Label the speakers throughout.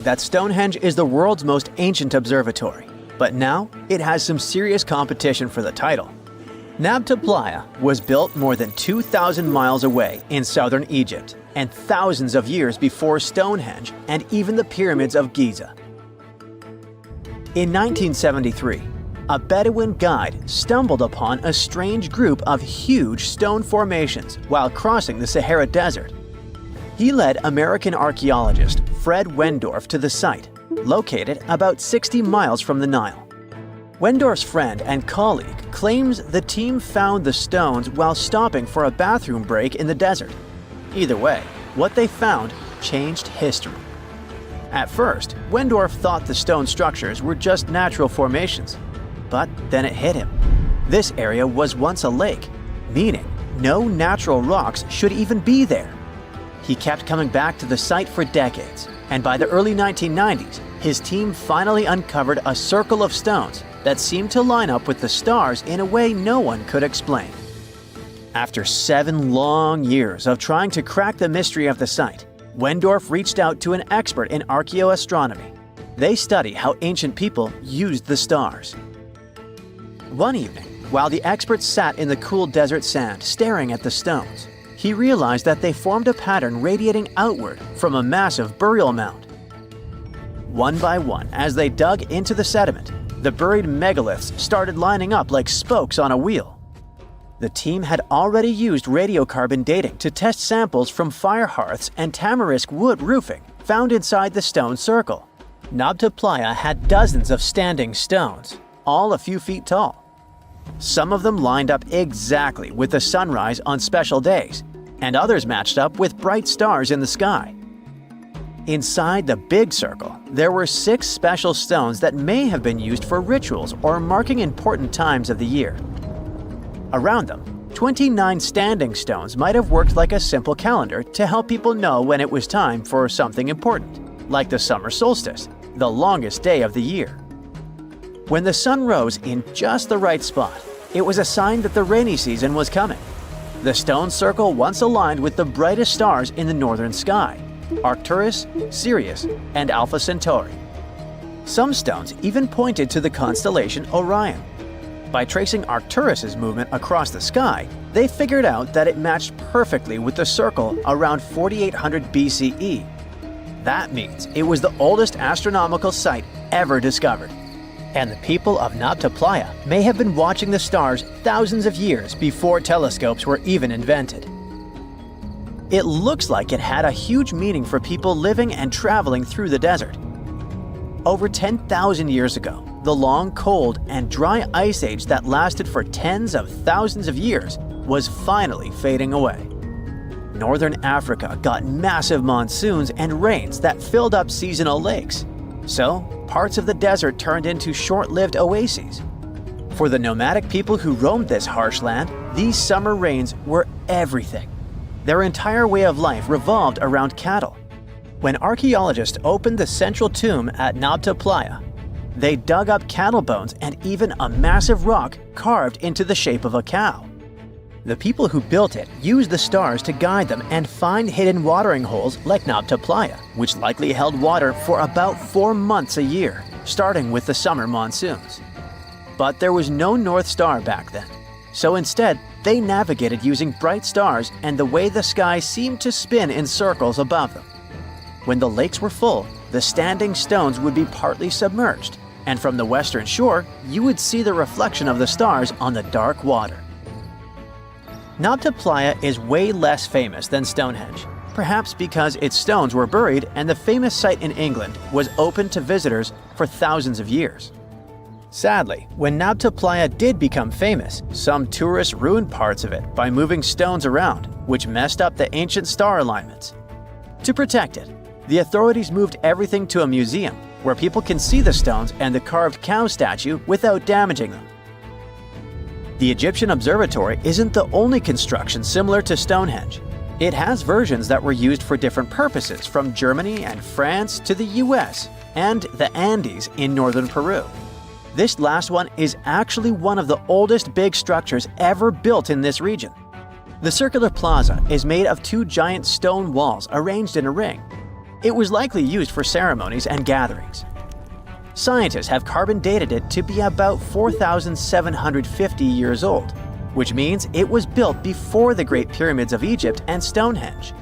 Speaker 1: that Stonehenge is the world's most ancient observatory, but now it has some serious competition for the title. Nabta Playa was built more than 2,000 miles away in southern Egypt and thousands of years before Stonehenge and even the pyramids of Giza. In 1973, a Bedouin guide stumbled upon a strange group of huge stone formations while crossing the Sahara Desert. He led American archaeologist Fred Wendorf to the site, located about 60 miles from the Nile. Wendorf's friend and colleague claims the team found the stones while stopping for a bathroom break in the desert. Either way, what they found changed history. At first, Wendorf thought the stone structures were just natural formations. But then it hit him. This area was once a lake, meaning no natural rocks should even be there. He kept coming back to the site for decades, and by the early 1990s, his team finally uncovered a circle of stones that seemed to line up with the stars in a way no one could explain. After 7 long years of trying to crack the mystery of the site, Wendorf reached out to an expert in archaeoastronomy. They study how ancient people used the stars. One evening, while the expert sat in the cool desert sand staring at the stones, he realized that they formed a pattern radiating outward from a massive burial mound. One by one, as they dug into the sediment, the buried megaliths started lining up like spokes on a wheel. The team had already used radiocarbon dating to test samples from fire hearths and tamarisk wood roofing found inside the stone circle. Nabta Playa had dozens of standing stones, all a few feet tall. Some of them lined up exactly with the sunrise on special days, and others matched up with bright stars in the sky. Inside the big circle, there were 6 special stones that may have been used for rituals or marking important times of the year. Around them, 29 standing stones might have worked like a simple calendar to help people know when it was time for something important, like the summer solstice, the longest day of the year. When the sun rose in just the right spot, it was a sign that the rainy season was coming. The stone circle once aligned with the brightest stars in the northern sky: Arcturus, Sirius, and Alpha Centauri. Some stones even pointed to the constellation Orion. By tracing Arcturus's movement across the sky, they figured out that it matched perfectly with the circle around 4800 BCE. That means it was the oldest astronomical site ever discovered. And the people of Nabta Playa may have been watching the stars thousands of years before telescopes were even invented. It looks like it had a huge meaning for people living and traveling through the desert. Over 10,000 years ago, the long, cold, and dry ice age that lasted for tens of thousands of years was finally fading away. Northern Africa got massive monsoons and rains that filled up seasonal lakes. So, parts of the desert turned into short-lived oases. For the nomadic people who roamed this harsh land, these summer rains were everything. Their entire way of life revolved around cattle. When archaeologists opened the central tomb at Nabta Playa, they dug up cattle bones and even a massive rock carved into the shape of a cow. The people who built it used the stars to guide them and find hidden watering holes like Nabta Playa, which likely held water for about 4 months a year, starting with the summer monsoons. But there was no North Star back then, so instead they navigated using bright stars and the way the sky seemed to spin in circles above them. When the lakes were full, the standing stones would be partly submerged, and from the western shore, you would see the reflection of the stars on the dark water. Nabta Playa is way less famous than Stonehenge, perhaps because its stones were buried and the famous site in England was open to visitors for thousands of years. Sadly, when Nabta Playa did become famous, some tourists ruined parts of it by moving stones around, which messed up the ancient star alignments. To protect it, the authorities moved everything to a museum where people can see the stones and the carved cow statue without damaging them. The Egyptian observatory isn't the only construction similar to Stonehenge. It has versions that were used for different purposes, from Germany and France to the US and the Andes in northern Peru. This last one is actually one of the oldest big structures ever built in this region. The circular plaza is made of 2 giant stone walls arranged in a ring. It was likely used for ceremonies and gatherings. Scientists have carbon dated it to be about 4,750 years old, which means it was built before the Great Pyramids of Egypt and Stonehenge.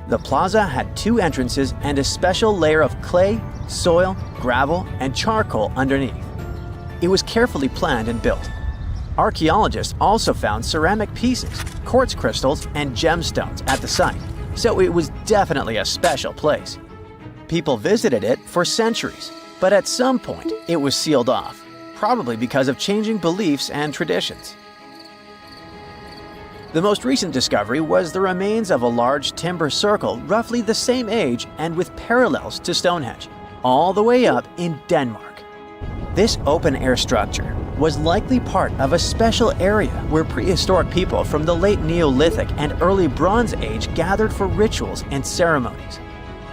Speaker 1: The plaza had 2 entrances and a special layer of clay, soil, gravel, and charcoal underneath. It was carefully planned and built. Archaeologists also found ceramic pieces, quartz crystals, and gemstones at the site, so it was definitely a special place. People visited it for centuries, but at some point it was sealed off, probably because of changing beliefs and traditions. The most recent discovery was the remains of a large timber circle roughly the same age and with parallels to Stonehenge, all the way up in Denmark. This open-air structure was likely part of a special area where prehistoric people from the late Neolithic and early Bronze Age gathered for rituals and ceremonies.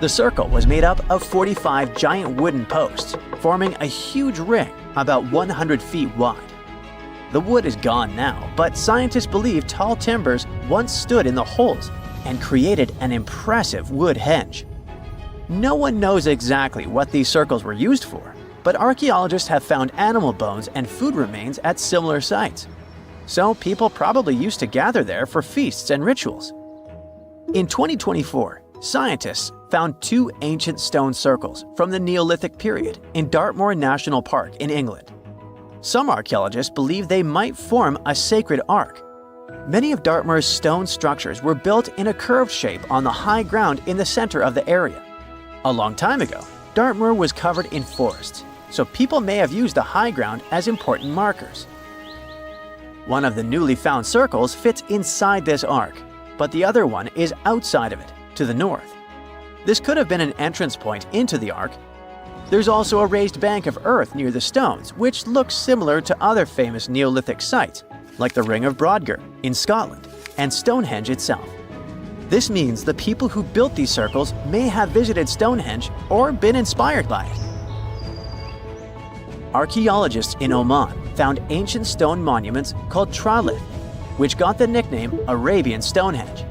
Speaker 1: The circle was made up of 45 giant wooden posts, forming a huge ring about 100 feet wide. The wood is gone now, but scientists believe tall timbers once stood in the holes and created an impressive wood henge. No one knows exactly what these circles were used for, but archaeologists have found animal bones and food remains at similar sites. So people probably used to gather there for feasts and rituals. In 2024, scientists found 2 ancient stone circles from the Neolithic period in Dartmoor National Park in England. Some archaeologists believe they might form a sacred ark. Many of Dartmoor's stone structures were built in a curved shape on the high ground in the center of the area. A long time ago, Dartmoor was covered in forests, so people may have used the high ground as important markers. One of the newly found circles fits inside this ark, but the other one is outside of it, to the north. This could have been an entrance point into the ark. There's also a raised bank of earth near the stones, which looks similar to other famous Neolithic sites, like the Ring of Brodgar in Scotland and Stonehenge itself. This means the people who built these circles may have visited Stonehenge or been inspired by it. Archaeologists in Oman found ancient stone monuments called tralith, which got the nickname Arabian Stonehenge.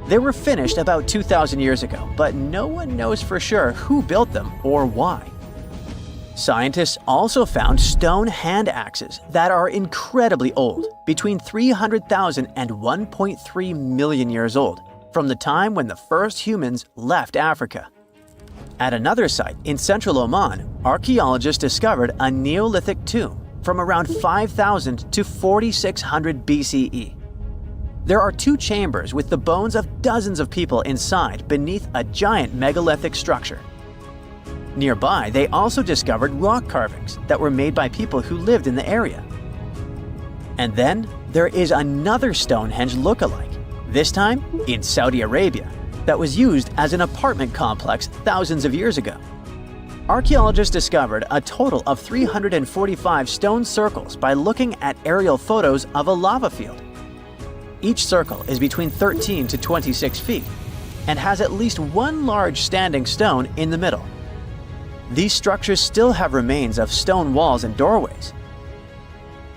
Speaker 1: They were finished about 2,000 years ago, but no one knows for sure who built them or why. Scientists also found stone hand axes that are incredibly old, between 300,000 and 1.3 million years old, from the time when the first humans left Africa. At another site in central Oman, archaeologists discovered a Neolithic tomb from around 5,000 to 4,600 BCE. There are 2 chambers with the bones of dozens of people inside beneath a giant megalithic structure. Nearby, they also discovered rock carvings that were made by people who lived in the area. And then there is another Stonehenge look-alike, this time in Saudi Arabia, that was used as an apartment complex thousands of years ago. Archaeologists discovered a total of 345 stone circles by looking at aerial photos of a lava field. Each circle is between 13 to 26 feet and has at least one large standing stone in the middle. These structures still have remains of stone walls and doorways.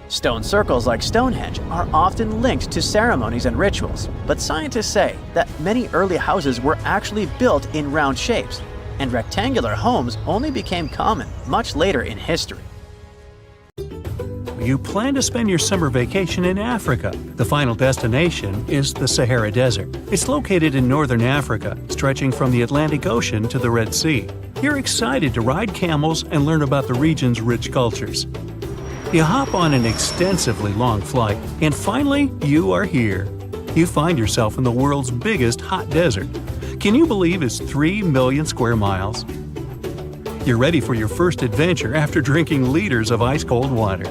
Speaker 1: Stone circles like Stonehenge are often linked to ceremonies and rituals, but scientists say that many early houses were actually built in round shapes, and rectangular homes only became common much later in history.
Speaker 2: You plan to spend your summer vacation in Africa. The final destination is the Sahara Desert. It's located in northern Africa, stretching from the Atlantic Ocean to the Red Sea. You're excited to ride camels and learn about the region's rich cultures. You hop on an extensively long flight, and finally, you are here. You find yourself in the world's biggest hot desert. Can you believe it's 3 million square miles? You're ready for your first adventure after drinking liters of ice-cold water.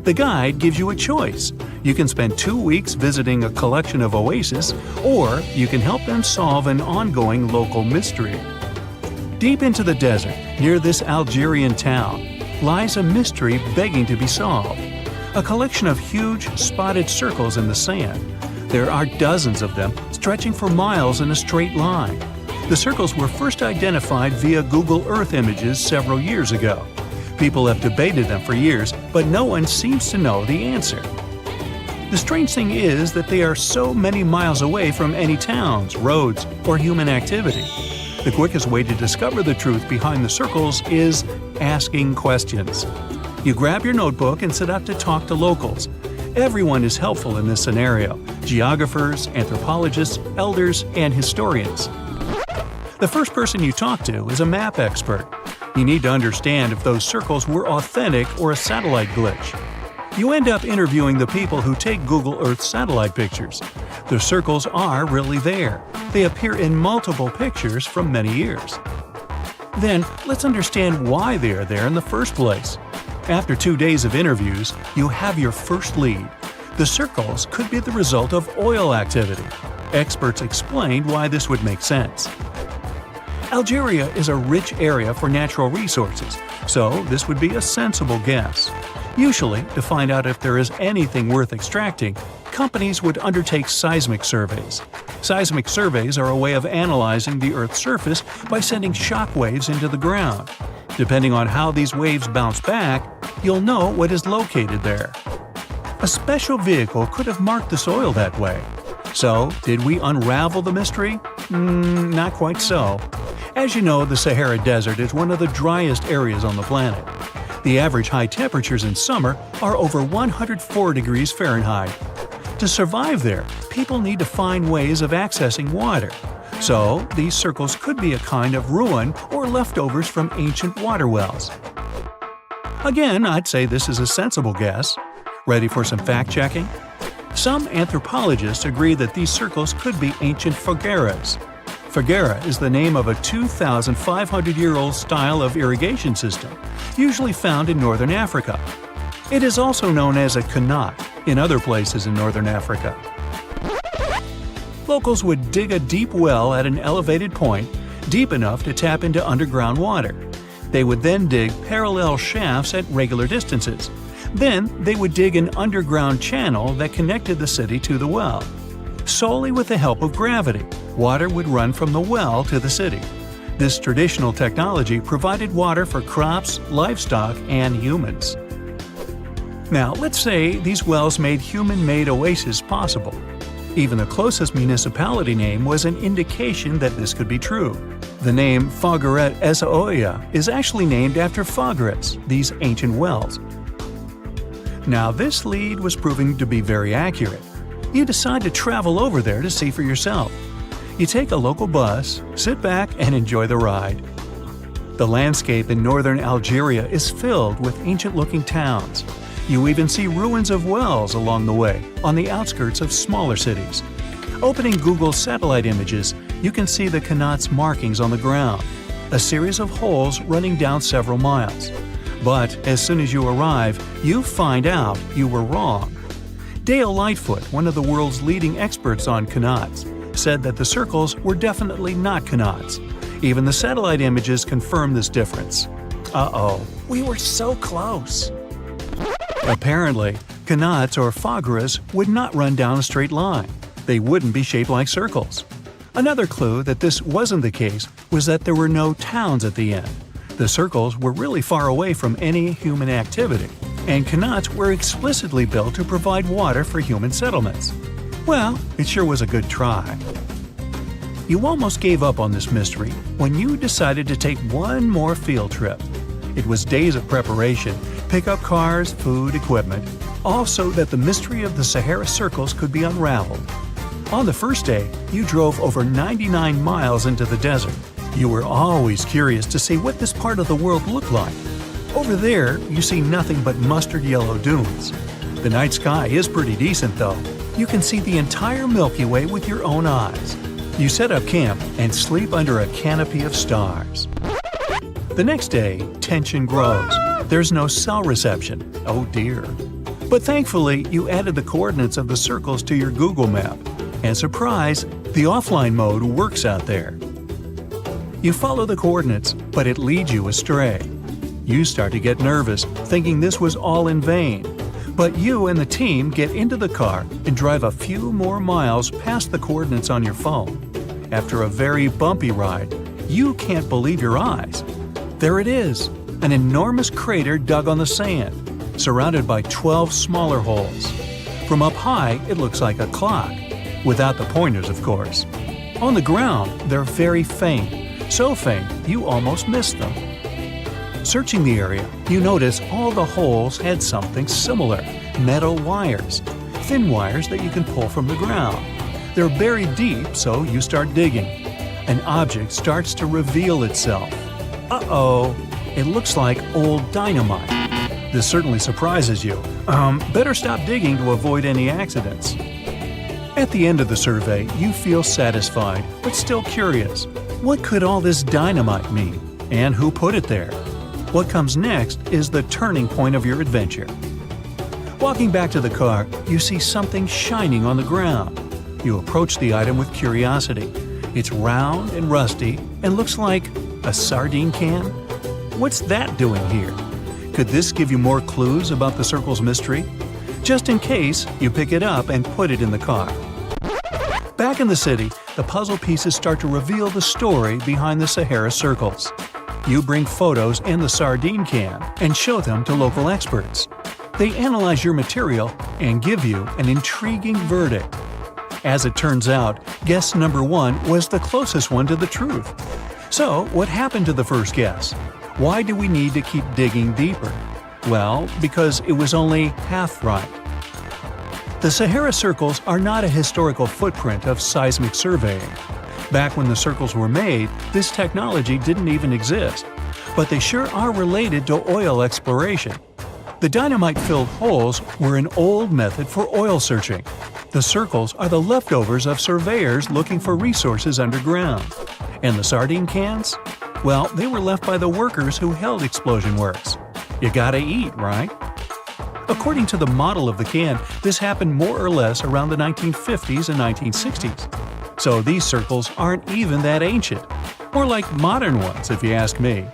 Speaker 2: The guide gives you a choice. You can spend 2 weeks visiting a collection of oases, or you can help them solve an ongoing local mystery. Deep into the desert, near this Algerian town, lies a mystery begging to be solved. A collection of huge, spotted circles in the sand. There are dozens of them, stretching for miles in a straight line. The circles were first identified via Google Earth images several years ago. People have debated them for years, but no one seems to know the answer. The strange thing is that they are so many miles away from any towns, roads, or human activity. The quickest way to discover the truth behind the circles is asking questions. You grab your notebook and set out to talk to locals. Everyone is helpful in this scenario: geographers, anthropologists, elders, and historians. The first person you talk to is a map expert. You need to understand if those circles were authentic or a satellite glitch. You end up interviewing the people who take Google Earth satellite pictures. The circles are really there. They appear in multiple pictures from many years. Then, let's understand why they are there in the first place. After 2 days of interviews, you have your first lead. The circles could be the result of oil activity. Experts explained why this would make sense. Algeria is a rich area for natural resources, so this would be a sensible guess. Usually, to find out if there is anything worth extracting, companies would undertake seismic surveys. Seismic surveys are a way of analyzing the Earth's surface by sending shock waves into the ground. Depending on how these waves bounce back, you'll know what is located there. A special vehicle could have marked the soil that way. So, did we unravel the mystery? Not quite so. As you know, the Sahara Desert is one of the driest areas on the planet. The average high temperatures in summer are over 104 degrees Fahrenheit. To survive there, people need to find ways of accessing water. So, these circles could be a kind of ruin or leftovers from ancient water wells. Again, I'd say this is a sensible guess. Ready for some fact-checking? Some anthropologists agree that these circles could be ancient fogueras. Foguera is the name of a 2,500-year-old style of irrigation system, usually found in northern Africa. It is also known as a qanat in other places in northern Africa. Locals would dig a deep well at an elevated point, deep enough to tap into underground water. They would then dig parallel shafts at regular distances. Then they would dig an underground channel that connected the city to the well. Solely with the help of gravity, water would run from the well to the city. This traditional technology provided water for crops, livestock, and humans. Now, let's say these wells made human-made oases possible. Even the closest municipality name was an indication that this could be true. The name Fogueret Essaouira is actually named after Foguerets, these ancient wells. Now, this lead was proving to be very accurate. You decide to travel over there to see for yourself. You take a local bus, sit back, and enjoy the ride. The landscape in northern Algeria is filled with ancient-looking towns. You even see ruins of wells along the way, on the outskirts of smaller cities. Opening Google satellite images, you can see the qanat's markings on the ground, a series of holes running down several miles. But as soon as you arrive, you find out you were wrong. Dale Lightfoot, one of the world's leading experts on qanats, said that the circles were definitely not qanats. Even the satellite images confirm this difference. Uh-oh, we were so close. Apparently, qanats or fogueras would not run down a straight line. They wouldn't be shaped like circles. Another clue that this wasn't the case was that there were no towns at the end. The circles were really far away from any human activity, and qanats were explicitly built to provide water for human settlements. Well, it sure was a good try. You almost gave up on this mystery when you decided to take one more field trip. It was days of preparation, pick up cars, food, equipment, all so that the mystery of the Sahara circles could be unraveled. On the first day, you drove over 99 miles into the desert. You were always curious to see what this part of the world looked like. Over there, you see nothing but mustard yellow dunes. The night sky is pretty decent though. You can see the entire Milky Way with your own eyes. You set up camp and sleep under a canopy of stars. The next day, tension grows. There's no cell reception. Oh dear. But thankfully, you added the coordinates of the circles to your Google map. And surprise, the offline mode works out there. You follow the coordinates, but it leads you astray. You start to get nervous, thinking this was all in vain. But you and the team get into the car and drive a few more miles past the coordinates on your phone. After a very bumpy ride, you can't believe your eyes. There it is, an enormous crater dug on the sand, surrounded by 12 smaller holes. From up high, it looks like a clock, without the pointers, of course. On the ground, they're very faint, So faint you almost missed them. Searching the area, you notice all the holes had something similar: metal wires, thin wires that you can pull from the ground. They're buried deep, so you start digging. An object starts to reveal itself. Uh-oh, it looks like old dynamite. This certainly surprises you. Better stop digging to avoid any accidents. At the end of the survey, you feel satisfied, but still curious. What could all this dynamite mean? And who put it there? What comes next is the turning point of your adventure. Walking back to the car, you see something shining on the ground. You approach the item with curiosity. It's round and rusty and looks like a sardine can. What's that doing here? Could this give you more clues about the circle's mystery? Just in case, you pick it up and put it in the car. Back in the city, the puzzle pieces start to reveal the story behind the Sahara circles. You bring photos and the sardine can and show them to local experts. They analyze your material and give you an intriguing verdict. As it turns out, guess number 1 was the closest one to the truth. So, what happened to the first guess? Why do we need to keep digging deeper? Well, because it was only half right. The Sahara circles are not a historical footprint of seismic surveying. Back when the circles were made, this technology didn't even exist. But they sure are related to oil exploration. The dynamite-filled holes were an old method for oil searching. The circles are the leftovers of surveyors looking for resources underground. And the sardine cans? Well, they were left by the workers who held explosion works. You gotta eat, right? According to the model of the can, this happened more or less around the 1950s and 1960s. So these circles aren't even that ancient. More like modern ones, if you ask me.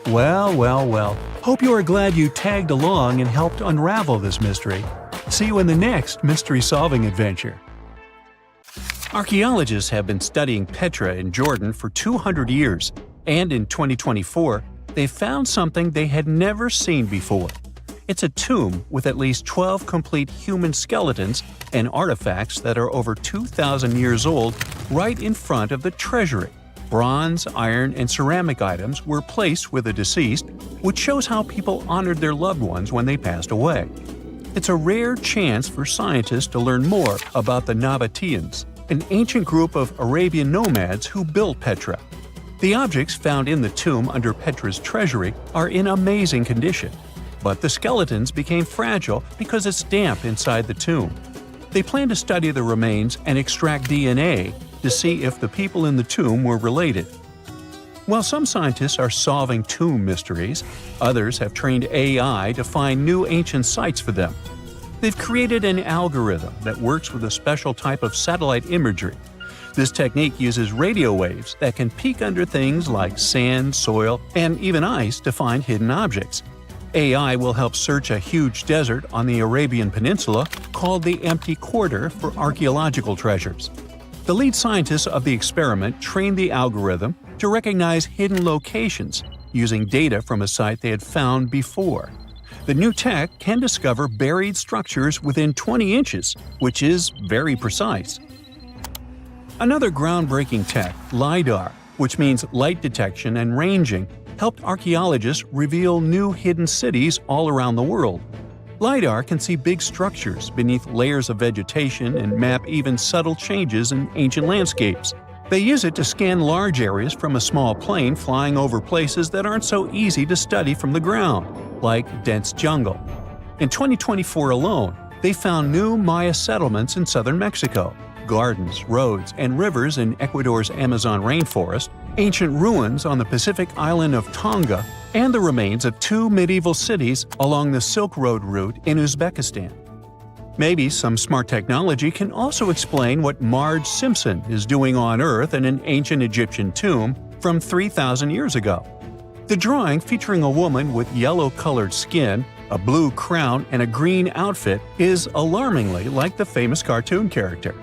Speaker 2: Well. Hope you are glad you tagged along and helped unravel this mystery. See you in the next mystery-solving adventure. Archaeologists have been studying Petra in Jordan for 200 years, and in 2024, they found something they had never seen before. It's a tomb with at least 12 complete human skeletons and artifacts that are over 2,000 years old right in front of the treasury. Bronze, iron, and ceramic items were placed with the deceased, which shows how people honored their loved ones when they passed away. It's a rare chance for scientists to learn more about the Nabateans, an ancient group of Arabian nomads who built Petra. The objects found in the tomb under Petra's treasury are in amazing condition, but the skeletons became fragile because it's damp inside the tomb. They plan to study the remains and extract DNA to see if the people in the tomb were related. While some scientists are solving tomb mysteries, others have trained AI to find new ancient sites for them. They've created an algorithm that works with a special type of satellite imagery. This technique uses radio waves that can peek under things like sand, soil, and even ice to find hidden objects. AI will help search a huge desert on the Arabian Peninsula called the Empty Quarter for archaeological treasures. The lead scientists of the experiment trained the algorithm to recognize hidden locations using data from a site they had found before. The new tech can discover buried structures within 20 inches, which is very precise. Another groundbreaking tech, LiDAR, which means light detection and ranging, helped archaeologists reveal new hidden cities all around the world. LiDAR can see big structures beneath layers of vegetation and map even subtle changes in ancient landscapes. They use it to scan large areas from a small plane flying over places that aren't so easy to study from the ground, like dense jungle. In 2024 alone, they found new Maya settlements in southern Mexico, gardens, roads, and rivers in Ecuador's Amazon rainforest, ancient ruins on the Pacific island of Tonga, and the remains of 2 medieval cities along the Silk Road route in Uzbekistan. Maybe some smart technology can also explain what Marge Simpson is doing on Earth in an ancient Egyptian tomb from 3,000 years ago. The drawing, featuring a woman with yellow-colored skin, a blue crown, and a green outfit, is alarmingly like the famous cartoon character.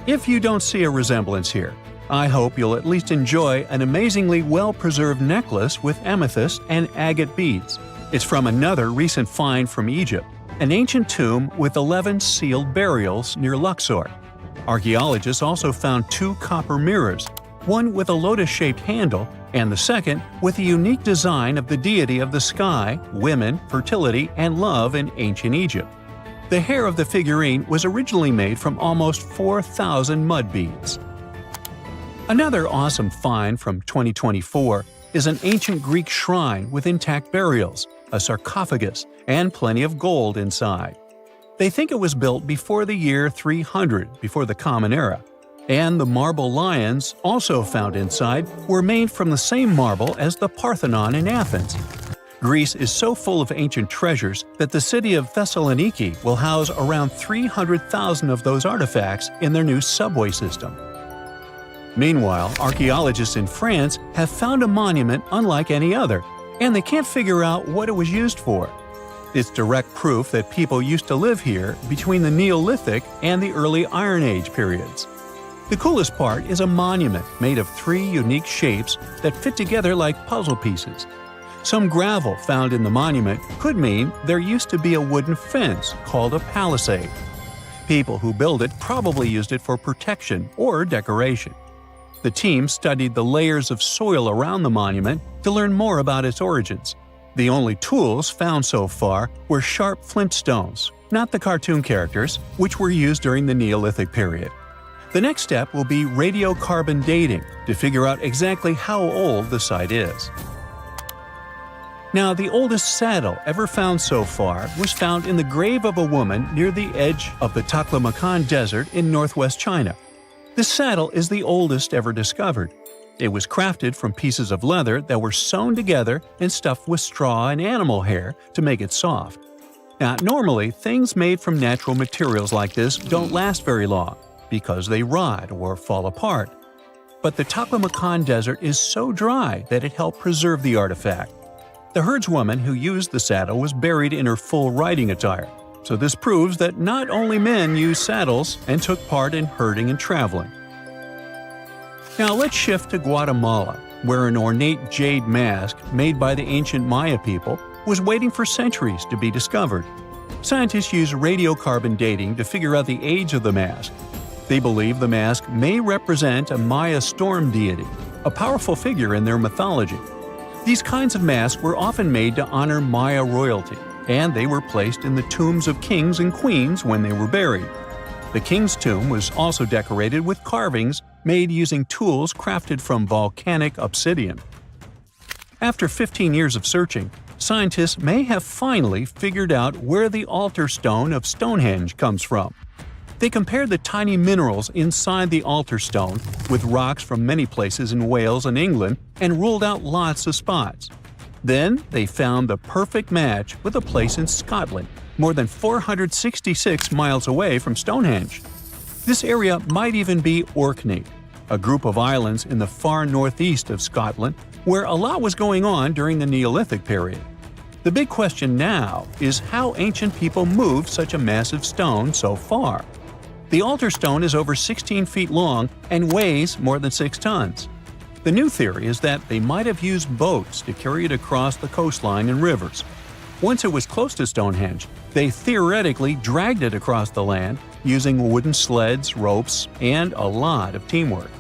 Speaker 2: If you don't see a resemblance here, I hope you'll at least enjoy an amazingly well-preserved necklace with amethyst and agate beads. It's from another recent find from Egypt, an ancient tomb with 11 sealed burials near Luxor. Archaeologists also found 2 copper mirrors. one with a lotus-shaped handle and the second with a unique design of the deity of the sky, women, fertility, and love in ancient Egypt. The hair of the figurine was originally made from almost 4,000 mud beads. Another awesome find from 2024 is an ancient Greek shrine with intact burials, a sarcophagus, and plenty of gold inside. They think it was built before the year 300 before the Common Era, and the marble lions, also found inside, were made from the same marble as the Parthenon in Athens. Greece is so full of ancient treasures that the city of Thessaloniki will house around 300,000 of those artifacts in their new subway system. Meanwhile, archaeologists in France have found a monument unlike any other, and they can't figure out what it was used for. It's direct proof that people used to live here between the Neolithic and the early Iron Age periods. The coolest part is a monument made of 3 unique shapes that fit together like puzzle pieces. Some gravel found in the monument could mean there used to be a wooden fence called a palisade. People who built it probably used it for protection or decoration. The team studied the layers of soil around the monument to learn more about its origins. The only tools found so far were sharp flint stones, not the cartoon characters, which were used during the Neolithic period. The next step will be radiocarbon dating to figure out exactly how old the site is. Now, the oldest saddle ever found so far was found in the grave of a woman near the edge of the Taklamakan Desert in northwest China. This saddle is the oldest ever discovered. It was crafted from pieces of leather that were sewn together and stuffed with straw and animal hair to make it soft. Now, normally, things made from natural materials like this don't last very long because they rot or fall apart. But the Taklamakan Desert is so dry that it helped preserve the artifact. The herdswoman who used the saddle was buried in her full riding attire, so this proves that not only men used saddles and took part in herding and traveling. Now let's shift to Guatemala, where an ornate jade mask made by the ancient Maya people was waiting for centuries to be discovered. Scientists use radiocarbon dating to figure out the age of the mask. They believe the mask may represent a Maya storm deity, a powerful figure in their mythology. These kinds of masks were often made to honor Maya royalty, and they were placed in the tombs of kings and queens when they were buried. The king's tomb was also decorated with carvings made using tools crafted from volcanic obsidian. After 15 years of searching, scientists may have finally figured out where the altar stone of Stonehenge comes from. They compared the tiny minerals inside the altar stone with rocks from many places in Wales and England and ruled out lots of spots. Then they found the perfect match with a place in Scotland, more than 466 miles away from Stonehenge. This area might even be Orkney, a group of islands in the far northeast of Scotland where a lot was going on during the Neolithic period. The big question now is how ancient people moved such a massive stone so far. The altar stone is over 16 feet long and weighs more than 6 tons. The new theory is that they might have used boats to carry it across the coastline and rivers. Once it was close to Stonehenge, they theoretically dragged it across the land using wooden sleds, ropes, and a lot of teamwork.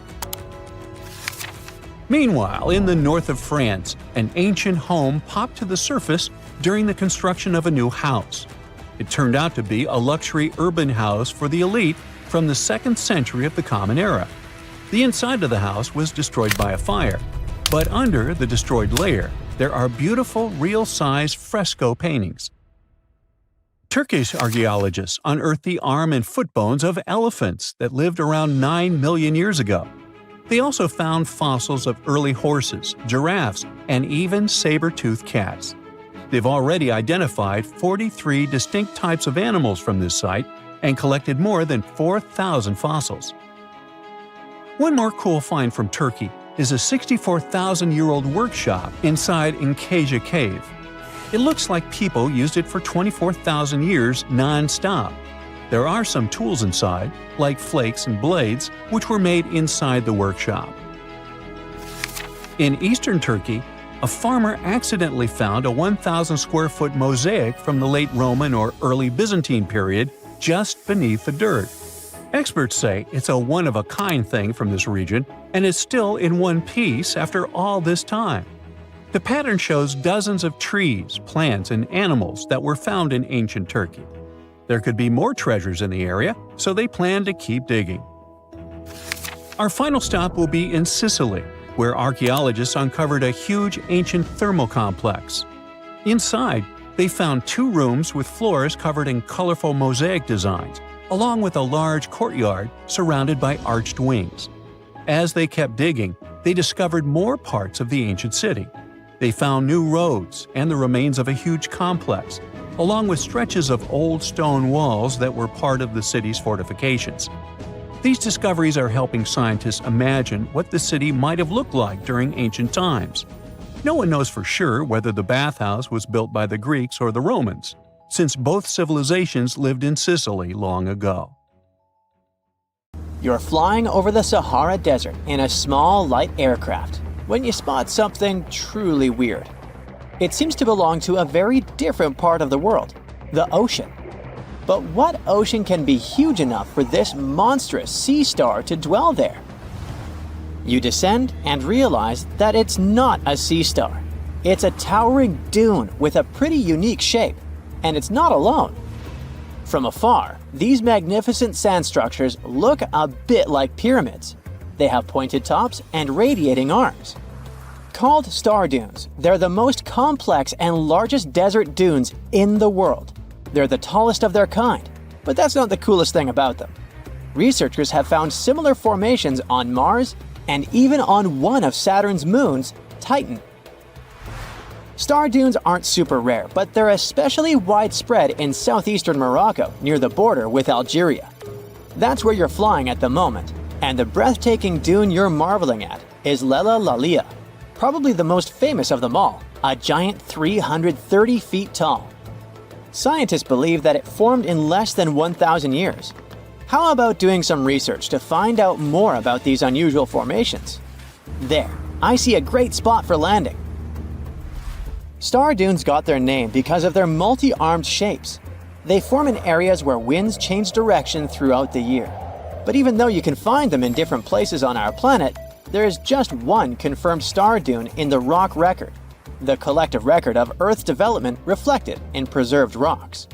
Speaker 2: Meanwhile, in the north of France, an ancient home popped to the surface during the construction of a new house. It turned out to be a luxury urban house for the elite from the 2nd century of the Common Era. The inside of the house was destroyed by a fire, but under the destroyed layer, there are beautiful, real-size fresco paintings. Turkish archaeologists unearthed the arm and foot bones of elephants that lived around 9 million years ago. They also found fossils of early horses, giraffes, and even saber-toothed cats. They've already identified 43 distinct types of animals from this site and collected more than 4,000 fossils. One more cool find from Turkey is a 64,000-year-old workshop inside Incaja Cave. It looks like people used it for 24,000 years non-stop. There are some tools inside, like flakes and blades, which were made inside the workshop. In eastern Turkey, a farmer accidentally found a 1,000-square-foot mosaic from the late Roman or early Byzantine period just beneath the dirt. Experts say it's a one-of-a-kind thing from this region and is still in one piece after all this time. The pattern shows dozens of trees, plants, and animals that were found in ancient Turkey. There could be more treasures in the area, so they plan to keep digging. Our final stop will be in Sicily, where archaeologists uncovered a huge ancient thermal complex. Inside, they found 2 rooms with floors covered in colorful mosaic designs, along with a large courtyard surrounded by arched wings. As they kept digging, they discovered more parts of the ancient city. They found new roads and the remains of a huge complex, along with stretches of old stone walls that were part of the city's fortifications. These discoveries are helping scientists imagine what the city might have looked like during ancient times. No one knows for sure whether the bathhouse was built by the Greeks or the Romans, since both civilizations lived in Sicily long ago.
Speaker 1: You're flying over the Sahara Desert in a small, light aircraft when you spot something truly weird. It seems to belong to a very different part of the world, the ocean. But what ocean can be huge enough for this monstrous sea star to dwell there? You descend and realize that it's not a sea star. It's a towering dune with a pretty unique shape, and it's not alone. From afar, these magnificent sand structures look a bit like pyramids. They have pointed tops and radiating arms. Called star dunes, they're the most complex and largest desert dunes in the world. They're the tallest of their kind, but that's not the coolest thing about them. Researchers have found similar formations on Mars and even on one of Saturn's moons, Titan. Star dunes aren't super rare, but they're especially widespread in southeastern Morocco near the border with Algeria. That's where you're flying at the moment, and the breathtaking dune you're marveling at is Lella Lalia, probably the most famous of them all, a giant 330 feet tall. Scientists believe that it formed in less than 1,000 years. How about doing some research to find out more about these unusual formations? There, I see a great spot for landing. Star dunes got their name because of their multi-armed shapes. They form in areas where winds change direction throughout the year. But even though you can find them in different places on our planet, there is just one confirmed star dune in the rock record, the collective record of Earth's development reflected in preserved rocks.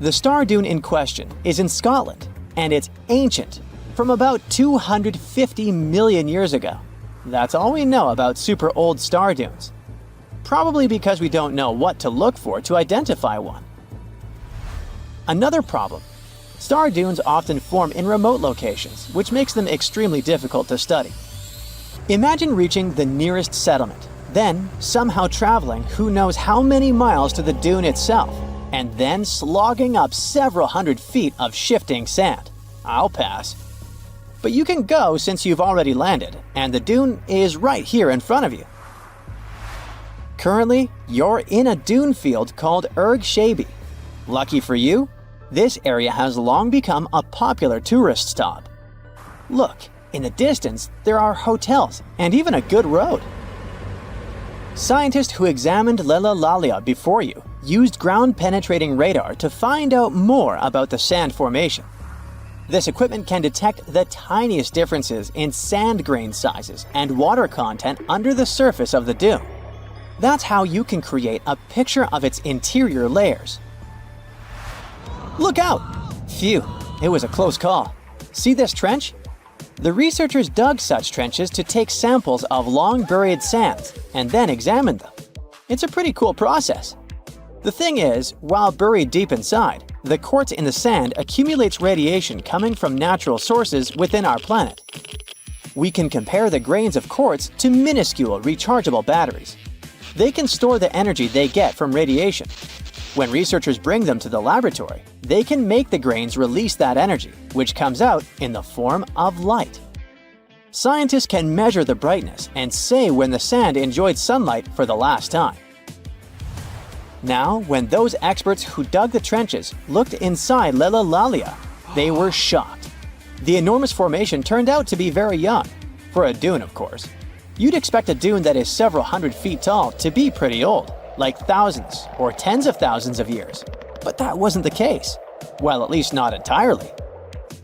Speaker 1: The star dune in question is in Scotland, and it's ancient, from about 250 million years ago. That's all we know about super old star dunes. Probably because we don't know what to look for to identify one. Another problem: star dunes often form in remote locations, which makes them extremely difficult to study. Imagine reaching the nearest settlement, then somehow traveling who knows how many miles to the dune itself, and then slogging up several hundred feet of shifting sand. I'll pass. But you can go since you've already landed, and the dune is right here in front of you. Currently, you're in a dune field called Erg Shabi. Lucky for you, this area has long become a popular tourist stop. Look, in the distance, there are hotels and even a good road. Scientists who examined Lella Lalia before you used ground-penetrating radar to find out more about the sand formation. This equipment can detect the tiniest differences in sand grain sizes and water content under the surface of the dune. That's how you can create a picture of its interior layers. Look out! Phew, it was a close call. See this trench? The researchers dug such trenches to take samples of long-buried sands and then examined them. It's a pretty cool process. The thing is, while buried deep inside, the quartz in the sand accumulates radiation coming from natural sources within our planet. We can compare the grains of quartz to minuscule rechargeable batteries. They can store the energy they get from radiation. When researchers bring them to the laboratory, they can make the grains release that energy, which comes out in the form of light. Scientists can measure the brightness and say when the sand enjoyed sunlight for the last time. Now, when those experts who dug the trenches looked inside Lella Lalia, they were shocked. The enormous formation turned out to be very young, for a dune, of course. You'd expect a dune that is several hundred feet tall to be pretty old, like thousands or tens of thousands of years. But that wasn't the case. Well, at least not entirely.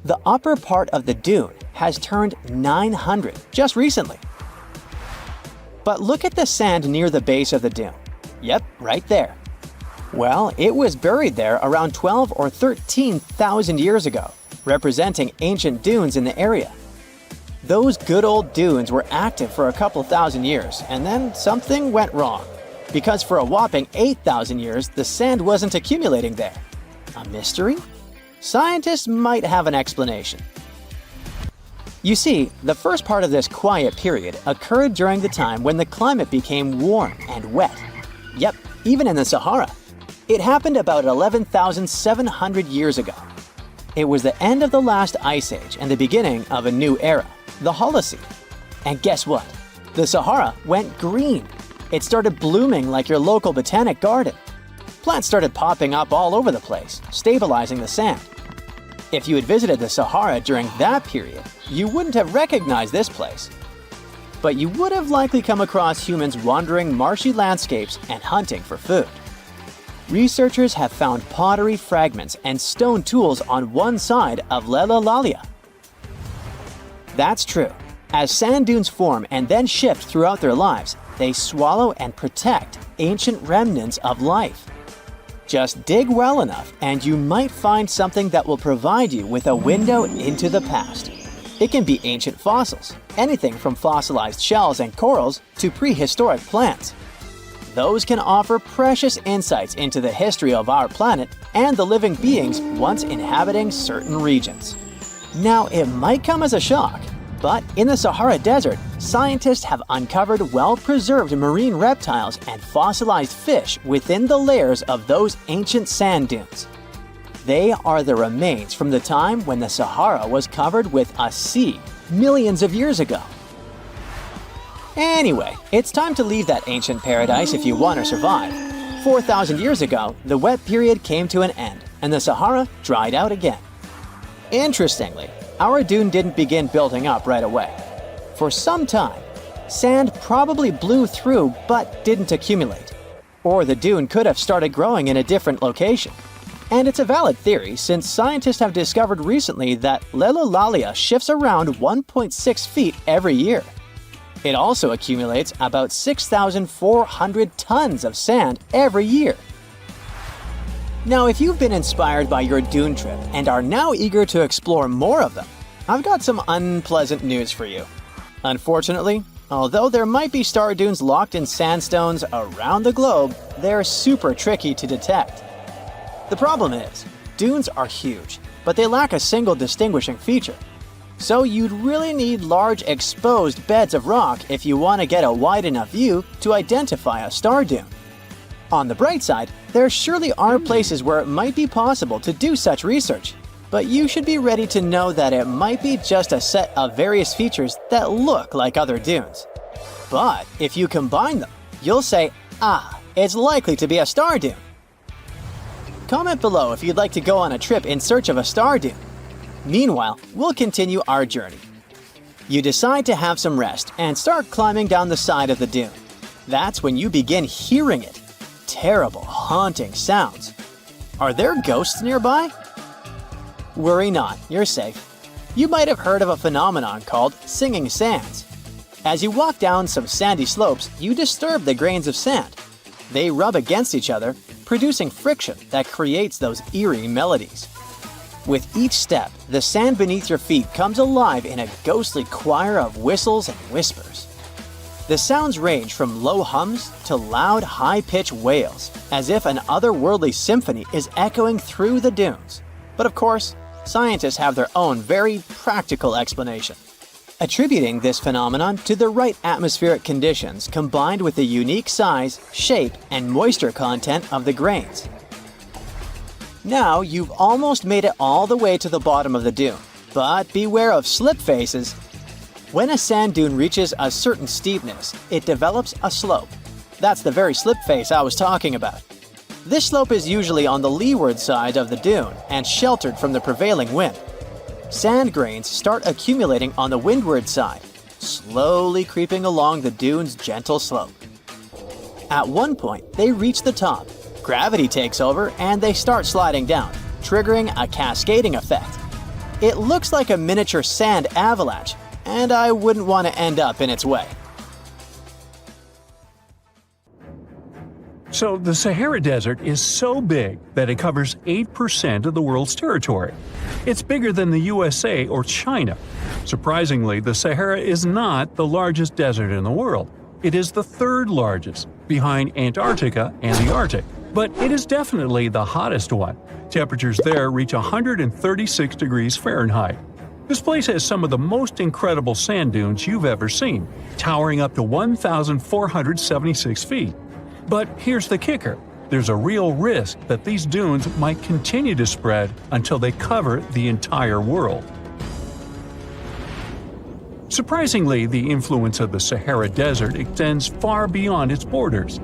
Speaker 1: The upper part of the dune has turned 900 just recently. But look at the sand near the base of the dune. Yep, right there. Well, it was buried there around 12 or 13,000 years ago, representing ancient dunes in the area. Those good old dunes were active for a couple thousand years, and then something went wrong. Because for a whopping 8,000 years, the sand wasn't accumulating there. A mystery? Scientists might have an explanation. You see, the first part of this quiet period occurred during the time when the climate became warm and wet. Yep, even in the Sahara. It happened about 11,700 years ago. It was the end of the last ice age and the beginning of a new era, the Holocene. And guess what? The Sahara went green. It started blooming like your local botanic garden. Plants started popping up all over the place, stabilizing the sand. If you had visited the Sahara during that period, you wouldn't have recognized this place. But you would have likely come across humans wandering marshy landscapes and hunting for food. Researchers have found pottery fragments and stone tools on one side of Lelalalia. That's true. As sand dunes form and then shift throughout their lives, they swallow and protect ancient remnants of life. Just dig well enough and you might find something that will provide you with a window into the past. It can be ancient fossils, anything from fossilized shells and corals to prehistoric plants. Those can offer precious insights into the history of our planet and the living beings once inhabiting certain regions. Now, it might come as a shock, but in the Sahara Desert, scientists have uncovered well-preserved marine reptiles and fossilized fish within the layers of those ancient sand dunes. They are the remains from the time when the Sahara was covered with a sea millions of years ago. Anyway, it's time to leave that ancient paradise if you want to survive. 4,000 years ago, the wet period came to an end, and the Sahara dried out again. Interestingly, our dune didn't begin building up right away. For some time, sand probably blew through but didn't accumulate. Or the dune could have started growing in a different location. And it's a valid theory since scientists have discovered recently that Lelalalia shifts around 1.6 feet every year. It also accumulates about 6,400 tons of sand every year. Now, if you've been inspired by your dune trip and are now eager to explore more of them, I've got some unpleasant news for you. Unfortunately, although there might be star dunes locked in sandstones around the globe, they're super tricky to detect. The problem is, dunes are huge, but they lack a single distinguishing feature. So you'd really need large exposed beds of rock if you want to get a wide enough view to identify a star dune. On the bright side, there surely are places where it might be possible to do such research, but you should be ready to know that it might be just a set of various features that look like other dunes. But if you combine them, you'll say, it's likely to be a star dune. Comment below if you'd like to go on a trip in search of a star dune. Meanwhile, we'll continue our journey. You decide to have some rest and start climbing down the side of the dune. That's when you begin hearing it. Terrible, haunting sounds. Are there ghosts nearby? Worry not, you're safe. You might have heard of a phenomenon called singing sands. As you walk down some sandy slopes, you disturb the grains of sand. They rub against each other, producing friction that creates those eerie melodies. With each step, the sand beneath your feet comes alive in a ghostly choir of whistles and whispers. The sounds range from low hums to loud, high-pitched wails, as if an otherworldly symphony is echoing through the dunes. But of course, scientists have their own very practical explanation, attributing this phenomenon to the right atmospheric conditions combined with the unique size, shape, and moisture content of the grains. Now you've almost made it all the way to the bottom of the dune, but beware of slip faces. When a sand dune reaches a certain steepness, it develops a slope. That's the very slip face I was talking about. This slope is usually on the leeward side of the dune and sheltered from the prevailing wind. Sand grains start accumulating on the windward side, slowly creeping along the dune's gentle slope. At one point, they reach the top. Gravity takes over and they start sliding down, triggering a cascading effect. It looks like a miniature sand avalanche, and I wouldn't want to end up in its way.
Speaker 2: So the Sahara Desert is so big that it covers 8% of the world's territory. It's bigger than the USA or China. Surprisingly, the Sahara is not the largest desert in the world. It is the third largest, behind Antarctica and the Arctic. But it is definitely the hottest one. Temperatures there reach 136 degrees Fahrenheit. This place has some of the most incredible sand dunes you've ever seen, towering up to 1,476 feet. But here's the kicker. There's a real risk that these dunes might continue to spread until they cover the entire world. Surprisingly, the influence of the Sahara Desert extends far beyond its borders.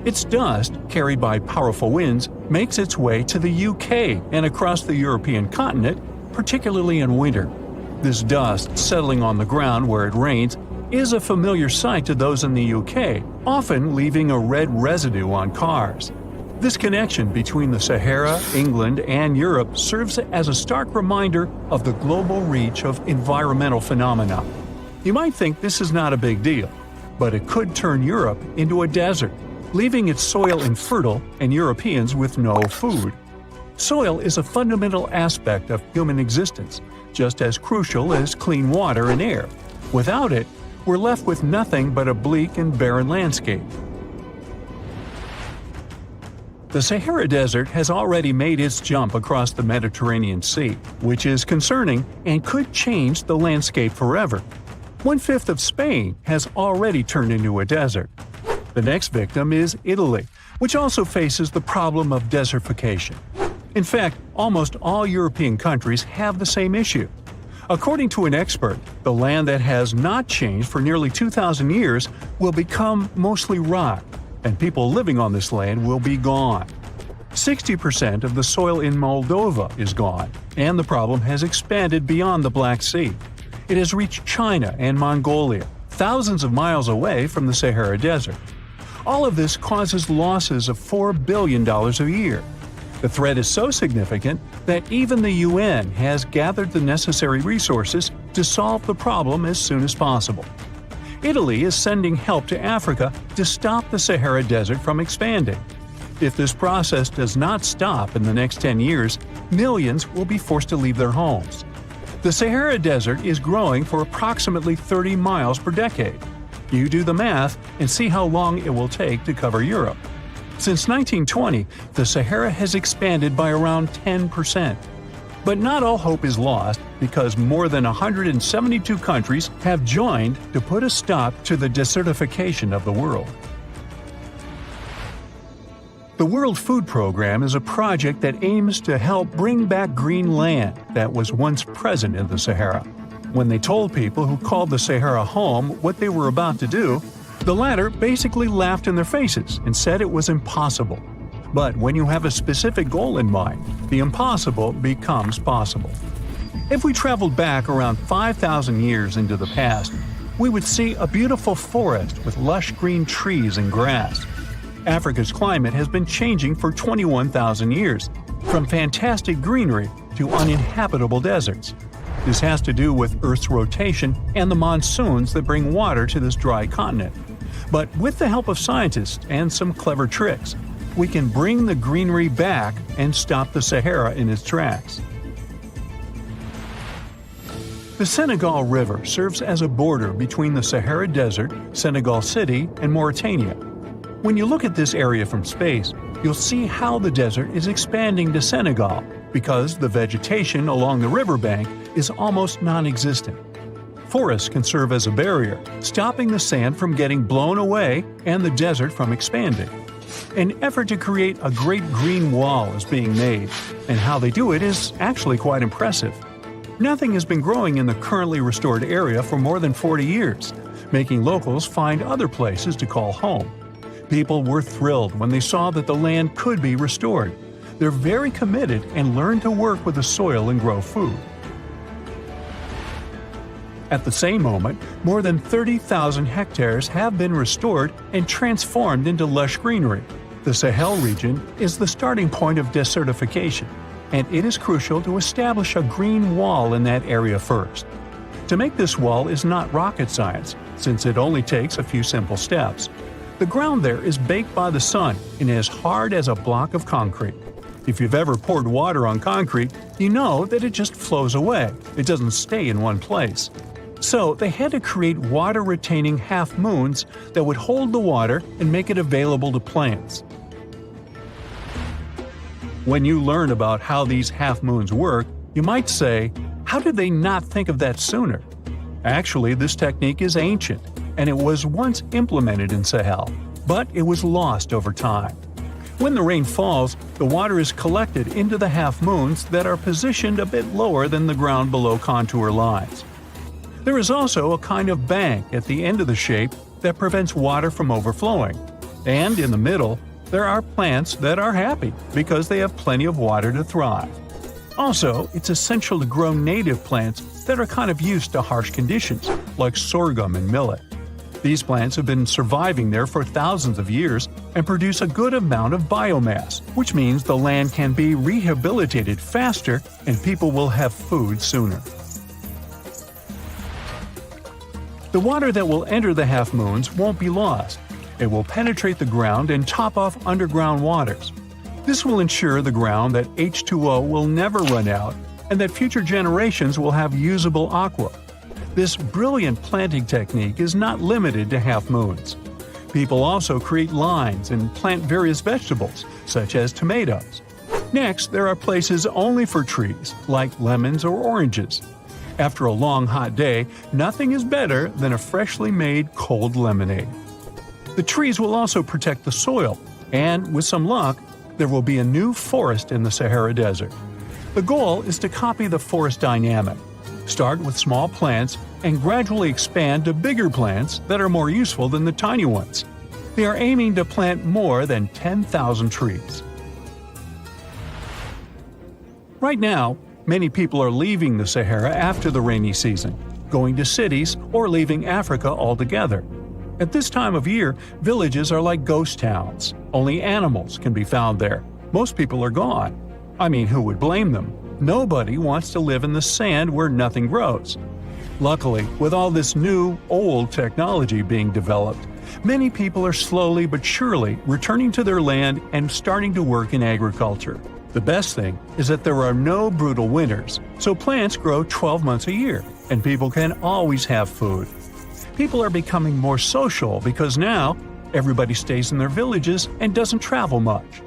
Speaker 2: Its dust, carried by powerful winds, makes its way to the UK and across the European continent, particularly in winter. This dust, settling on the ground where it rains, is a familiar sight to those in the UK, often leaving a red residue on cars. This connection between the Sahara, England, and Europe serves as a stark reminder of the global reach of environmental phenomena. You might think this is not a big deal, but it could turn Europe into a desert, leaving its soil infertile and Europeans with no food. Soil is a fundamental aspect of human existence, just as crucial as clean water and air. Without it, we're left with nothing but a bleak and barren landscape. The Sahara Desert has already made its jump across the Mediterranean Sea, which is concerning and could change the landscape forever. 1/5 of Spain has already turned into a desert. The next victim is Italy, which also faces the problem of desertification. In fact, almost all European countries have the same issue. According to an expert, the land that has not changed for nearly 2,000 years will become mostly rock, and people living on this land will be gone. 60% of the soil in Moldova is gone, and the problem has expanded beyond the Black Sea. It has reached China and Mongolia, thousands of miles away from the Sahara Desert. All of this causes losses of $4 billion a year. The threat is so significant that even the UN has gathered the necessary resources to solve the problem as soon as possible. Italy is sending help to Africa to stop the Sahara Desert from expanding. If this process does not stop in the next 10 years, millions will be forced to leave their homes. The Sahara Desert is growing for approximately 30 miles per decade. You do the math and see how long it will take to cover Europe. Since 1920, the Sahara has expanded by around 10%. But not all hope is lost because more than 172 countries have joined to put a stop to the desertification of the world. The World Food Program is a project that aims to help bring back green land that was once present in the Sahara. When they told people who called the Sahara home what they were about to do, the latter basically laughed in their faces and said it was impossible. But when you have a specific goal in mind, the impossible becomes possible. If we traveled back around 5,000 years into the past, we would see a beautiful forest with lush green trees and grass. Africa's climate has been changing for 21,000 years, from fantastic greenery to uninhabitable deserts. This has to do with Earth's rotation and the monsoons that bring water to this dry continent. But with the help of scientists and some clever tricks, we can bring the greenery back and stop the Sahara in its tracks. The Senegal River serves as a border between the Sahara Desert, Senegal City, and Mauritania. When you look at this area from space, you'll see how the desert is expanding to Senegal because the vegetation along the riverbank is almost non-existent. Forests can serve as a barrier, stopping the sand from getting blown away and the desert from expanding. An effort to create a great green wall is being made, and how they do it is actually quite impressive. Nothing has been growing in the currently restored area for more than 40 years, making locals find other places to call home. People were thrilled when they saw that the land could be restored. They're very committed and learn to work with the soil and grow food. At the same moment, more than 30,000 hectares have been restored and transformed into lush greenery. The Sahel region is the starting point of desertification. and it is crucial to establish a green wall in that area first. To make this wall is not rocket science, since it only takes a few simple steps. The ground there is baked by the sun and is hard as a block of concrete. If you've ever poured water on concrete, you know that it just flows away. It doesn't stay in one place. So they had to create water-retaining half-moons that would hold the water and make it available to plants. When you learn about how these half-moons work, you might say, how did they not think of that sooner? Actually, this technique is ancient, and it was once implemented in Sahel, but it was lost over time. When the rain falls, the water is collected into the half-moons that are positioned a bit lower than the ground below contour lines. There is also a kind of bank at the end of the shape that prevents water from overflowing. And in the middle, there are plants that are happy because they have plenty of water to thrive. Also, it's essential to grow native plants that are kind of used to harsh conditions, like sorghum and millet. These plants have been surviving there for thousands of years and produce a good amount of biomass, which means the land can be rehabilitated faster and people will have food sooner. The water that will enter the half-moons won't be lost. It will penetrate the ground and top off underground waters. This will ensure the ground that H2O will never run out and that future generations will have usable aqua. This brilliant planting technique is not limited to half-moons. People also create lines and plant various vegetables, such as tomatoes. Next, there are places only for trees, like lemons or oranges. After a long hot day, nothing is better than a freshly made cold lemonade. The trees will also protect the soil, and with some luck, there will be a new forest in the Sahara Desert. The goal is to copy the forest dynamic. Start with small plants and gradually expand to bigger plants that are more useful than the tiny ones. They are aiming to plant more than 10,000 trees. Right now, many people are leaving the Sahara after the rainy season, going to cities or leaving Africa altogether. At this time of year, villages are like ghost towns. Only animals can be found there. Most people are gone. I mean, who would blame them? Nobody wants to live in the sand where nothing grows. Luckily, with all this new, old technology being developed, many people are slowly but surely returning to their land and starting to work in agriculture. The best thing is that there are no brutal winters, so plants grow 12 months a year, and people can always have food. People are becoming more social because now everybody stays in their villages and doesn't travel much.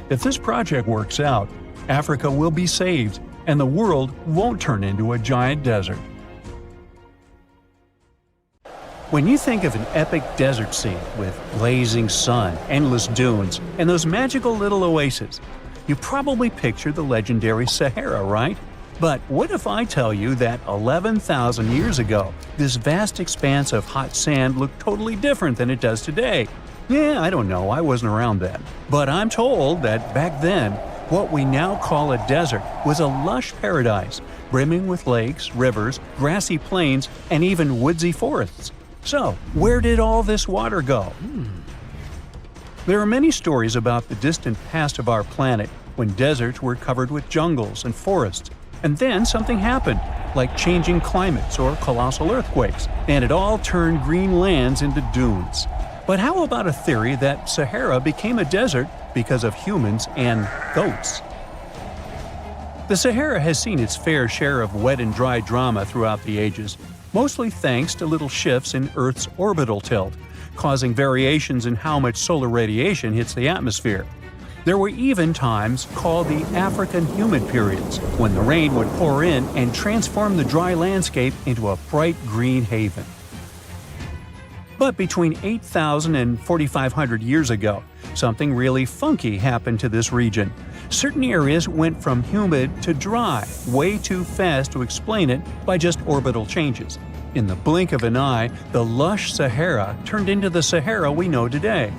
Speaker 2: If this project works out, Africa will be saved, and the world won't turn into a giant desert. When you think of an epic desert scene with blazing sun, endless dunes, and those magical little oases, you probably picture the legendary Sahara, right? But what if I tell you that 11,000 years ago, this vast expanse of hot sand looked totally different than it does today? Yeah, I don't know, I wasn't around then. But I'm told that back then, what we now call a desert was a lush paradise, brimming with lakes, rivers, grassy plains, and even woodsy forests. So, where did all this water go? There are many stories about the distant past of our planet when deserts were covered with jungles and forests, and then something happened, like changing climates or colossal earthquakes, and it all turned green lands into dunes. But how about a theory that Sahara became a desert because of humans and goats? The Sahara has seen its fair share of wet and dry drama throughout the ages, mostly thanks to little shifts in Earth's orbital tilt, causing variations in how much solar radiation hits the atmosphere. There were even times called the African humid periods, when the rain would pour in and transform the dry landscape into a bright green haven. But between 8,000 and 4,500 years ago, something really funky happened to this region. Certain areas went from humid to dry way too fast to explain it by just orbital changes. In the blink of an eye, the lush Sahara turned into the Sahara we know today.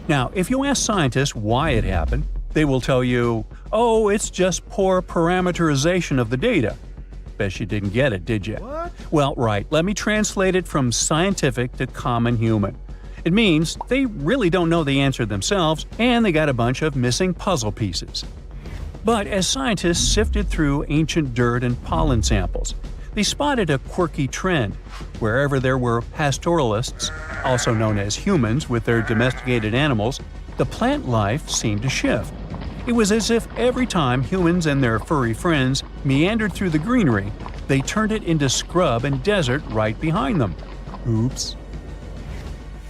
Speaker 2: Now, if you ask scientists why it happened, they will tell you, oh, it's just poor parameterization of the data. Bet you didn't get it, did you?
Speaker 3: What?
Speaker 2: Well, right, let me translate it from scientific to common human. It means they really don't know the answer themselves, and they got a bunch of missing puzzle pieces. But as scientists sifted through ancient dirt and pollen samples, they spotted a quirky trend. Wherever there were pastoralists, also known as humans with their domesticated animals, the plant life seemed to shift. It was as if every time humans and their furry friends meandered through the greenery, they turned it into scrub and desert right behind them. Oops.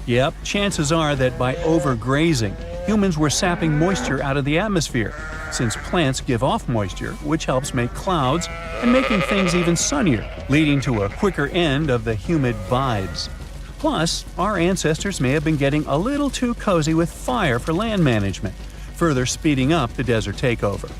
Speaker 2: Yep, chances are that by overgrazing, humans were sapping moisture out of the atmosphere, since plants give off moisture, which helps make clouds and making things even sunnier, leading to a quicker end of the humid vibes. Plus, our ancestors may have been getting a little too cozy with fire for land management, further speeding up the desert takeover.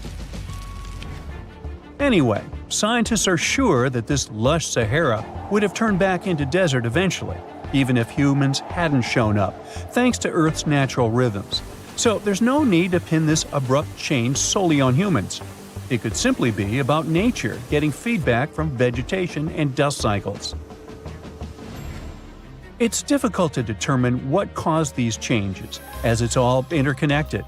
Speaker 2: Anyway, scientists are sure that this lush Sahara would have turned back into desert eventually, even if humans hadn't shown up, thanks to Earth's natural rhythms. So there's no need to pin this abrupt change solely on humans. It could simply be about nature getting feedback from vegetation and dust cycles. It's difficult to determine what caused these changes, as it's all interconnected.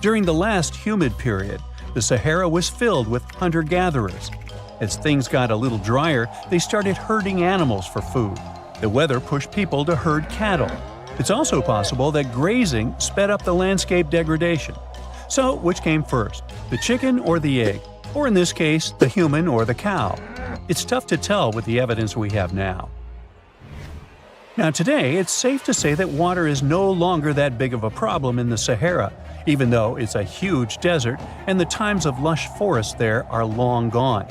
Speaker 2: During the last humid period, the Sahara was filled with hunter-gatherers. As things got a little drier, they started herding animals for food. The weather pushed people to herd cattle. It's also possible that grazing sped up the landscape degradation. So, which came first, the chicken or the egg? Or in this case, the human or the cow? It's tough to tell with the evidence we have now. Now today, it's safe to say that water is no longer that big of a problem in the Sahara, even though it's a huge desert and the times of lush forests there are long gone.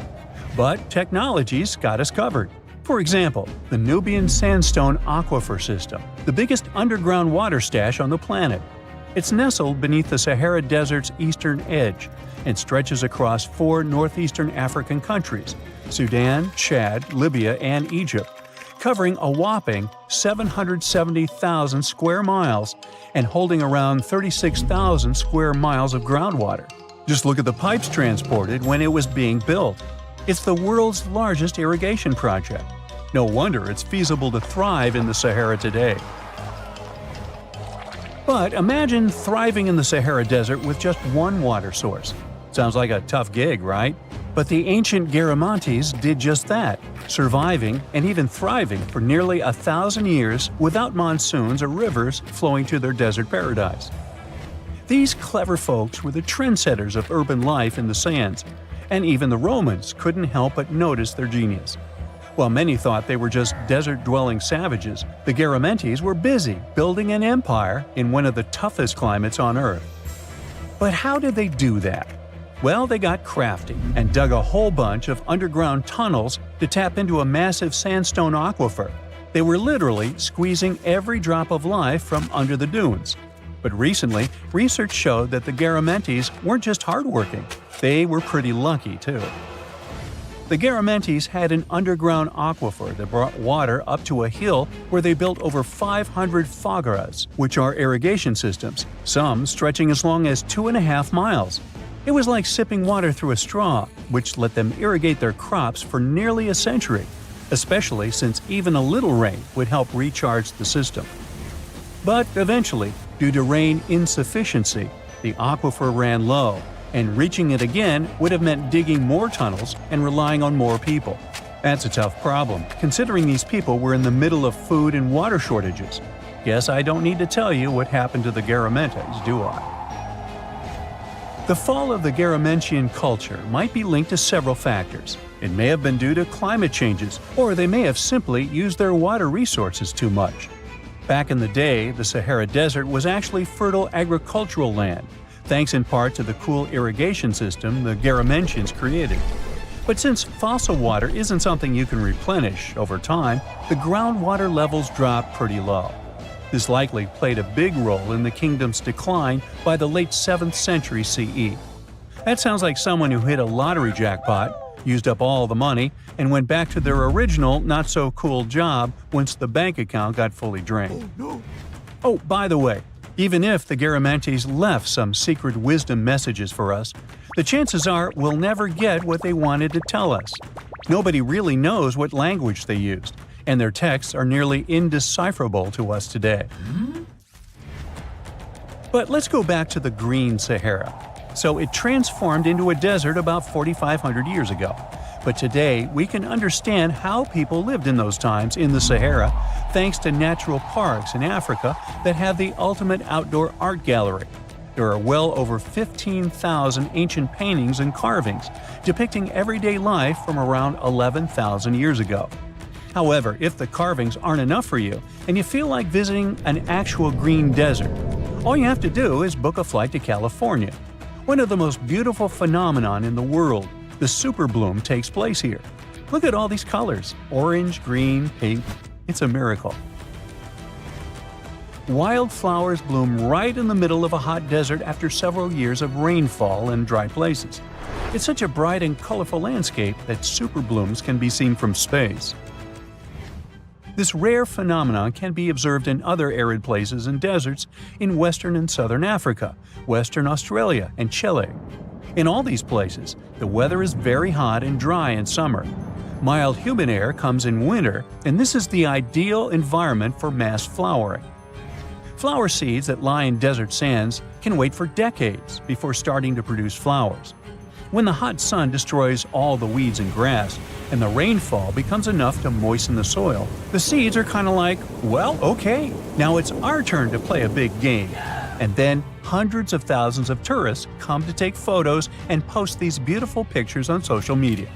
Speaker 2: But technology's got us covered. For example, the Nubian Sandstone Aquifer System, the biggest underground water stash on the planet. It's nestled beneath the Sahara Desert's eastern edge and stretches across 4 northeastern African countries – Sudan, Chad, Libya, and Egypt, covering a whopping 770,000 square miles and holding around 36,000 square miles of groundwater. Just look at the pipes transported when it was being built. It's the world's largest irrigation project. No wonder it's feasible to thrive in the Sahara today. But imagine thriving in the Sahara Desert with just one water source. Sounds like a tough gig, right? But the ancient Garamantes did just that, surviving and even thriving for nearly 1,000 years without monsoons or rivers flowing to their desert paradise. These clever folks were the trendsetters of urban life in the sands, and even the Romans couldn't help but notice their genius. While many thought they were just desert-dwelling savages, the Garamantes were busy building an empire in one of the toughest climates on Earth. But how did they do that? Well, they got crafty and dug a whole bunch of underground tunnels to tap into a massive sandstone aquifer. They were literally squeezing every drop of life from under the dunes. But recently, research showed that the Garamantes weren't just hardworking, they were pretty lucky too. The Garamantes had an underground aquifer that brought water up to a hill where they built over 500 fogaras, which are irrigation systems, some stretching as long as 2.5 miles. It was like sipping water through a straw, which let them irrigate their crops for nearly a century, especially since even a little rain would help recharge the system. But eventually, due to rain insufficiency, the aquifer ran low, and reaching it again would have meant digging more tunnels and relying on more people. That's a tough problem, considering these people were in the middle of food and water shortages. Guess I don't need to tell you what happened to the Garamantes, do I? The fall of the Garamentian culture might be linked to several factors. It may have been due to climate changes, or they may have simply used their water resources too much. Back in the day, the Sahara Desert was actually fertile agricultural land, thanks in part to the cool irrigation system the Garamentians created. But since fossil water isn't something you can replenish over time, the groundwater levels dropped pretty low. This likely played a big role in the kingdom's decline by the late 7th century CE. That sounds like someone who hit a lottery jackpot, used up all the money, and went back to their original not-so-cool job once the bank account got fully drained. Oh, by the way, even if the Garamantes left some secret wisdom messages for us, the chances are we'll never get what they wanted to tell us. Nobody really knows what language they used, and their texts are nearly indecipherable to us today. But let's go back to the Green Sahara. so it transformed into a desert about 4,500 years ago. But today, we can understand how people lived in those times in the Sahara thanks to natural parks in Africa that have the ultimate outdoor art gallery. There are well over 15,000 ancient paintings and carvings depicting everyday life from around 11,000 years ago. However, if the carvings aren't enough for you and you feel like visiting an actual green desert, all you have to do is book a flight to California. One of the most beautiful phenomenon in the world, the superbloom, takes place here. Look at all these colors: orange, green, pink. It's a miracle. Wildflowers bloom right in the middle of a hot desert after several years of rainfall in dry places. It's such a bright and colorful landscape that superblooms can be seen from space. This rare phenomenon can be observed in other arid places and deserts in western and southern Africa, Western Australia, and Chile. In all these places, the weather is very hot and dry in summer. Mild humid air comes in winter, and this is the ideal environment for mass flowering. Flower seeds that lie in desert sands can wait for decades before starting to produce flowers. When the hot sun destroys all the weeds and grass, and the rainfall becomes enough to moisten the soil, the seeds are kind of like, well, okay, now it's our turn to play a big game. And then hundreds of thousands of tourists come to take photos and post these beautiful pictures on social media.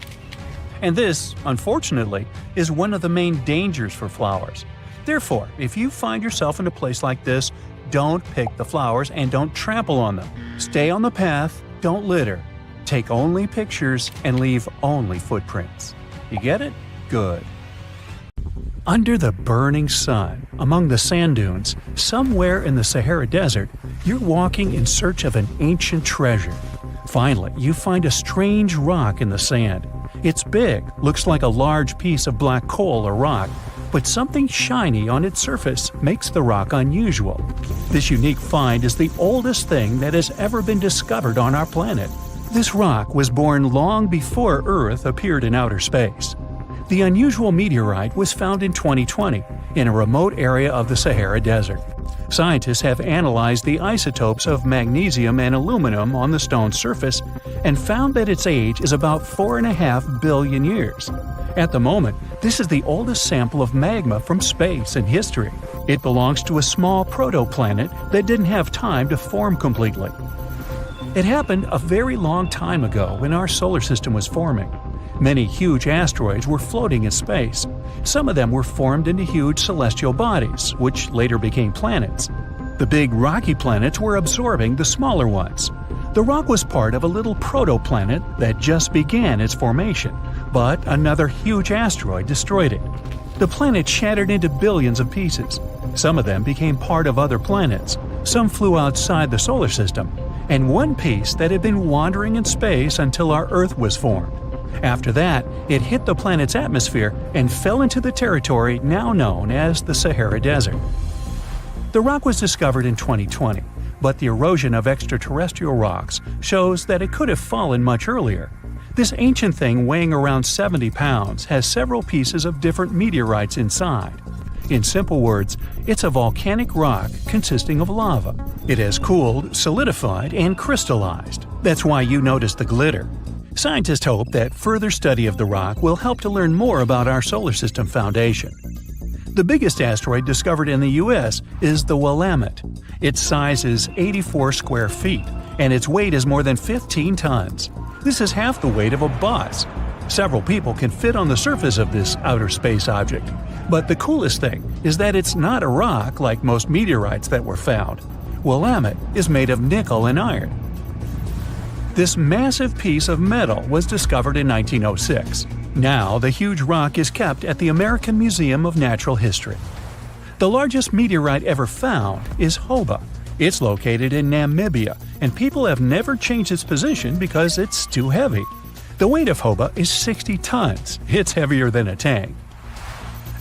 Speaker 2: And this, unfortunately, is one of the main dangers for flowers. Therefore, if you find yourself in a place like this, don't pick the flowers and don't trample on them. Stay on the path, don't litter. Take only pictures and leave only footprints. You get it? Good. Under the burning sun, among the sand dunes, somewhere in the Sahara Desert, you're walking in search of an ancient treasure. Finally, you find a strange rock in the sand. It's big, looks like a large piece of black coal or rock, but something shiny on its surface makes the rock unusual. This unique find is the oldest thing that has ever been discovered on our planet. This rock was born long before Earth appeared in outer space. The unusual meteorite was found in 2020 in a remote area of the Sahara Desert. Scientists have analyzed the isotopes of magnesium and aluminum on the stone's surface and found that its age is about 4.5 billion years. At the moment, this is the oldest sample of magma from space in history. It belongs to a small protoplanet that didn't have time to form completely. It happened a very long time ago when our solar system was forming. Many huge asteroids were floating in space. Some of them were formed into huge celestial bodies, which later became planets. The big rocky planets were absorbing the smaller ones. The rock was part of a little protoplanet that just began its formation, but another huge asteroid destroyed it. The planet shattered into billions of pieces. Some of them became part of other planets. Some flew outside the solar system, and one piece that had been wandering in space until our Earth was formed. After that, it hit the planet's atmosphere and fell into the territory now known as the Sahara Desert. The rock was discovered in 2020, but the erosion of extraterrestrial rocks shows that it could have fallen much earlier. This ancient thing weighing around 70 pounds has several pieces of different meteorites inside. In simple words, it's a volcanic rock consisting of lava. It has cooled, solidified, and crystallized. That's why you notice the glitter. Scientists hope that further study of the rock will help to learn more about our solar system foundation. The biggest asteroid discovered in the U.S. is the Willamette. Its size is 84 square feet, and its weight is more than 15 tons. This is half the weight of a bus. Several people can fit on the surface of this outer space object. But the coolest thing is that it's not a rock like most meteorites that were found. Willamette is made of nickel and iron. This massive piece of metal was discovered in 1906. Now, the huge rock is kept at the American Museum of Natural History. The largest meteorite ever found is Hoba. It's located in Namibia, and people have never changed its position because it's too heavy. The weight of Hoba is 60 tons. It's heavier than a tank.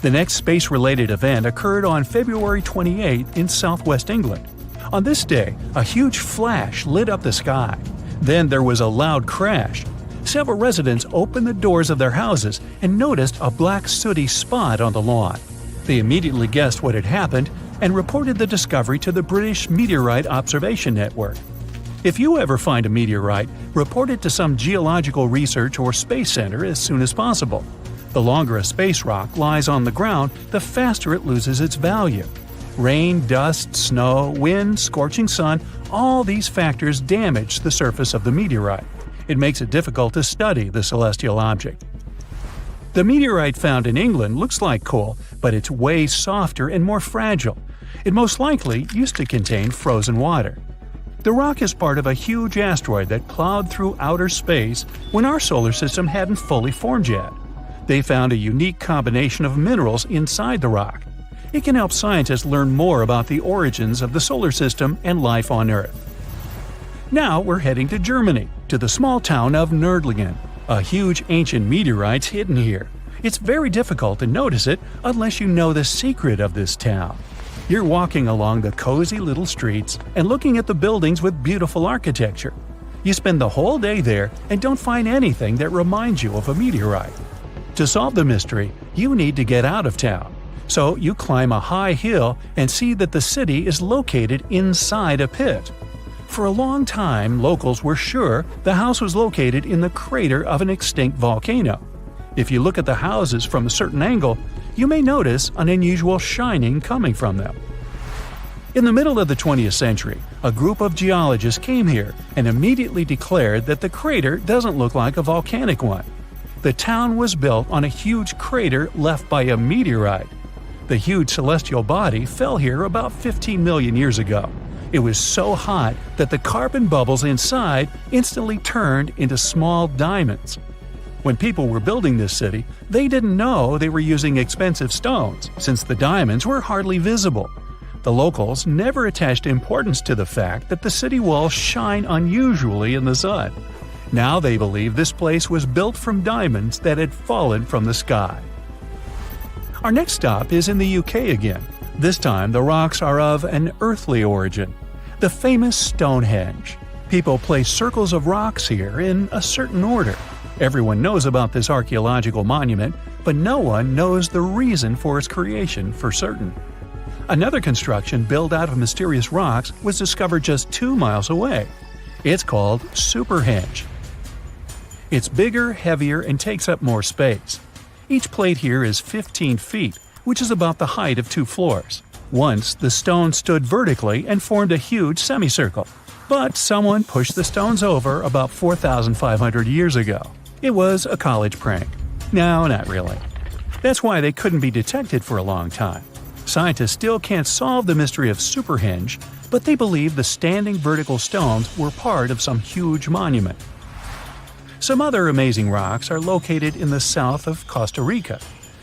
Speaker 2: The next space-related event occurred on February 28 in southwest England. On this day, a huge flash lit up the sky. Then there was a loud crash. Several residents opened the doors of their houses and noticed a black sooty spot on the lawn. They immediately guessed what had happened and reported the discovery to the British Meteorite Observation Network. If you ever find a meteorite, report it to some geological research or space center as soon as possible. The longer a space rock lies on the ground, the faster it loses its value. Rain, dust, snow, wind, scorching sun, all these factors damage the surface of the meteorite. It makes it difficult to study the celestial object. The meteorite found in England looks like coal, but it's way softer and more fragile. It most likely used to contain frozen water. The rock is part of a huge asteroid that plowed through outer space when our solar system hadn't fully formed yet. They found a unique combination of minerals inside the rock. It can help scientists learn more about the origins of the solar system and life on Earth. Now we're heading to Germany, to the small town of Nördlingen. A huge ancient meteorite's hidden here. It's very difficult to notice it unless you know the secret of this town. You're walking along the cozy little streets and looking at the buildings with beautiful architecture. You spend the whole day there and don't find anything that reminds you of a meteorite. To solve the mystery, you need to get out of town. So you climb a high hill and see that the city is located inside a pit. For a long time, locals were sure the house was located in the crater of an extinct volcano. If you look at the houses from a certain angle, you may notice an unusual shining coming from them. In the middle of the 20th century, a group of geologists came here and immediately declared that the crater doesn't look like a volcanic one. The town was built on a huge crater left by a meteorite. The huge celestial body fell here about 15 million years ago. It was so hot that the carbon bubbles inside instantly turned into small diamonds. When people were building this city, they didn't know they were using expensive stones, since the diamonds were hardly visible. The locals never attached importance to the fact that the city walls shine unusually in the sun. Now they believe this place was built from diamonds that had fallen from the sky. Our next stop is in the UK again. This time the rocks are of an earthly origin. The famous Stonehenge. People place circles of rocks here in a certain order. Everyone knows about this archaeological monument, but no one knows the reason for its creation for certain. Another construction built out of mysterious rocks was discovered just 2 miles away. It's called Submerged. It's bigger, heavier, and takes up more space. Each plate here is 15 feet, which is about the height of 2 floors. Once, the stone stood vertically and formed a huge semicircle. But someone pushed the stones over about 4,500 years ago. It was a college prank. No, not really. That's why they couldn't be detected for a long time. Scientists still can't solve the mystery of Submerged, but they believe the standing vertical stones were part of some huge monument. Some other amazing rocks are located in the south of Costa Rica.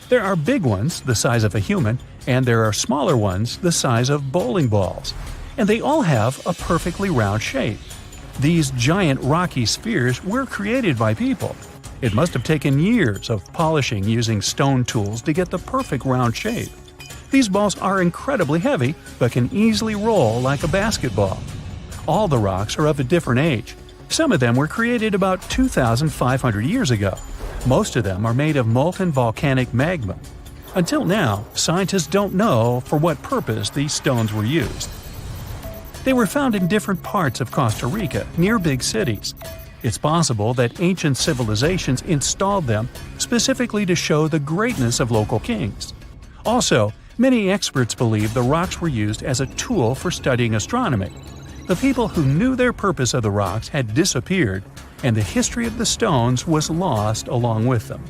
Speaker 2: There are big ones, the size of a human, and there are smaller ones, the size of bowling balls. And they all have a perfectly round shape. These giant rocky spheres were created by people. It must have taken years of polishing using stone tools to get the perfect round shape. These balls are incredibly heavy, but can easily roll like a basketball. All the rocks are of a different age. Some of them were created about 2,500 years ago. Most of them are made of molten volcanic magma. Until now, scientists don't know for what purpose these stones were used. They were found in different parts of Costa Rica, near big cities. It's possible that ancient civilizations installed them specifically to show the greatness of local kings. Also, many experts believe the rocks were used as a tool for studying astronomy. The people who knew their purpose of the rocks had disappeared, and the history of the stones was lost along with them.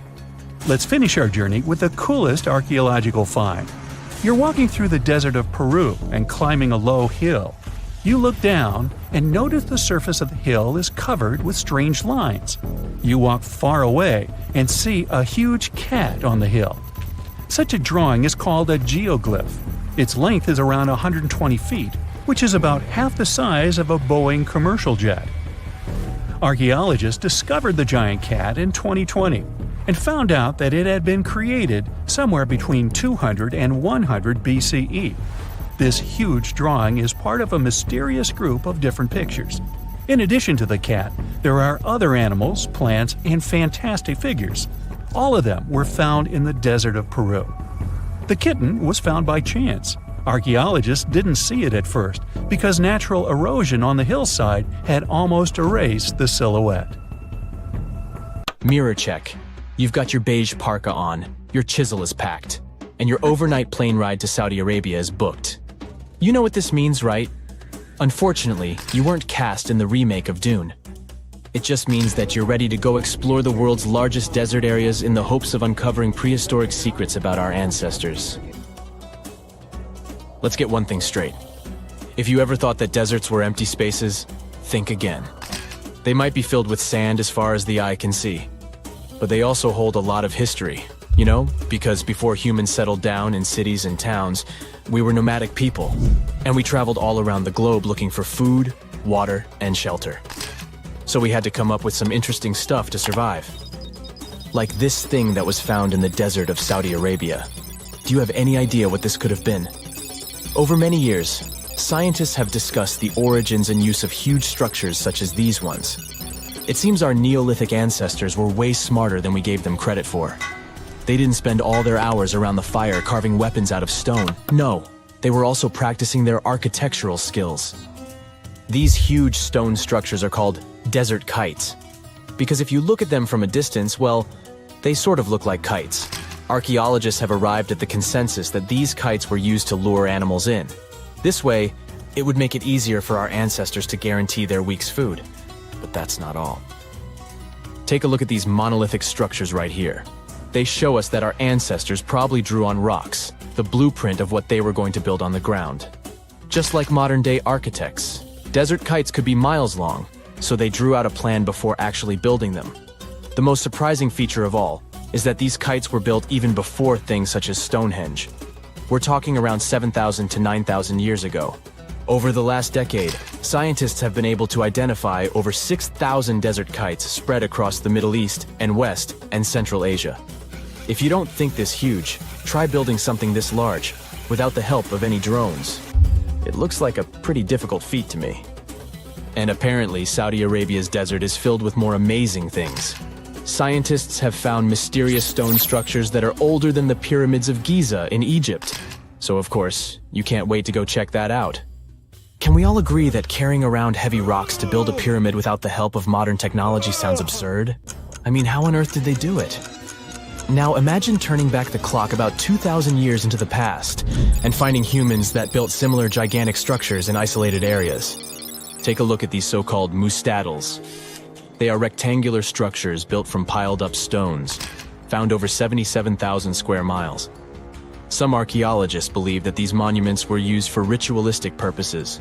Speaker 2: Let's finish our journey with the coolest archaeological find. You're walking through the desert of Peru and climbing a low hill. You look down and notice the surface of the hill is covered with strange lines. You walk far away and see a huge cat on the hill. Such a drawing is called a geoglyph. Its length is around 120 feet, which is about half the size of a Boeing commercial jet. Archaeologists discovered the giant cat in 2020 and found out that it had been created somewhere between 200 and 100 BCE. This huge drawing is part of a mysterious group of different pictures. In addition to the cat, there are other animals, plants, and fantastic figures. All of them were found in the desert of Peru. The kitten was found by chance. Archaeologists didn't see it at first because natural erosion on the hillside had almost erased the silhouette.
Speaker 3: Mirror check. You've got your beige parka on, your chisel is packed, and your overnight plane ride to Saudi Arabia is booked. You know what this means, right? Unfortunately, you weren't cast in the remake of Dune. It just means that you're ready to go explore the world's largest desert areas in the hopes of uncovering prehistoric secrets about our ancestors. Let's get one thing straight. If you ever thought that deserts were empty spaces, think again. They might be filled with sand as far as the eye can see, but they also hold a lot of history. You know, because before humans settled down in cities and towns, we were nomadic people, and we traveled all around the globe looking for food, water, and shelter. So we had to come up with some interesting stuff to survive. Like this thing that was found in the desert of Saudi Arabia. Do you have any idea what this could have been? Over many years, scientists have discussed the origins and use of huge structures such as these ones. It seems our Neolithic ancestors were way smarter than we gave them credit for. They didn't spend all their hours around the fire carving weapons out of stone. No, they were also practicing their architectural skills. These huge stone structures are called desert kites, because if you look at them from a distance, well, they sort of look like kites. Archaeologists have arrived at the consensus that these kites were used to lure animals in. This way, it would make it easier for our ancestors to guarantee their week's food. But that's not all. Take a look at these monolithic structures right here. They show us that our ancestors probably drew on rocks, the blueprint of what they were going to build on the ground. Just like modern-day architects, desert kites could be miles long, so they drew out a plan before actually building them. The most surprising feature of all is that these kites were built even before things such as Stonehenge. We're talking around 7,000 to 9,000 years ago. Over the last decade, scientists have been able to identify over 6,000 desert kites spread across the Middle East and West and Central Asia. If you don't think this huge, try building something this large without the help of any drones. It looks like a pretty difficult feat to me. And apparently, Saudi Arabia's desert is filled with more amazing things. Scientists have found mysterious stone structures that are older than the pyramids of Giza in Egypt. So of course, you can't wait to go check that out. Can we all agree that carrying around heavy rocks to build a pyramid without the help of modern technology sounds absurd? I mean, how on earth did they do it? Now imagine turning back the clock about 2,000 years into the past and finding humans that built similar gigantic structures in isolated areas. Take a look at these so-called mustadels. They are rectangular structures built from piled-up stones, found over 77,000 square miles. Some archaeologists believe that these monuments were used for ritualistic purposes,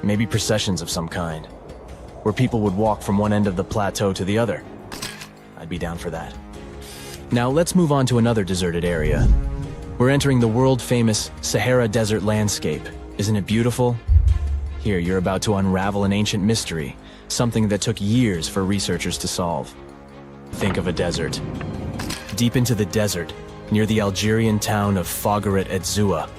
Speaker 3: maybe processions of some kind, where people would walk from one end of the plateau to the other. I'd be down for that. Now let's move on to another deserted area. We're entering the world-famous Sahara Desert landscape. Isn't it beautiful? Here, you're about to unravel an ancient mystery, something that took years for researchers to solve. Think of a desert. Deep into the desert, near the Algerian town of Fougeret et Zoua,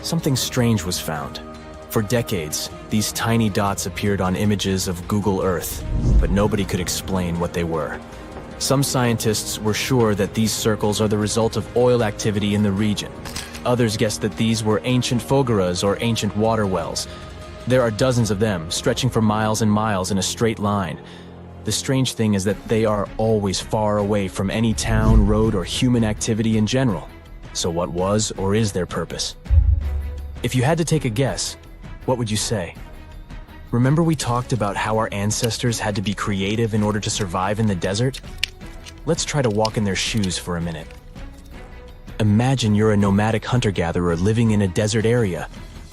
Speaker 3: something strange was found. For decades, these tiny dots appeared on images of Google Earth, but nobody could explain what they were. Some scientists were sure that these circles are the result of oil activity in the region. Others guessed that these were ancient fogeras or ancient water wells. There are dozens of them, stretching for miles and miles in a straight line. The strange thing is that they are always far away from any town, road, or human activity in general. So what was or is their purpose? If you had to take a guess, what would you say? Remember we talked about how our ancestors had to be creative in order to survive in the desert? Let's try to walk in their shoes for a minute. Imagine you're a nomadic hunter-gatherer living in a desert area.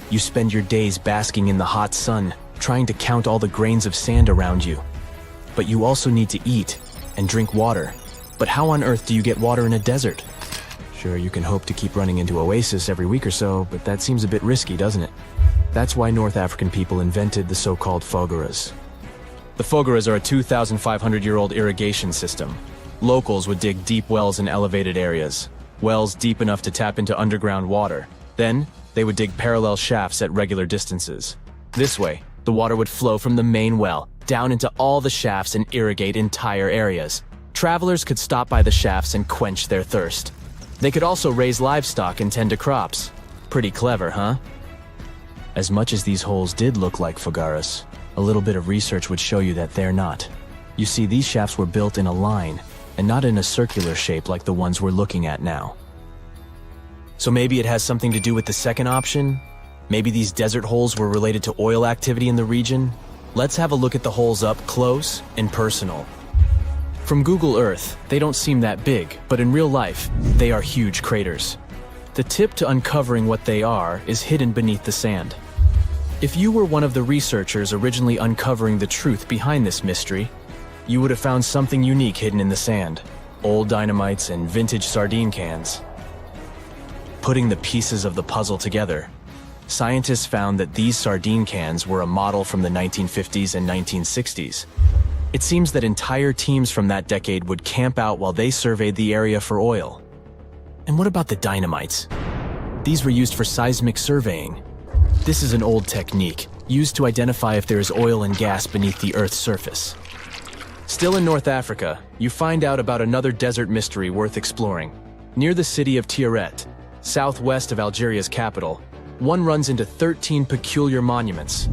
Speaker 3: You spend your days basking in the hot sun, trying to count all the grains of sand around you. But you also need to eat and drink water. But how on earth do you get water in a desert? Sure, you can hope to keep running into oasis every week or so, but that seems a bit risky, doesn't it? That's why North African people invented the so-called fogeras. The fogeras are a 2,500-year-old irrigation system. Locals would dig deep wells in elevated areas, wells deep enough to tap into underground water. Then, they would dig parallel shafts at regular distances. This way, the water would flow from the main well down into all the shafts and irrigate entire areas. Travelers could stop by the shafts and quench their thirst. They could also raise livestock and tend to crops. Pretty clever, huh? As much as these holes did look like fogaras, a little bit of research would show you that they're not. You see, these shafts were built in a line, and not in a circular shape like the ones we're looking at now. So maybe it has something to do with the second option? Maybe these desert holes were related to oil activity in the region? Let's have a look at the holes up close and personal. From Google Earth, they don't seem that big, but in real life, they are huge craters. The tip to uncovering what they are is hidden beneath the sand. If you were one of the researchers originally uncovering the truth behind this mystery, you would have found something unique hidden in the sand. Old dynamites and vintage sardine cans. Putting the pieces of the puzzle together, scientists found that these sardine cans were a model from the 1950s and 1960s. It seems that entire teams from that decade would camp out while they surveyed the area for oil. And what about the dynamites? These were used for seismic surveying. This is an old technique, used to identify if there is oil and gas beneath the Earth's surface. Still in North Africa, you find out about another desert mystery worth exploring. Near the city of Meteorite, southwest of Algeria's capital, one runs into 13 peculiar monuments.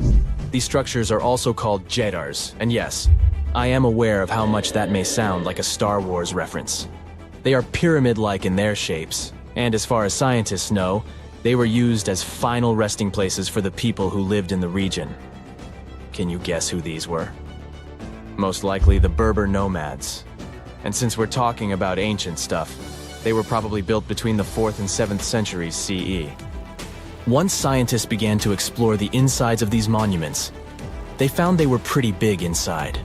Speaker 3: These structures are also called jedars, and yes, I am aware of how much that may sound like a Star Wars reference. They are pyramid-like in their shapes, and as far as scientists know, they were used as final resting places for the people who lived in the region. Can you guess who these were? Most likely the Berber nomads. And since we're talking about ancient stuff, they were probably built between the 4th and 7th centuries CE. Once scientists began to explore the insides of these monuments, they found they were pretty big inside.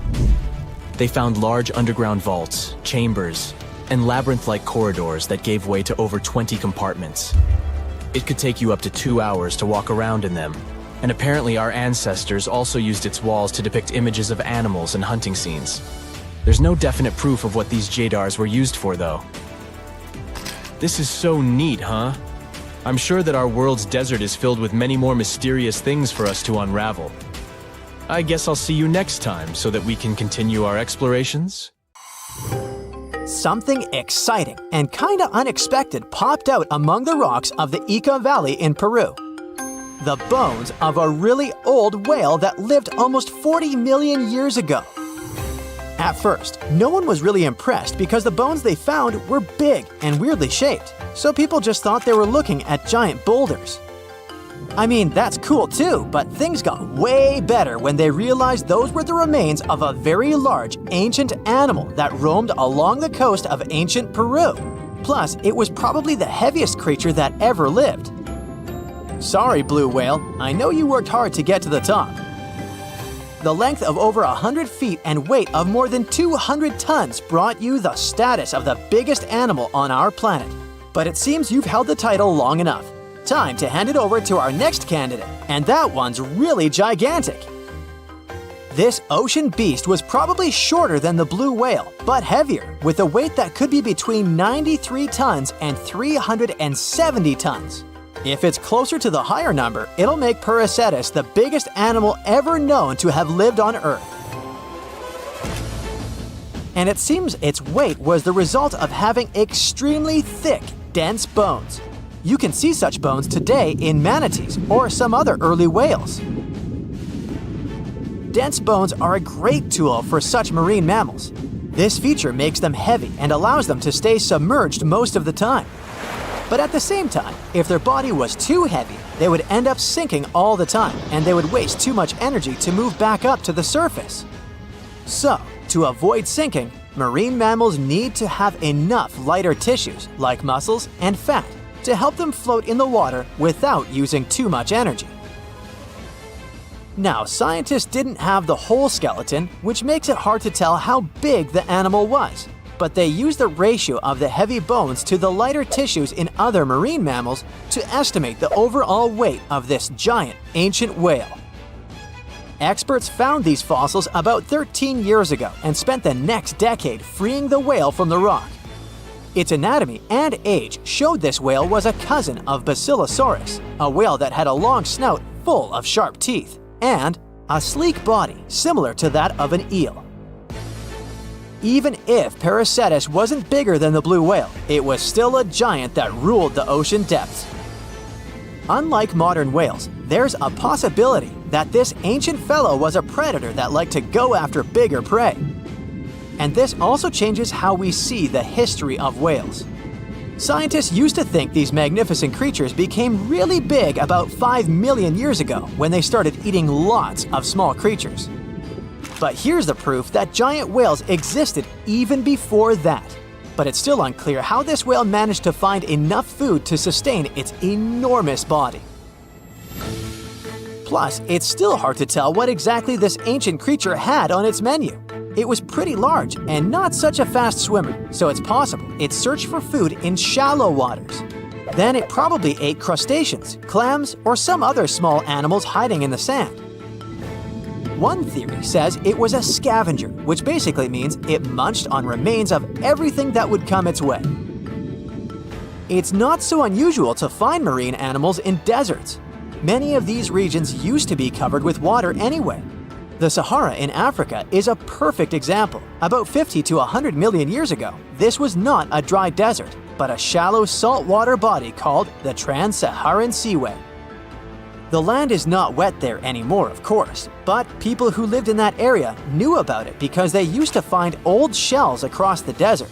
Speaker 3: They found large underground vaults, chambers, and labyrinth-like corridors that gave way to over 20 compartments. It could take you up to 2 hours to walk around in them, and apparently our ancestors also used its walls to depict images of animals and hunting scenes. There's no definite proof of what these jedars were used for, though. This is so neat, huh? I'm sure that our world's desert is filled with many more mysterious things for us to unravel. I guess I'll see you next time so that we can continue our explorations.
Speaker 1: Something exciting and kinda unexpected popped out among the rocks of the Ica Valley in Peru. The bones of a really old whale that lived almost 40 million years ago. At first, no one was really impressed because the bones they found were big and weirdly shaped, so people just thought they were looking at giant boulders. I mean, that's cool too, but things got way better when they realized those were the remains of a very large ancient animal that roamed along the coast of ancient Peru. Plus, it was probably the heaviest creature that ever lived. Sorry, blue whale, I know you worked hard to get to the top. The length of over 100 feet and weight of more than 200 tons brought you the status of the biggest animal on our planet. But it seems you've held the title long enough. Time to hand it over to our next candidate, and that one's really gigantic. This ocean beast was probably shorter than the blue whale, but heavier, with a weight that could be between 93 tons and 370 tons. If it's closer to the higher number, it'll make Prehistoric the biggest animal ever known to have lived on Earth. And it seems its weight was the result of having extremely thick, dense bones. You can see such bones today in manatees or some other early whales. Dense bones are a great tool for such marine mammals. This feature makes them heavy and allows them to stay submerged most of the time. But at the same time, if their body was too heavy, they would end up sinking all the time, and they would waste too much energy to move back up to the surface. So, to avoid sinking, marine mammals need to have enough lighter tissues, like muscles and fat, to help them float in the water without using too much energy. Now, scientists didn't have the whole skeleton, which makes it hard to tell how big the animal was. But they used the ratio of the heavy bones to the lighter tissues in other marine mammals to estimate the overall weight of this giant ancient whale. Experts found these fossils about 13 years ago and spent the next decade freeing the whale from the rock. Its anatomy and age showed this whale was a cousin of Basilosaurus, a whale that had a long snout full of sharp teeth, and a sleek body similar to that of an eel. Even if Prehistoric wasn't bigger than the blue whale, it was still a giant that ruled the ocean depths. Unlike modern whales, there's a possibility that this ancient fellow was a predator that liked to go after bigger prey. And this also changes how we see the history of whales. Scientists used to think these magnificent creatures became really big about 5 million years ago when they started eating lots of small creatures. But here's the proof that giant whales existed even before that. But it's still unclear how this whale managed to find enough food to sustain its enormous body. Plus, it's still hard to tell what exactly this ancient creature had on its menu. It was pretty large and not such a fast swimmer, so it's possible it searched for food in shallow waters. Then it probably ate crustaceans, clams, or some other small animals hiding in the sand. One theory says it was a scavenger, which basically means it munched on remains of everything that would come its way. It's not so unusual to find marine animals in deserts. Many of these regions used to be covered with water anyway. The Sahara in Africa is a perfect example. About 50 to 100 million years ago, this was not a dry desert, but a shallow saltwater body called the Trans-Saharan Seaway. The land is not wet there anymore, of course, but people who lived in that area knew about it because they used to find old shells across the desert.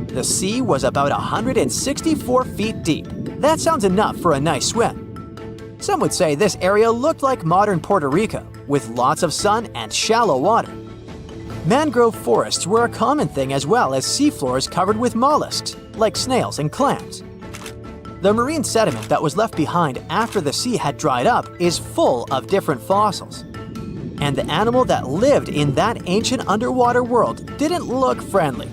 Speaker 1: The sea was about 164 feet deep. That sounds enough for a nice swim. Some would say this area looked like modern Puerto Rico, with lots of sun and shallow water. Mangrove forests were a common thing as well as seafloors covered with mollusks, like snails and clams. The marine sediment that was left behind after the sea had dried up is full of different fossils. And the animal that lived in that ancient underwater world didn't look friendly.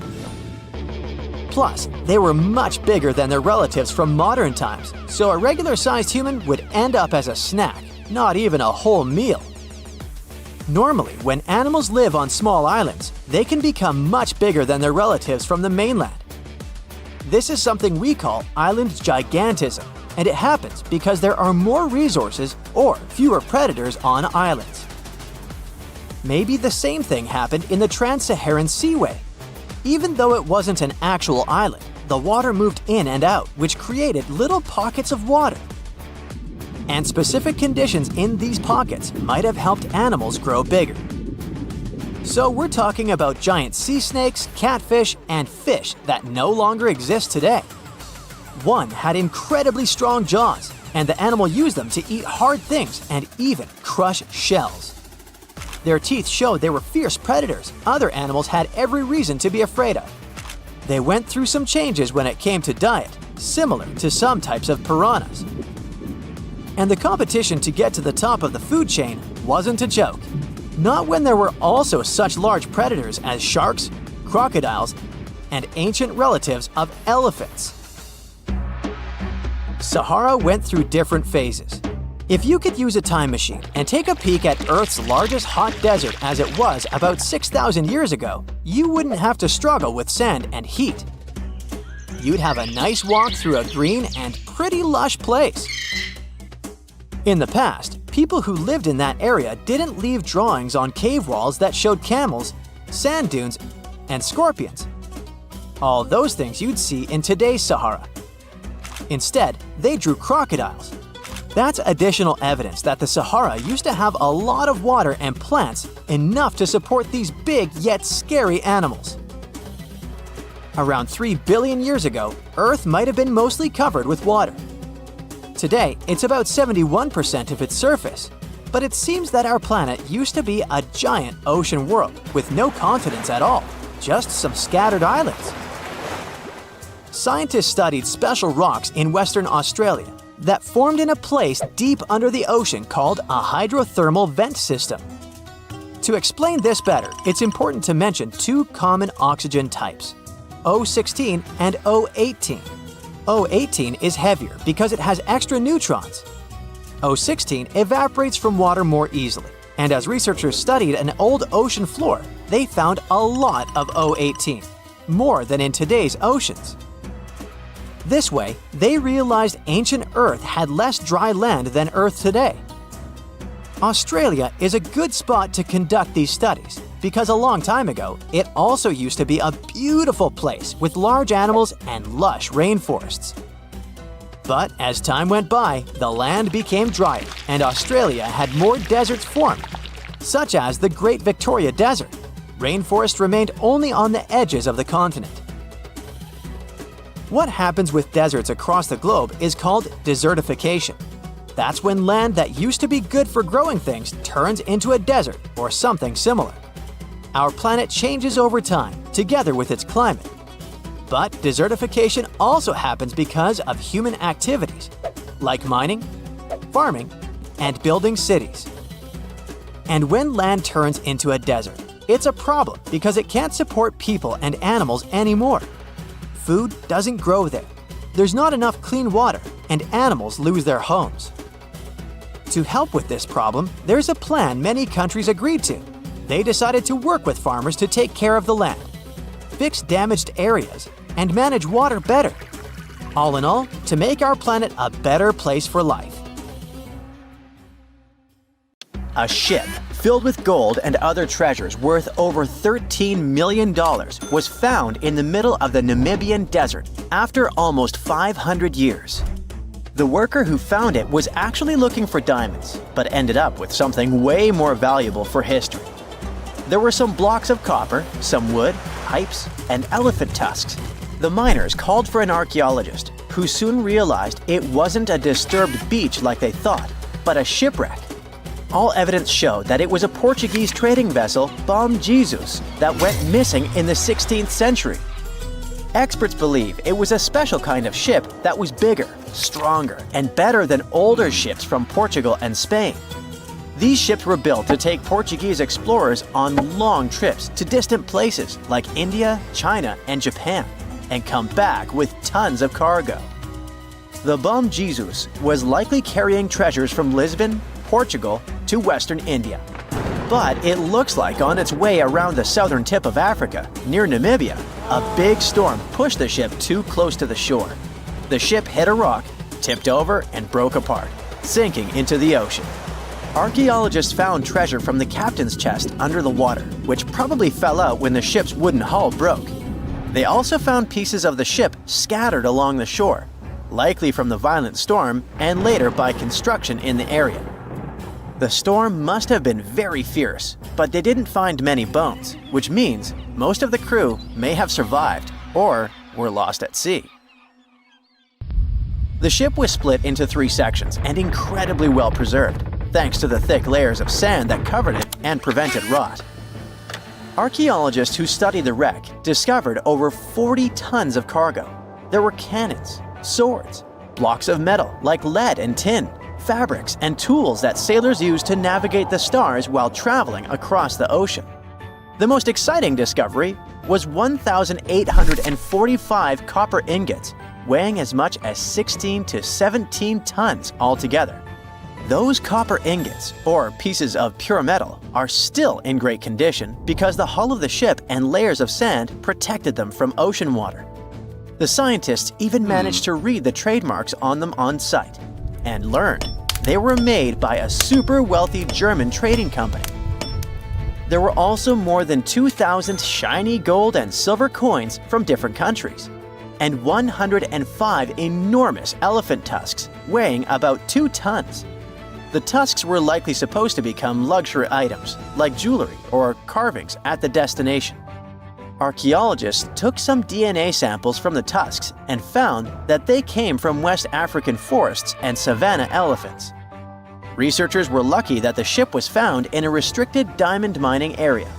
Speaker 1: Plus, they were much bigger than their relatives from modern times, so a regular-sized human would end up as a snack, not even a whole meal. Normally, when animals live on small islands, they can become much bigger than their relatives from the mainland. This is something we call island gigantism, and it happens because there are more resources or fewer predators on islands. Maybe the same thing happened in the Trans-Saharan Seaway. Even though it wasn't an actual island, the water moved in and out, which created little pockets of water. And specific conditions in these pockets might have helped animals grow bigger. So we're talking about giant sea snakes, catfish, and fish that no longer exist today. One had incredibly strong jaws, and the animal used them to eat hard things and even crush shells. Their teeth showed they were fierce predators other animals had every reason to be afraid of. They went through some changes when it came to diet, similar to some types of piranhas. And the competition to get to the top of the food chain wasn't a joke. Not when there were also such large predators as sharks, crocodiles, and ancient relatives of elephants. Sahara went through different phases. If you could use a time machine and take a peek at Earth's largest hot desert as it was about 6,000 years ago, you wouldn't have to struggle with sand and heat. You'd have a nice walk through a green and pretty lush place. In the past, people who lived in that area didn't leave drawings on cave walls that showed camels, sand dunes, and scorpions. All those things you'd see in today's Sahara. Instead, they drew crocodiles. That's additional evidence that the Sahara used to have a lot of water and plants enough to support these big yet scary animals. Around 3 billion years ago, Earth might have been mostly covered with water. Today, it's about 71% of its surface, but it seems that our planet used to be a giant ocean world with no continents at all, just some scattered islands. Scientists studied special rocks in Western Australia that formed in a place deep under the ocean called a hydrothermal vent system. To explain this better, it's important to mention two common oxygen types, O16 and O18. O18 is heavier because it has extra neutrons. O16 evaporates from water more easily, and as researchers studied an old ocean floor, they found a lot of O18, more than in today's oceans. This way, they realized ancient Earth had less dry land than Earth today. Australia is a good spot to conduct these studies because a long time ago, it also used to be a beautiful place with large animals and lush rainforests. But as time went by, the land became drier and Australia had more deserts formed, such as the Great Victoria Desert. Rainforest remained only on the edges of the continent. What happens with deserts across the globe is called desertification. That's when land that used to be good for growing things turns into a desert or something similar. Our planet changes over time, together with its climate. But desertification also happens because of human activities, like mining, farming, and building cities. And when land turns into a desert, it's a problem because it can't support people and animals anymore. Food doesn't grow there. There's not enough clean water, and animals lose their homes. To help with this problem, there's a plan many countries agreed to. They decided to work with farmers to take care of the land, fix damaged areas, and manage water better. All in all, to make our planet a better place for life. A ship filled with gold and other treasures worth over $13 million was found in the middle of the Namibian desert after almost 500 years. The worker who found it was actually looking for diamonds, but ended up with something way more valuable for history. There were some blocks of copper, some wood, pipes, and elephant tusks. The miners called for an archaeologist, who soon realized it wasn't a disturbed beach like they thought, but a shipwreck. All evidence showed that it was a Portuguese trading vessel, Bom Jesus, that went missing in the 16th century. Experts believe it was a special kind of ship that was bigger, stronger, and better than older ships from Portugal and Spain. These ships were built to take Portuguese explorers on long trips to distant places like India, China, and Japan, and come back with tons of cargo. The Bom Jesus was likely carrying treasures from Lisbon, Portugal, to Western India. But it looks like on its way around the southern tip of Africa, near Namibia, a big storm pushed the ship too close to the shore. The ship hit a rock, tipped over, and broke apart, sinking into the ocean. Archaeologists found treasure from the captain's chest under the water, which probably fell out when the ship's wooden hull broke. They also found pieces of the ship scattered along the shore, likely from the violent storm and later by construction in the area. The storm must have been very fierce, but they didn't find many bones, which means most of the crew may have survived or were lost at sea. The ship was split into 3 sections and incredibly well preserved, thanks to the thick layers of sand that covered it and prevented rot. Archaeologists who studied the wreck discovered over 40 tons of cargo. There were cannons, swords, blocks of metal like lead and tin, fabrics, and tools that sailors used to navigate the stars while traveling across the ocean. The most exciting discovery was 1,845 copper ingots, weighing as much as 16 to 17 tons altogether. Those copper ingots, or pieces of pure metal, are still in great condition because the hull of the ship and layers of sand protected them from ocean water. The scientists even managed to read the trademarks on them on site and learned they were made by a super wealthy German trading company. There were also more than 2,000 shiny gold and silver coins from different countries, and 105 enormous elephant tusks weighing about 2 tons. The tusks were likely supposed to become luxury items, like jewelry or carvings at the destination. Archaeologists took some DNA samples from the tusks and found that they came from West African forests and savanna elephants. Researchers were lucky that the ship was found in a restricted diamond mining area.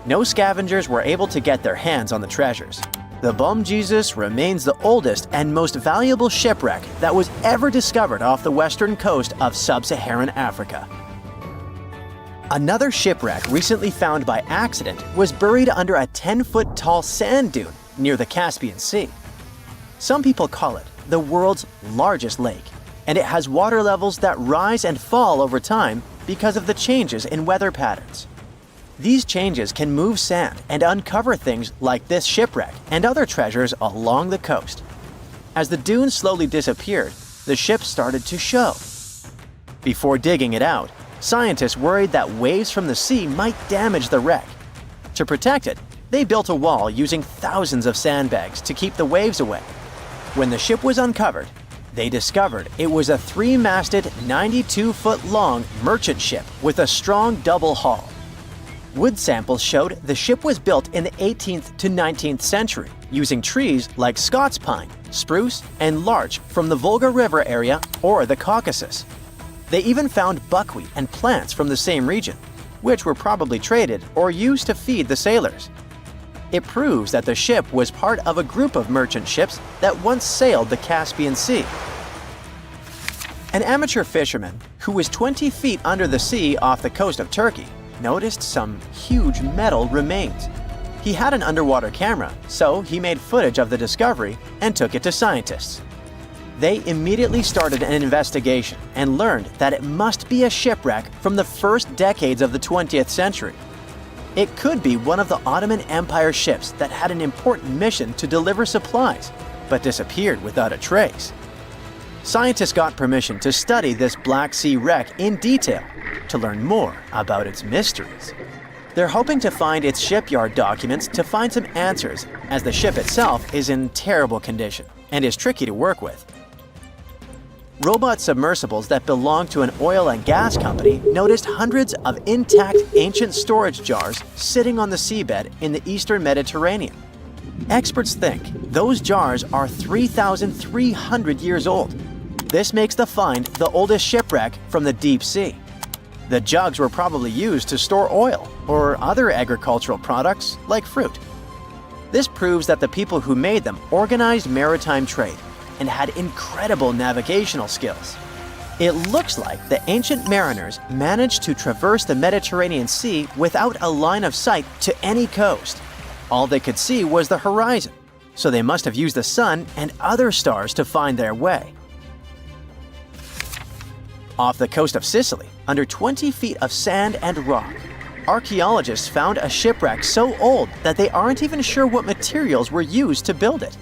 Speaker 1: No scavengers were able to get their hands on the treasures. The Bom Jesus remains the oldest and most valuable shipwreck that was ever discovered off the western coast of sub-Saharan Africa. Another shipwreck recently found by accident was buried under a 10-foot tall sand dune near the Caspian Sea. Some people call it the world's largest lake, and it has water levels that rise and fall over time because of the changes in weather patterns. These changes can move sand and uncover things like this shipwreck and other treasures along the coast. As the dune slowly disappeared, the ship started to show. Before digging it out, scientists worried that waves from the sea might damage the wreck. To protect it, they built a wall using thousands of sandbags to keep the waves away. When the ship was uncovered, They discovered it was a 3-masted, 92-foot-long merchant ship with a strong double hull. Wood samples showed the ship was built in the 18th to 19th century using trees like Scots pine, spruce, and larch from the Volga River area or the Caucasus. They even found buckwheat and plants from the same region, which were probably traded or used to feed the sailors. It proves that the ship was part of a group of merchant ships that once sailed the Caspian Sea. An amateur fisherman who was 20 feet under the sea off the coast of Turkey noticed some huge metal remains. He had an underwater camera, so he made footage of the discovery and took it to scientists. They immediately started an investigation and learned that it must be a shipwreck from the first decades of the 20th century. It could be one of the Ottoman Empire ships that had an important mission to deliver supplies, but disappeared without a trace. Scientists got permission to study this Black Sea wreck in detail to learn more about its mysteries. They're hoping to find its shipyard documents to find some answers, as the ship itself is in terrible condition and is tricky to work with. Robot submersibles that belong to an oil and gas company noticed hundreds of intact ancient storage jars sitting on the seabed in the eastern Mediterranean. Experts think those jars are 3,300 years old. This makes the find the oldest shipwreck from the deep sea. The jugs were probably used to store oil or other agricultural products like fruit. This proves that the people who made them organized maritime trade and had incredible navigational skills. It looks like the ancient mariners managed to traverse the Mediterranean Sea without a line of sight to any coast. All they could see was the horizon, so they must have used the sun and other stars to find their way. Off the coast of Sicily, under 20 feet of sand and rock, archaeologists found a shipwreck so old that they aren't even sure what materials were used to build it.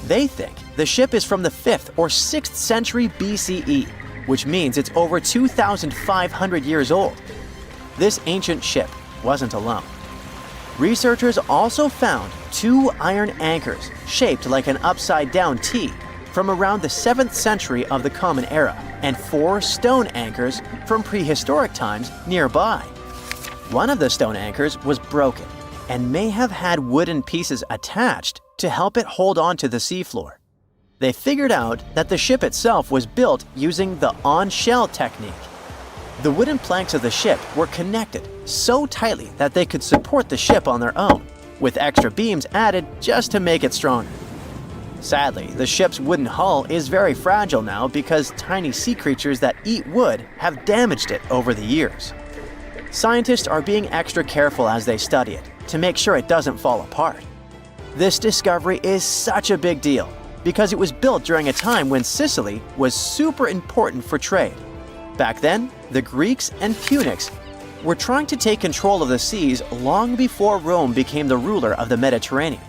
Speaker 1: They think the ship is from the 5th or 6th century BCE, which means it's over 2,500 years old. This ancient ship wasn't alone. Researchers also found 2 iron anchors shaped like an upside-down T from around the 7th century of the Common Era and 4 stone anchors from prehistoric times nearby. One of the stone anchors was broken and may have had wooden pieces attached to help it hold on to the seafloor. They figured out that the ship itself was built using the on-shell technique. The wooden planks of the ship were connected so tightly that they could support the ship on their own, with extra beams added just to make it stronger. Sadly, the ship's wooden hull is very fragile now because tiny sea creatures that eat wood have damaged it over the years. Scientists are being extra careful as they study it to make sure it doesn't fall apart. This discovery is such a big deal because it was built during a time when Sicily was super important for trade. Back then, the Greeks and Punics were trying to take control of the seas long before Rome became the ruler of the Mediterranean.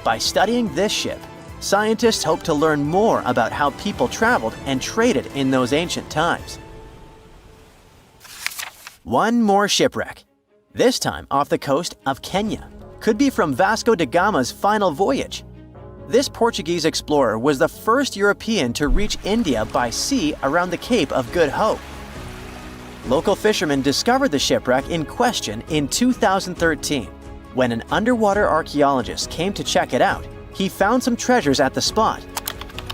Speaker 1: By studying this ship, scientists hope to learn more about how people traveled and traded in those ancient times. One more shipwreck, this time off the coast of Kenya. Could be from Vasco da Gama's final voyage. This Portuguese explorer was the first European to reach India by sea around the Cape of Good Hope. Local fishermen discovered the shipwreck in question in 2013. When an underwater archaeologist came to check it out, he found some treasures at the spot: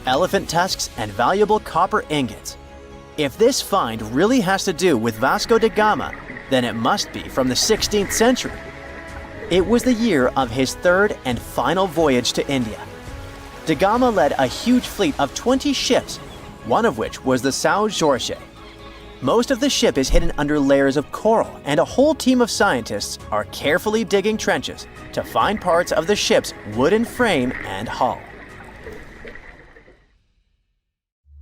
Speaker 1: elephant tusks and valuable copper ingots. If this find really has to do with Vasco da Gama, then it must be from the 16th century. It was the year of his 3rd and final voyage to India. Da Gama led a huge fleet of 20 ships, one of which was the São Jorge. Most of the ship is hidden under layers of coral, and a whole team of scientists are carefully digging trenches to find parts of the ship's wooden frame and hull.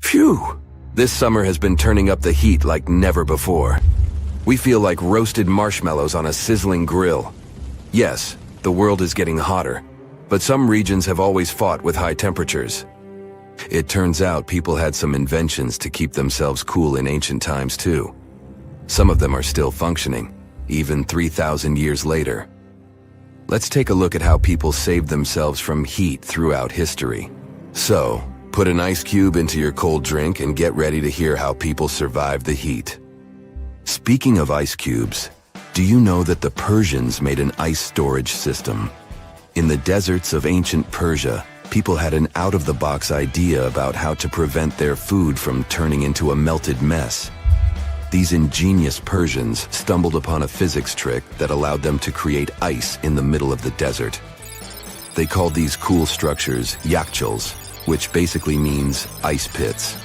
Speaker 4: Phew! This summer has been turning up the heat like never before. We feel like roasted marshmallows on a sizzling grill. Yes, the world is getting hotter, but some regions have always fought with high temperatures. It turns out people had some inventions to keep themselves cool in ancient times too. Some of them are still functioning, even 3,000 years later. Let's take a look at how people saved themselves from heat throughout history. So, Put an ice cube into your cold drink and get ready to hear how people survived the heat. Speaking of ice cubes, do you know that the Persians made an ice storage system? In the deserts of ancient Persia, people had an out-of-the-box idea about how to prevent their food from turning into a melted mess. These ingenious Persians stumbled upon a physics trick that allowed them to create ice in the middle of the desert. They called these cool structures yakhchals, which basically means ice pits.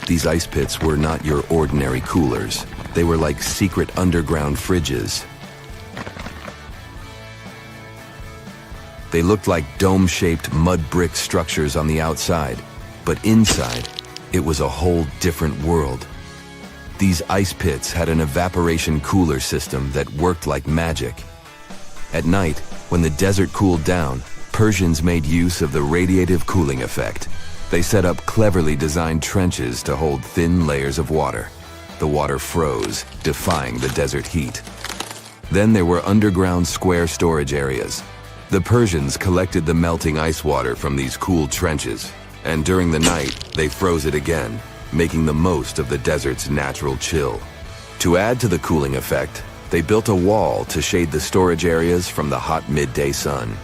Speaker 4: These ice pits were not your ordinary coolers. They were like secret underground fridges. They looked like dome-shaped mud brick structures on the outside, but inside, it was a whole different world. These ice pits had an evaporation cooler system that worked like magic. At night, when the desert cooled down, Persians made use of the radiative cooling effect. They set up cleverly designed trenches to hold thin layers of water. The water froze, defying the desert heat. Then there were underground square storage areas. The Persians collected the melting ice water from these cooled trenches, and during the night, they froze it again, making the most of the desert's natural chill. To add to the cooling effect, they built a wall to shade the storage areas from the hot midday sun.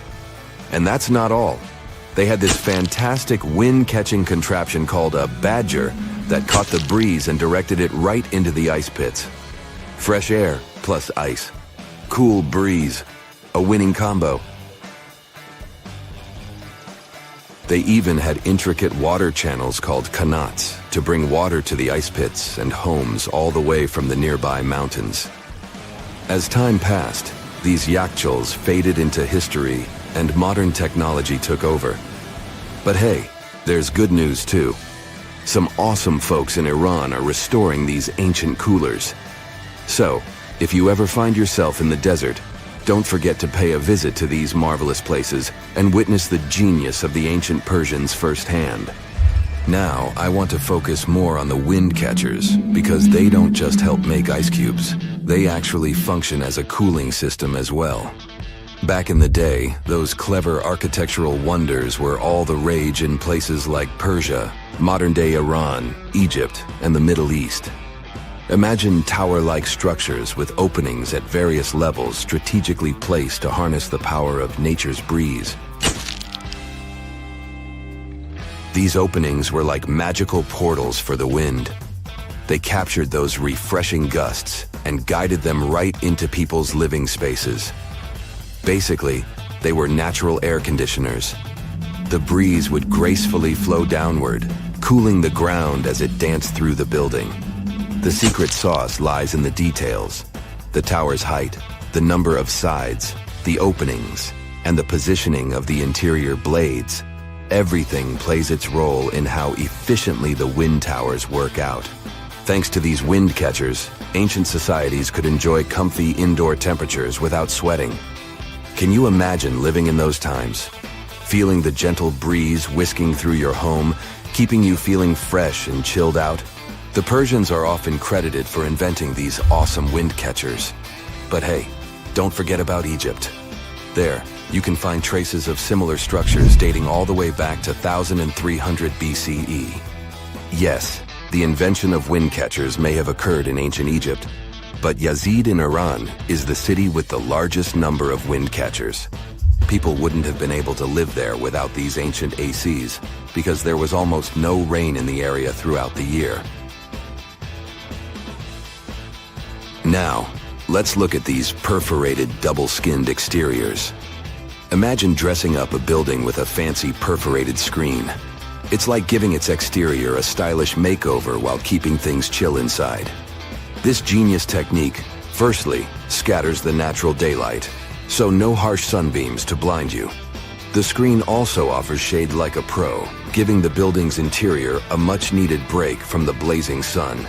Speaker 4: And that's not all. They had this fantastic wind-catching contraption called a badger that caught the breeze and directed it right into the ice pits. Fresh air plus ice. Cool breeze. A winning combo. They even had intricate water channels called qanats to bring water to the ice pits and homes all the way from the nearby mountains. As time passed, these yakhchals faded into history and modern technology took over. But hey, there's good news too. Some awesome folks in Iran are restoring these ancient coolers. So, if you ever find yourself in the desert, don't forget to pay a visit to these marvelous places and witness the genius of the ancient Persians firsthand. Now, I want to focus more on the wind catchers because they don't just help make ice cubes. They actually function as a cooling system as well. Back in the day, those clever architectural wonders were all the rage in places like Persia, modern-day Iran, Egypt, and the Middle East. Imagine tower-like structures with openings at various levels strategically placed to harness the power of nature's breeze. These openings were like magical portals for the wind. They captured those refreshing gusts and guided them right into people's living spaces. Basically, they were natural air conditioners. The breeze would gracefully flow downward, cooling the ground as it danced through the building. The secret sauce lies in the details: the tower's height, the number of sides, the openings, and the positioning of the interior blades. Everything plays its role in how efficiently the wind towers work out. Thanks to these wind catchers, ancient societies could enjoy comfy indoor temperatures without sweating. Can you imagine living in those times? Feeling the gentle breeze whisking through your home, keeping you feeling fresh and chilled out? The Persians are often credited for inventing these awesome wind catchers. But hey, don't forget about Egypt. There, you can find traces of similar structures dating all the way back to 1300 BCE. Yes, the invention of wind catchers may have occurred in ancient Egypt, but Yazid in Iran is the city with the largest number of wind catchers. People wouldn't have been able to live there without these ancient ACs because there was almost no rain in the area throughout the year. Now, let's look at these perforated double-skinned exteriors. Imagine dressing up a building with a fancy perforated screen. It's like giving its exterior a stylish makeover while keeping things chill inside. This genius technique, firstly, scatters the natural daylight, so no harsh sunbeams to blind you. The screen also offers shade like a pro, giving the building's interior a much-needed break from the blazing sun.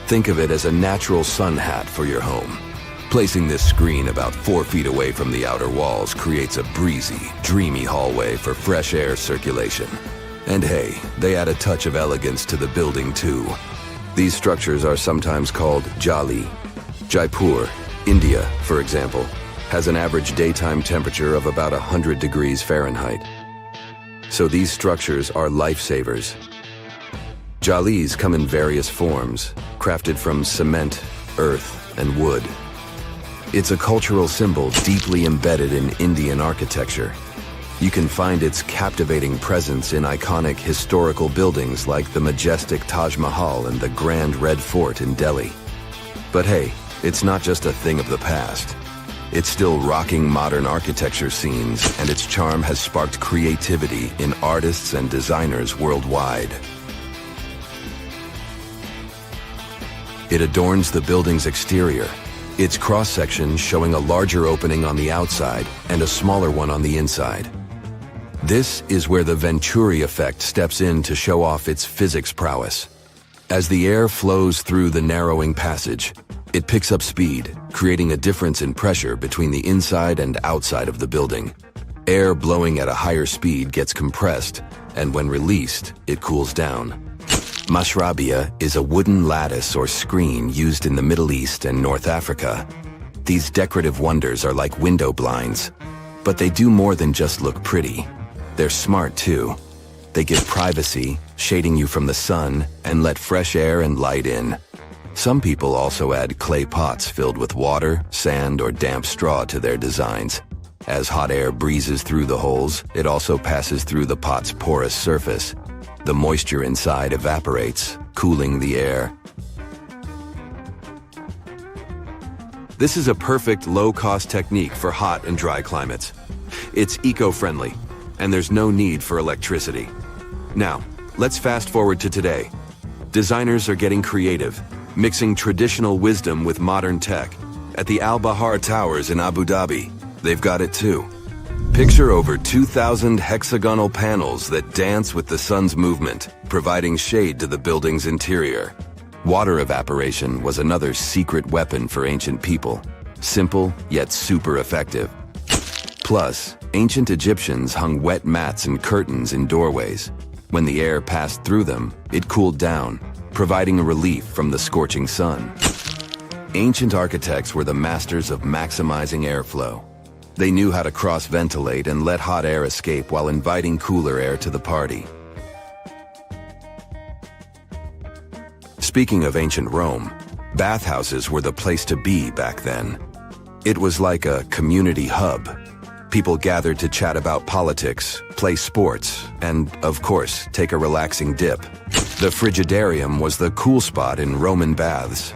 Speaker 4: Think of it as a natural sun hat for your home. Placing this screen about 4 feet away from the outer walls creates a breezy, dreamy hallway for fresh air circulation. And hey, they add a touch of elegance to the building too. These structures are sometimes called jali. Jaipur, India, for example, has an average daytime temperature of about 100 degrees Fahrenheit. So these structures are lifesavers. Jalis come in various forms, crafted from cement, earth, and wood. It's a cultural symbol deeply embedded in Indian architecture. You can find its captivating presence in iconic historical buildings like the majestic Taj Mahal and the Grand Red Fort in Delhi. But hey, it's not just a thing of the past. It's still rocking modern architecture scenes, and its charm has sparked creativity in artists and designers worldwide. It adorns the building's exterior, its cross-section showing a larger opening on the outside and a smaller one on the inside. This is where the Venturi effect steps in to show off its physics prowess. As the air flows through the narrowing passage, it picks up speed, creating a difference in pressure between the inside and outside of the building. Air blowing at a higher speed gets compressed, and when released, it cools down. Mashrabia is a wooden lattice or screen used in the Middle East and North Africa. These decorative wonders are like window blinds, but they do more than just look pretty. They're smart too. They give privacy, shading you from the sun, and let fresh air and light in. Some people also add clay pots filled with water, sand, or damp straw to their designs. As hot air breezes through the holes, it also passes through the pot's porous surface. The moisture inside evaporates, cooling the air. This is a perfect low-cost technique for hot and dry climates. It's eco-friendly, and there's no need for electricity. Now, let's fast forward to today. Designers are getting creative, mixing traditional wisdom with modern tech. At the Al Bahar Towers in Abu Dhabi, they've got it too. Picture over 2,000 hexagonal panels that dance with the sun's movement, providing shade to the building's interior. Water evaporation was another secret weapon for ancient people. Simple, yet super effective. Plus, ancient Egyptians hung wet mats and curtains in doorways. When the air passed through them, it cooled down, providing a relief from the scorching sun. Ancient architects were the masters of maximizing airflow. They knew how to cross-ventilate and let hot air escape while inviting cooler air to the party. Speaking of ancient Rome, bathhouses were the place to be back then. It was like a community hub. People gathered to chat about politics, play sports, and, of course, take a relaxing dip. The frigidarium was the cool spot in Roman baths.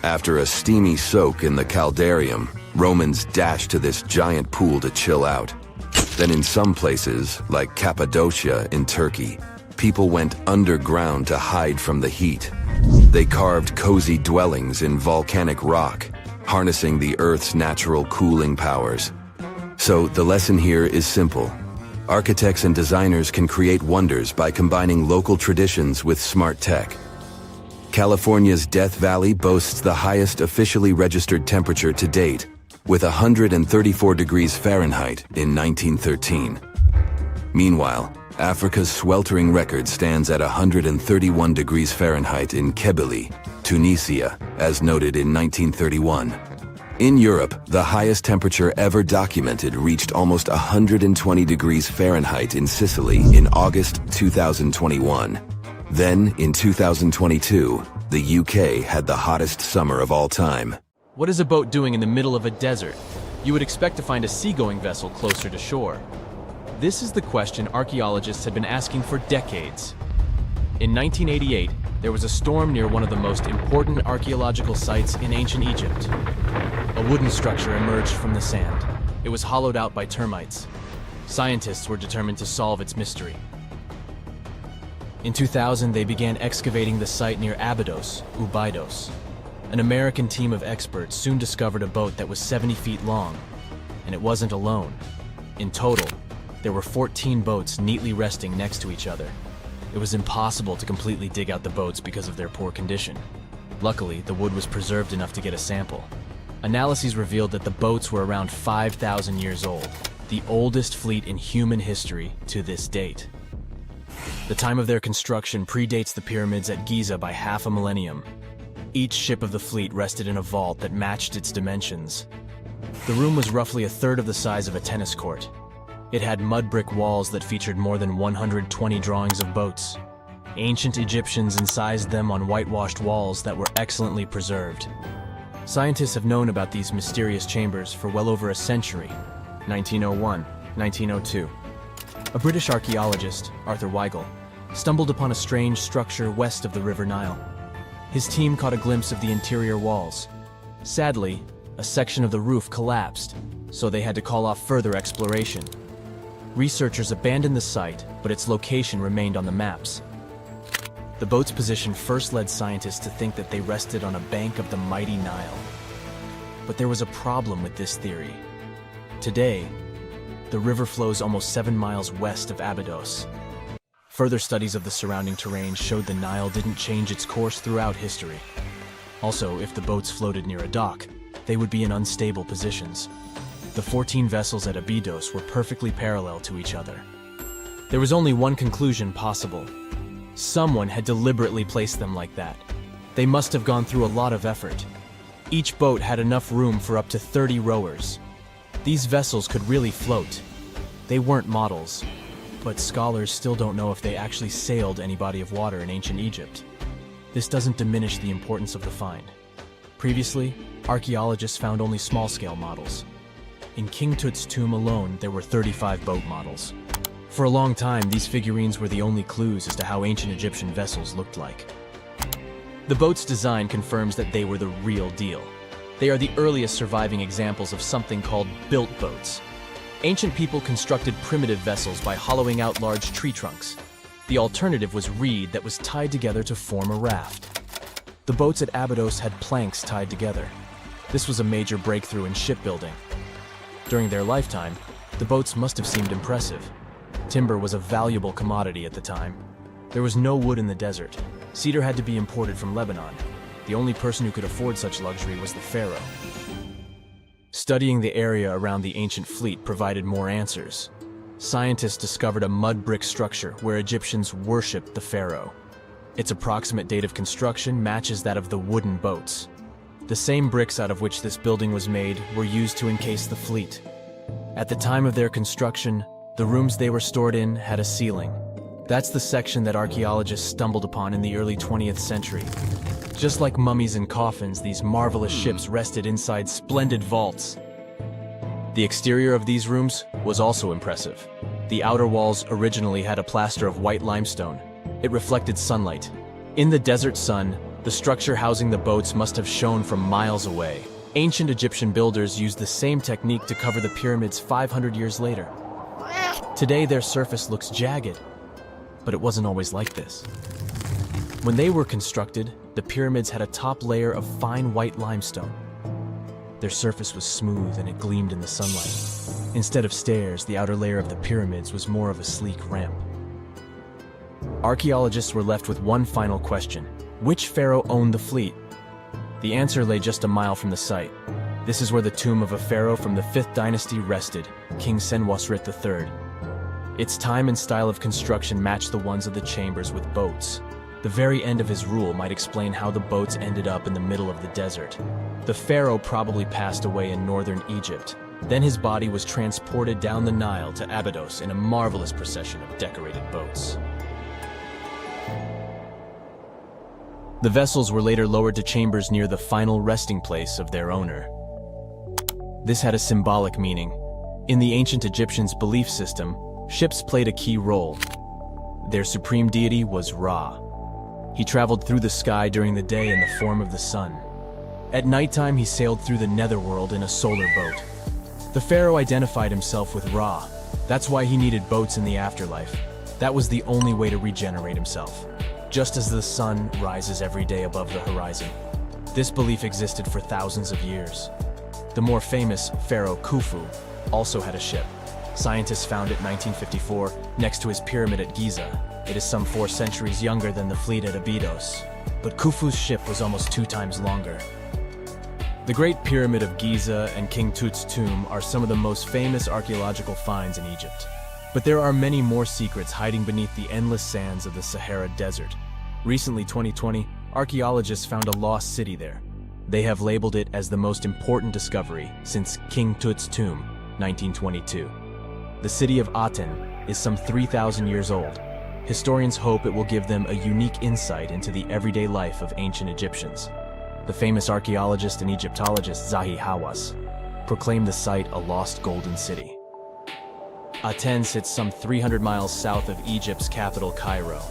Speaker 4: After a steamy soak in the caldarium, Romans dashed to this giant pool to chill out. Then in some places, like Cappadocia in Turkey, people went underground to hide from the heat. They carved cozy dwellings in volcanic rock, harnessing the Earth's natural cooling powers. So the lesson here is simple. Architects and designers can create wonders by combining local traditions with smart tech. California's Death Valley boasts the highest officially registered temperature to date, with 134 degrees Fahrenheit in 1913. Meanwhile, Africa's sweltering record stands at 131 degrees Fahrenheit in Kebili, Tunisia, as noted in 1931. In Europe, the highest temperature ever documented reached almost 120 degrees Fahrenheit in Sicily in August 2021. Then, in 2022, the UK had the hottest summer of all time.
Speaker 3: What is a boat doing in the middle of a desert? You would expect to find a seagoing vessel closer to shore. This is the question archaeologists had been asking for decades. In 1988, there was a storm near one of the most important archaeological sites in ancient Egypt. A wooden structure emerged from the sand. It was hollowed out by termites. Scientists were determined to solve its mystery. In 2000, they began excavating the site near Abydos, Ubidos. An American team of experts soon discovered a boat that was 70 feet long, and it wasn't alone. In total, there were 14 boats neatly resting next to each other. It was impossible to completely dig out the boats because of their poor condition. Luckily, the wood was preserved enough to get a sample. Analyses revealed that the boats were around 5,000 years old, the oldest fleet in human history to this date. The time of their construction predates the pyramids at Giza by half a millennium. Each ship of the fleet rested in a vault that matched its dimensions. The room was roughly a third of the size of a tennis court. It had mud brick walls that featured more than 120 drawings of boats. Ancient Egyptians incised them on whitewashed walls that were excellently preserved. Scientists have known about these mysterious chambers for well over a century. 1901, 1902. A British archaeologist, Arthur Weigel, stumbled upon a strange structure west of the River Nile. His team caught a glimpse of the interior walls. Sadly, a section of the roof collapsed, so they had to call off further exploration. Researchers abandoned the site, but its location remained on the maps. The boat's position first led scientists to think that they rested on a bank of the mighty Nile. But there was a problem with this theory. Today, the river flows almost 7 miles west of Abydos. Further studies of the surrounding terrain showed the Nile didn't change its course throughout history. Also, if the boats floated near a dock, they would be in unstable positions. The 14 vessels at Abydos were perfectly parallel to each other. There was only one conclusion possible. Someone had deliberately placed them like that. They must have gone through a lot of effort. Each boat had enough room for up to 30 rowers. These vessels could really float. They weren't models, but scholars still don't know if they actually sailed any body of water in ancient Egypt. This doesn't diminish the importance of the find. Previously, archaeologists found only small-scale models. In King Tut's tomb alone, there were 35 boat models. For a long time, these figurines were the only clues as to how ancient Egyptian vessels looked like. The boat's design confirms that they were the real deal. They are the earliest surviving examples of something called built boats. Ancient people constructed primitive vessels by hollowing out large tree trunks. The alternative was reed that was tied together to form a raft. The boats at Abydos had planks tied together. This was a major breakthrough in shipbuilding. During their lifetime, the boats must have seemed impressive. Timber was a valuable commodity at the time. There was no wood in the desert. Cedar had to be imported from Lebanon. The only person who could afford such luxury was the pharaoh. Studying the area around the ancient fleet provided more answers. Scientists discovered a mud brick structure where Egyptians worshipped the pharaoh. Its approximate date of construction matches that of the wooden boats. The same bricks out of which this building was made were used to encase the fleet. At the time of their construction, the rooms they were stored in had a ceiling. That's the section that archaeologists stumbled upon in the early 20th century. Just like mummies and coffins, these marvelous ships rested inside splendid vaults. The exterior of these rooms was also impressive. The outer walls originally had a plaster of white limestone. It reflected sunlight. In the desert sun, the structure housing the boats must have shone from miles away. Ancient Egyptian builders used the same technique to cover the pyramids 500 years later. Today, their surface looks jagged, but it wasn't always like this. When they were constructed, the pyramids had a top layer of fine white limestone. Their surface was smooth and it gleamed in the sunlight. Instead of stairs, the outer layer of the pyramids was more of a sleek ramp. Archaeologists were left with one final question. Which pharaoh owned the fleet? The answer lay just a mile from the site. This is where the tomb of a pharaoh from the 5th dynasty rested, King Senwosret III. Its time and style of construction matched the ones of the chambers with boats. The very end of his rule might explain how the boats ended up in the middle of the desert. The pharaoh probably passed away in northern Egypt. Then his body was transported down the Nile to Abydos in a marvelous procession of decorated boats. The vessels were later lowered to chambers near the final resting place of their owner. This had a symbolic meaning. In the ancient Egyptians' belief system, ships played a key role. Their supreme deity was Ra. He traveled through the sky during the day in the form of the sun. At nighttime, he sailed through the netherworld in a solar boat. The pharaoh identified himself with Ra. That's why he needed boats in the afterlife. That was the only way to regenerate himself. Just as the sun rises every day above the horizon. This belief existed for thousands of years. The more famous Pharaoh Khufu also had a ship. Scientists found it in 1954 next to his pyramid at Giza. It is some 4 centuries younger than the fleet at Abydos, but Khufu's ship was almost 2 times longer. The Great Pyramid of Giza and King Tut's tomb are some of the most famous archaeological finds in Egypt. But there are many more secrets hiding beneath the endless sands of the Sahara Desert. Recently, 2020, archaeologists found a lost city there. They have labeled it as the most important discovery since King Tut's tomb, 1922. The city of Aten is some 3,000 years old. Historians hope it will give them a unique insight into the everyday life of ancient Egyptians. The famous archaeologist and Egyptologist Zahi Hawass proclaimed the site a lost golden city. Aten sits some 300 miles south of Egypt's capital, Cairo.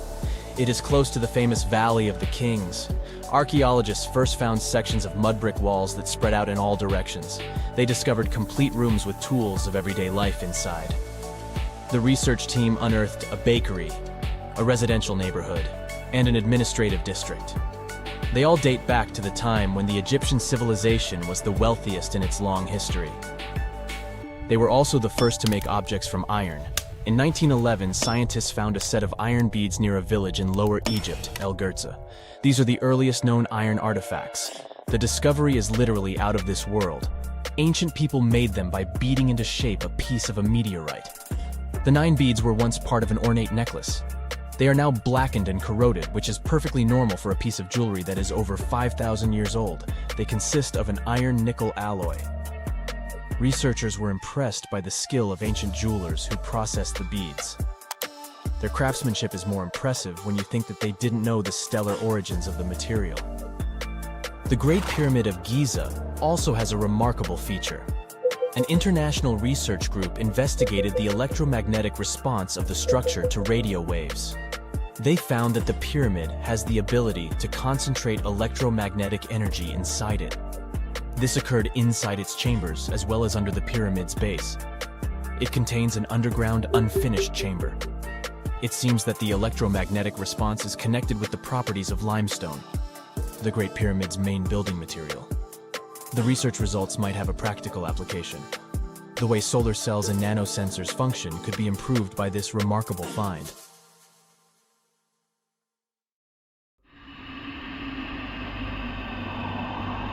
Speaker 3: It is close to the famous Valley of the Kings. Archaeologists first found sections of mud brick walls that spread out in all directions. They discovered complete rooms with tools of everyday life inside. The research team unearthed a bakery, a residential neighborhood, and an administrative district. They all date back to the time when the Egyptian civilization was the wealthiest in its long history. They were also the first to make objects from iron. In 1911, scientists found a set of iron beads near a village in Lower Egypt, El Girza. These are the earliest known iron artifacts. The discovery is literally out of this world. Ancient people made them by beating into shape a piece of a meteorite. The 9 beads were once part of an ornate necklace. They are now blackened and corroded, which is perfectly normal for a piece of jewelry that is over 5,000 years old. They consist of an iron-nickel alloy. Researchers were impressed by the skill of ancient jewelers who processed the beads. Their craftsmanship is more impressive when you think that they didn't know the stellar origins of the material. The Great Pyramid of Giza also has a remarkable feature. An international research group investigated the electromagnetic response of the structure to radio waves. They found that the pyramid has the ability to concentrate electromagnetic energy inside it. This occurred inside its chambers as well as under the pyramid's base. It contains an underground, unfinished chamber. It seems that the electromagnetic response is connected with the properties of limestone, the Great Pyramid's main building material. The research results might have a practical application. The way solar cells and nanosensors function could be improved by this remarkable find.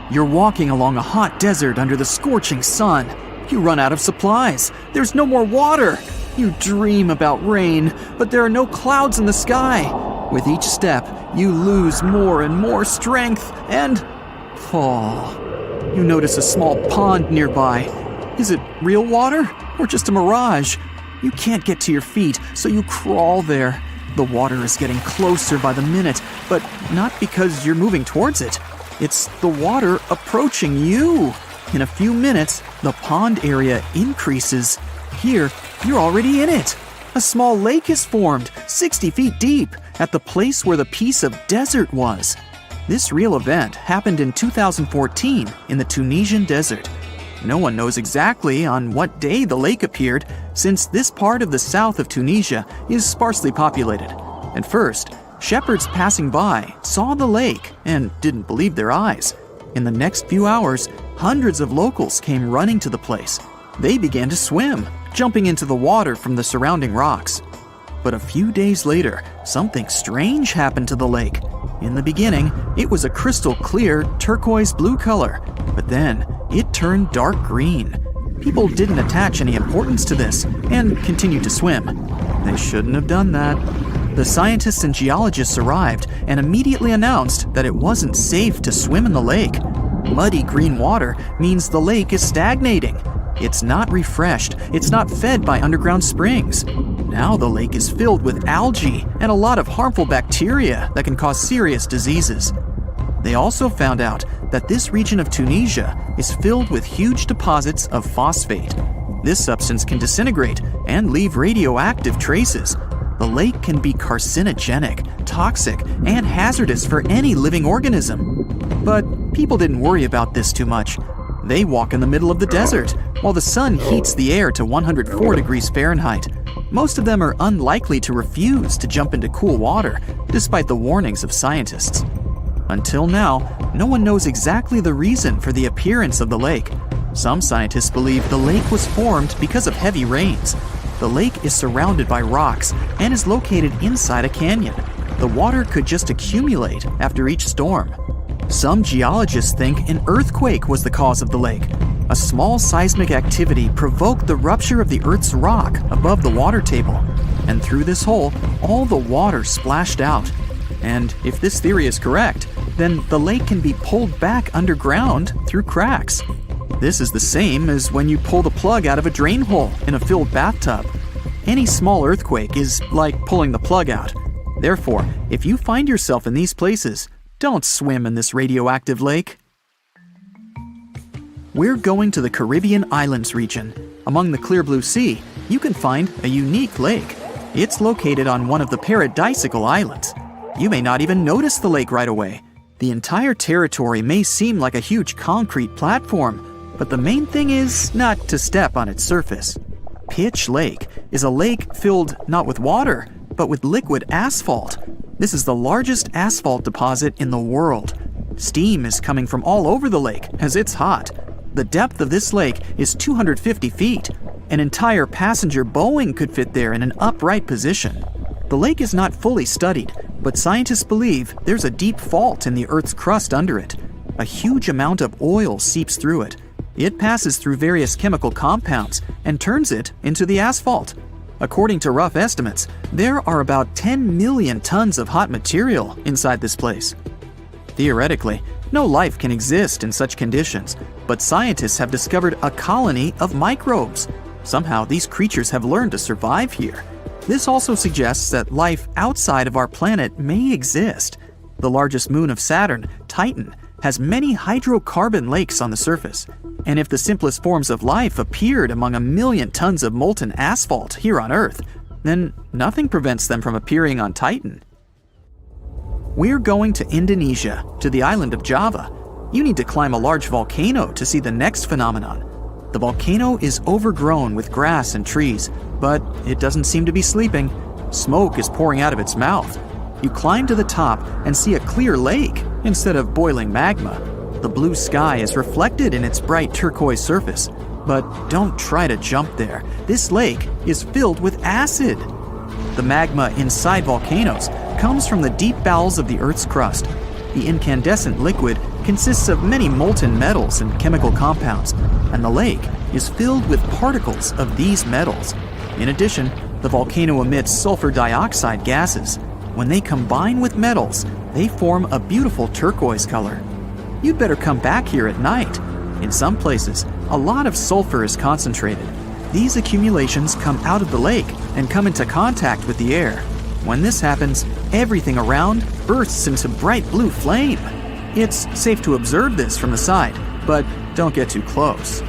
Speaker 5: You're walking along a hot desert under the scorching sun. You run out of supplies. There's no more water. You dream about rain, but there are no clouds in the sky. With each step, you lose more and more strength and fall. You notice a small pond nearby. Is it real water or just a mirage? You can't get to your feet, so you crawl there. The water is getting closer by the minute, but not because you're moving towards it. It's the water approaching you. In a few minutes, the pond area increases. Here, you're already in it. A small lake is formed, 60 feet deep, at the place where the piece of desert was. This real event happened in 2014 in the Tunisian desert. No one knows exactly on what day the lake appeared, since this part of the south of Tunisia is sparsely populated. At first, shepherds passing by saw the lake and didn't believe their eyes. In the next few hours, hundreds of locals came running to the place. They began to swim, jumping into the water from the surrounding rocks. But a few days later, something strange happened to the lake. In the beginning, it was a crystal clear turquoise blue color, but then it turned dark green. People didn't attach any importance to this and continued to swim. They shouldn't have done that. The scientists and geologists arrived and immediately announced that it wasn't safe to swim in the lake. Muddy green water means the lake is stagnating. It's not refreshed, it's not fed by underground springs. Now the lake is filled with algae and a lot of harmful bacteria that can cause serious diseases. They also found out that this region of Tunisia is filled with huge deposits of phosphate. This substance can disintegrate and leave radioactive traces. The lake can be carcinogenic, toxic, and hazardous for any living organism. But people didn't worry about this too much. They walk in the middle of the desert, while the sun heats the air to 104 degrees Fahrenheit. Most of them are unlikely to refuse to jump into cool water, despite the warnings of scientists. Until now, no one knows exactly the reason for the appearance of the lake. Some scientists believe the lake was formed because of heavy rains. The lake is surrounded by rocks and is located inside a canyon. The water could just accumulate after each storm. Some geologists think an earthquake was the cause of the lake. A small seismic activity provoked the rupture of the Earth's rock above the water table, and through this hole, all the water splashed out. And if this theory is correct, then the lake can be pulled back underground through cracks. This is the same as when you pull the plug out of a drain hole in a filled bathtub. Any small earthquake is like pulling the plug out. Therefore, if you find yourself in these places, don't swim in this radioactive lake. We're going to the Caribbean Islands region. Among the clear blue sea, you can find a unique lake. It's located on one of the Paradisiacal Islands. You may not even notice the lake right away. The entire territory may seem like a huge concrete platform, but the main thing is not to step on its surface. Pitch Lake is a lake filled not with water, but with liquid asphalt. This is the largest asphalt deposit in the world. Steam is coming from all over the lake as it's hot. The depth of this lake is 250 feet. An entire passenger Boeing could fit there in an upright position. The lake is not fully studied, but scientists believe there's a deep fault in the Earth's crust under it. A huge amount of oil seeps through it. It passes through various chemical compounds and turns it into the asphalt. According to rough estimates, there are about 10 million tons of hot material inside this place. Theoretically, no life can exist in such conditions, but scientists have discovered a colony of microbes. Somehow, these creatures have learned to survive here. This also suggests that life outside of our planet may exist. The largest moon of Saturn, Titan, has many hydrocarbon lakes on the surface. And if the simplest forms of life appeared among 1 million tons of molten asphalt here on Earth, then nothing prevents them from appearing on Titan. We're going to Indonesia, to the island of Java. You need to climb a large volcano to see the next phenomenon. The volcano is overgrown with grass and trees, but it doesn't seem to be sleeping. Smoke is pouring out of its mouth. You climb to the top and see a clear lake instead of boiling magma. The blue sky is reflected in its bright turquoise surface. But don't try to jump there. This lake is filled with acid. The magma inside volcanoes comes from the deep bowels of the Earth's crust. The incandescent liquid consists of many molten metals and chemical compounds, and the lake is filled with particles of these metals. In addition, the volcano emits sulfur dioxide gases. When they combine with metals, they form a beautiful turquoise color. You'd better come back here at night. In some places, a lot of sulfur is concentrated. These accumulations come out of the lake and come into contact with the air. When this happens, everything around bursts into bright blue flame. It's safe to observe this from the side, but don't get too close.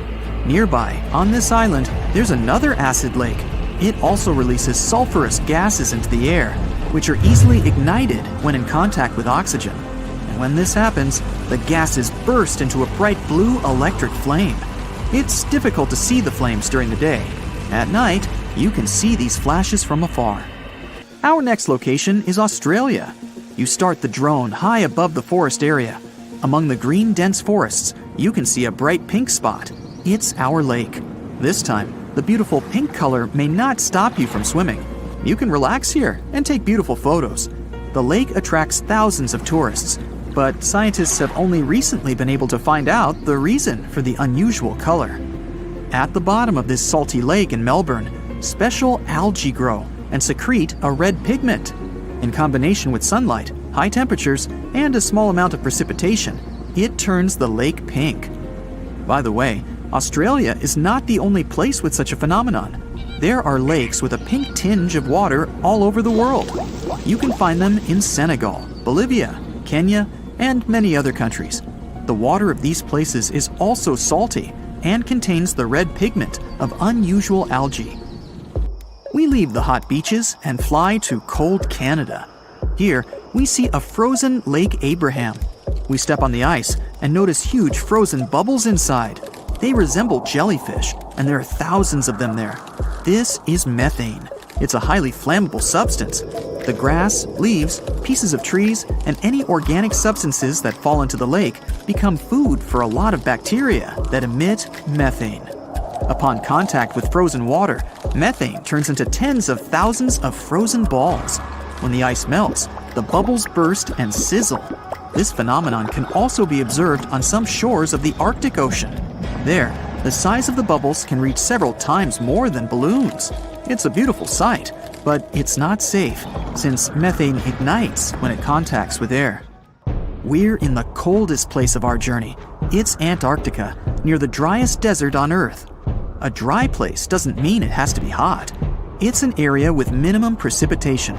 Speaker 5: Nearby, on this island, there's another acid lake. It also releases sulfurous gases into the air, which are easily ignited when in contact with oxygen. And when this happens, the gases burst into a bright blue electric flame. It's difficult to see the flames during the day. At night, you can see these flashes from afar. Our next location is Australia. You start the drone high above the forest area. Among the green dense forests, you can see a bright pink spot. It's our lake. This time, the beautiful pink color may not stop you from swimming. You can relax here and take beautiful photos. The lake attracts thousands of tourists, but scientists have only recently been able to find out the reason for the unusual color. At the bottom of this salty lake in Melbourne, special algae grow and secrete a red pigment. In combination with sunlight, high temperatures, and a small amount of precipitation, it turns the lake pink. By the way, Australia is not the only place with such a phenomenon. There are lakes with a pink tinge of water all over the world. You can find them in Senegal, Bolivia, Kenya, and many other countries. The water of these places is also salty and contains the red pigment of unusual algae. We leave the hot beaches and fly to cold Canada. Here, we see a frozen Lake Abraham. We step on the ice and notice huge frozen bubbles inside. They resemble jellyfish, and there are thousands of them there. This is methane. It's a highly flammable substance. The grass, leaves, pieces of trees, and any organic substances that fall into the lake become food for a lot of bacteria that emit methane. Upon contact with frozen water, methane turns into tens of thousands of frozen balls. When the ice melts, the bubbles burst and sizzle. This phenomenon can also be observed on some shores of the Arctic Ocean. There, the size of the bubbles can reach several times more than balloons. It's a beautiful sight, but it's not safe, since methane ignites when it contacts with air. We're in the coldest place of our journey. It's Antarctica, near the driest desert on Earth. A dry place doesn't mean it has to be hot. It's an area with minimum precipitation.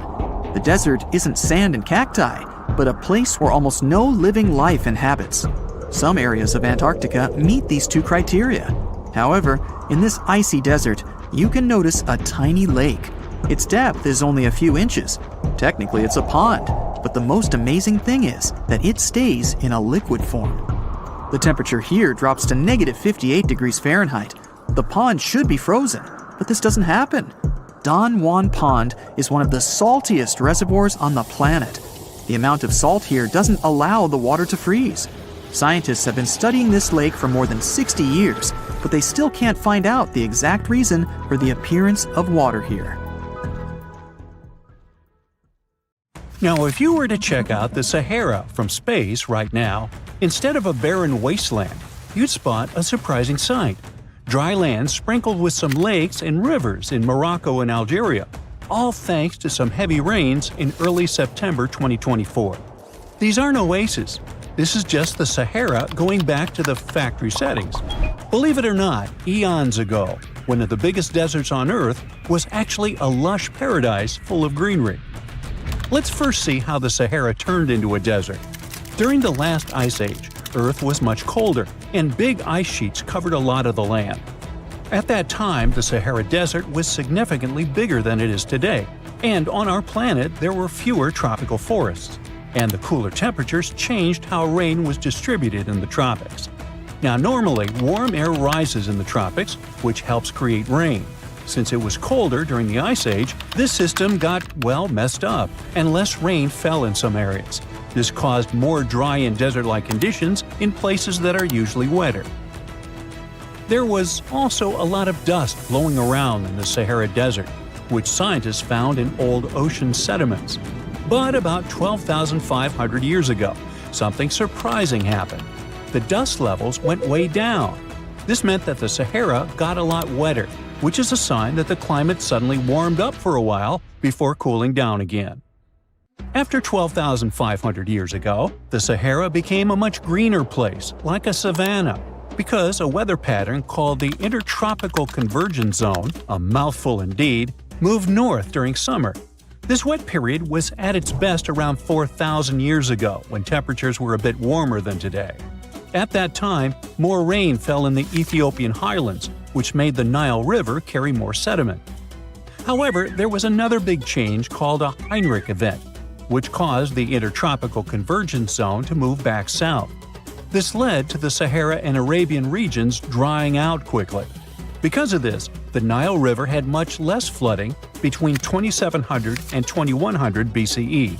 Speaker 5: The desert isn't sand and cacti, but a place where almost no living life inhabits. Some areas of Antarctica meet these two criteria. However, in this icy desert, you can notice a tiny lake. Its depth is only a few inches. Technically, it's a pond, but the most amazing thing is that it stays in a liquid form. The temperature here drops to negative 58 degrees Fahrenheit. The pond should be frozen, but this doesn't happen. Don Juan Pond is one of the saltiest reservoirs on the planet. The amount of salt here doesn't allow the water to freeze. Scientists have been studying this lake for more than 60 years, but they still can't find out the exact reason for the appearance of water here.
Speaker 2: Now, if you were to check out the Sahara from space right now, instead of a barren wasteland, you'd spot a surprising sight. Dry land sprinkled with some lakes and rivers in Morocco and Algeria, all thanks to some heavy rains in early September 2024. These aren't oases. This is just the Sahara going back to the factory settings. Believe it or not, eons ago, one of the biggest deserts on Earth was actually a lush paradise full of greenery. Let's first see how the Sahara turned into a desert. During the last ice age, Earth was much colder, and big ice sheets covered a lot of the land. At that time, the Sahara Desert was significantly bigger than it is today, and on our planet there were fewer tropical forests, and the cooler temperatures changed how rain was distributed in the tropics. Now, normally, warm air rises in the tropics, which helps create rain. Since it was colder during the Ice Age, this system got, well, messed up, and less rain fell in some areas. This caused more dry and desert-like conditions in places that are usually wetter. There was also a lot of dust blowing around in the Sahara Desert, which scientists found in old ocean sediments. But about 12,500 years ago, something surprising happened. The dust levels went way down. This meant that the Sahara got a lot wetter, which is a sign that the climate suddenly warmed up for a while before cooling down again. After 12,500 years ago, the Sahara became a much greener place, like a savanna, because a weather pattern called the Intertropical Convergence Zone, a mouthful indeed, moved north during summer. This wet period was at its best around 4,000 years ago, when temperatures were a bit warmer than today. At that time, more rain fell in the Ethiopian highlands, which made the Nile River carry more sediment. However, there was another big change called a Heinrich event, which caused the Intertropical Convergence Zone to move back south. This led to the Sahara and Arabian regions drying out quickly. Because of this, the Nile River had much less flooding between 2700 and 2100 BCE.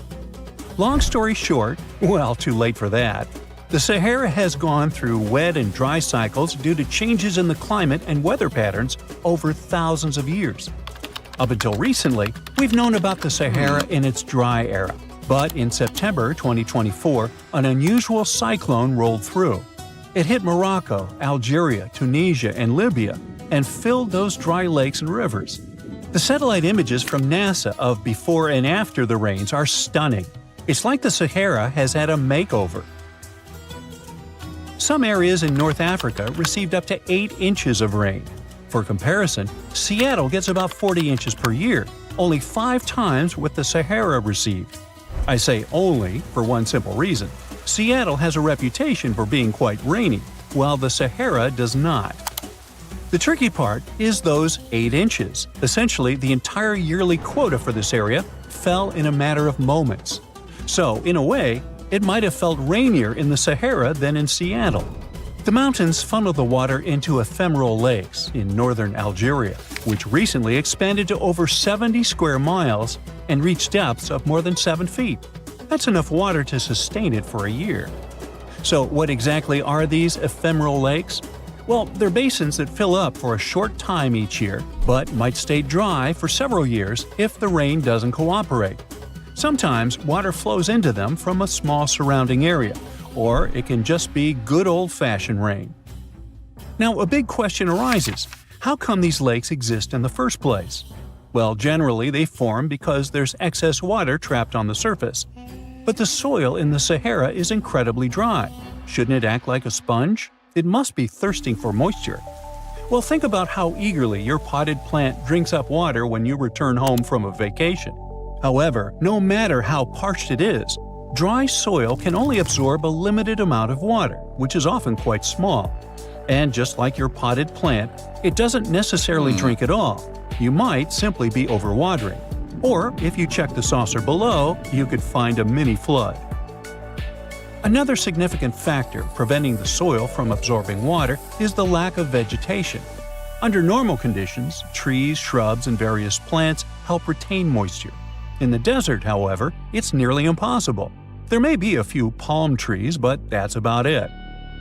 Speaker 2: Long story short, well, too late for that. The Sahara has gone through wet and dry cycles due to changes in the climate and weather patterns over thousands of years. Up until recently, we've known about the Sahara in its dry era, but in September 2024, an unusual cyclone rolled through. It hit Morocco, Algeria, Tunisia, and Libya, and filled those dry lakes and rivers. The satellite images from NASA of before and after the rains are stunning. It's like the Sahara has had a makeover. Some areas in North Africa received up to 8 inches of rain. For comparison, Seattle gets about 40 inches per year, only 5 times what the Sahara received. I say only for one simple reason. Seattle has a reputation for being quite rainy, while the Sahara does not. The tricky part is those 8 inches. Essentially, the entire yearly quota for this area fell in a matter of moments. So, in a way, it might have felt rainier in the Sahara than in Seattle. The mountains funnel the water into ephemeral lakes in northern Algeria, which recently expanded to over 70 square miles and reached depths of more than 7 feet. That's enough water to sustain it for a year. So what exactly are these ephemeral lakes? Well, they're basins that fill up for a short time each year, but might stay dry for several years if the rain doesn't cooperate. Sometimes water flows into them from a small surrounding area, or it can just be good old-fashioned rain. Now, a big question arises. How come these lakes exist in the first place? Well, generally they form because there's excess water trapped on the surface. But the soil in the Sahara is incredibly dry. Shouldn't it act like a sponge? It must be thirsting for moisture. Well, think about how eagerly your potted plant drinks up water when you return home from a vacation. However, no matter how parched it is, dry soil can only absorb a limited amount of water, which is often quite small. And just like your potted plant, it doesn't necessarily drink it all. You might simply be overwatering. Or, if you check the saucer below, you could find a mini flood. Another significant factor preventing the soil from absorbing water is the lack of vegetation. Under normal conditions, trees, shrubs, and various plants help retain moisture. In the desert, however, it's nearly impossible. There may be a few palm trees, but that's about it.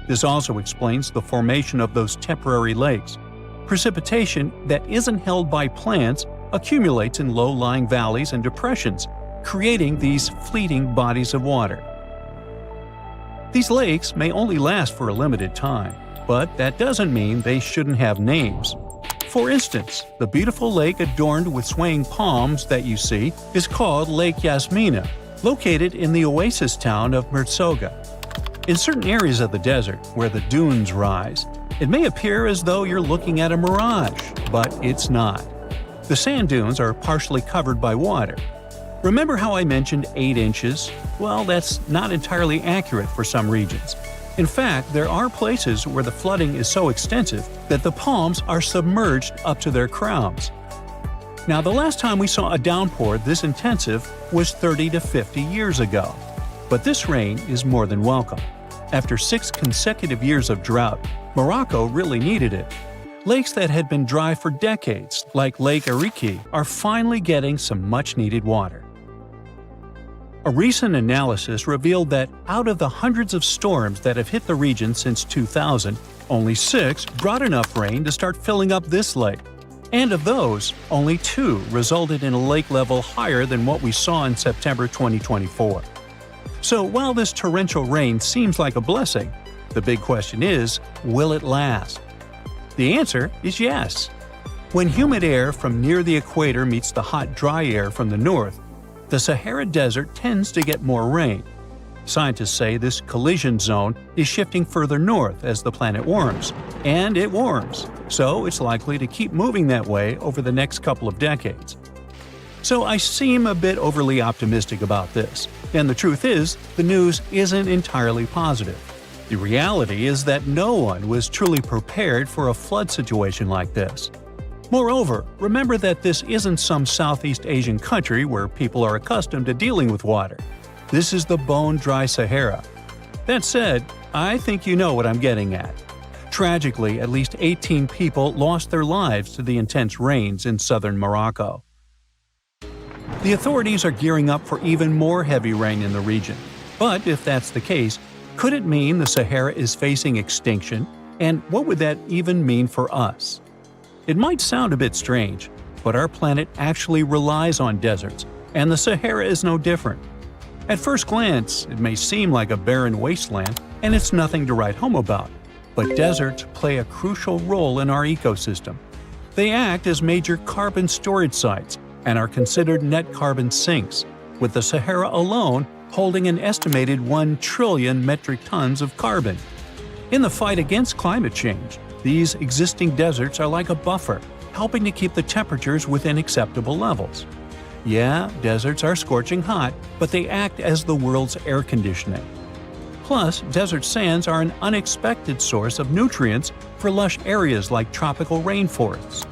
Speaker 2: This also explains the formation of those temporary lakes. Precipitation that isn't held by plants accumulates in low-lying valleys and depressions, creating these fleeting bodies of water. These lakes may only last for a limited time, but that doesn't mean they shouldn't have names. For instance, the beautiful lake adorned with swaying palms that you see is called Lake Yasmina, located in the oasis town of Merzoga. In certain areas of the desert, where the dunes rise, it may appear as though you're looking at a mirage, but it's not. The sand dunes are partially covered by water. Remember how I mentioned 8 inches? Well, that's not entirely accurate for some regions. In fact, there are places where the flooding is so extensive that the palms are submerged up to their crowns. Now, the last time we saw a downpour this intensive was 30 to 50 years ago. But this rain is more than welcome. After 6 consecutive years of drought, Morocco really needed it. Lakes that had been dry for decades, like Lake Ariki, are finally getting some much-needed water. A recent analysis revealed that out of the hundreds of storms that have hit the region since 2000, only 6 brought enough rain to start filling up this lake. And of those, only 2 resulted in a lake level higher than what we saw in September 2024. So while this torrential rain seems like a blessing, the big question is, will it last? The answer is yes. When humid air from near the equator meets the hot, dry air from the north, the Sahara Desert tends to get more rain. Scientists say this collision zone is shifting further north as the planet warms, and it warms, so it's likely to keep moving that way over the next couple of decades. So I seem a bit overly optimistic about this, and the truth is, the news isn't entirely positive. The reality is that no one was truly prepared for a flood situation like this. Moreover, remember that this isn't some Southeast Asian country where people are accustomed to dealing with water. This is the bone-dry Sahara. That said, I think you know what I'm getting at. Tragically, at least 18 people lost their lives to the intense rains in southern Morocco. The authorities are gearing up for even more heavy rain in the region. But if that's the case, could it mean the Sahara is facing extinction? And what would that even mean for us? It might sound a bit strange, but our planet actually relies on deserts, and the Sahara is no different. At first glance, it may seem like a barren wasteland, and it's nothing to write home about. But deserts play a crucial role in our ecosystem. They act as major carbon storage sites and are considered net carbon sinks, with the Sahara alone holding an estimated 1 trillion metric tons of carbon. In the fight against climate change, these existing deserts are like a buffer, helping to keep the temperatures within acceptable levels. Yeah, deserts are scorching hot, but they act as the world's air conditioning. Plus, desert sands are an unexpected source of nutrients for lush areas like tropical rainforests.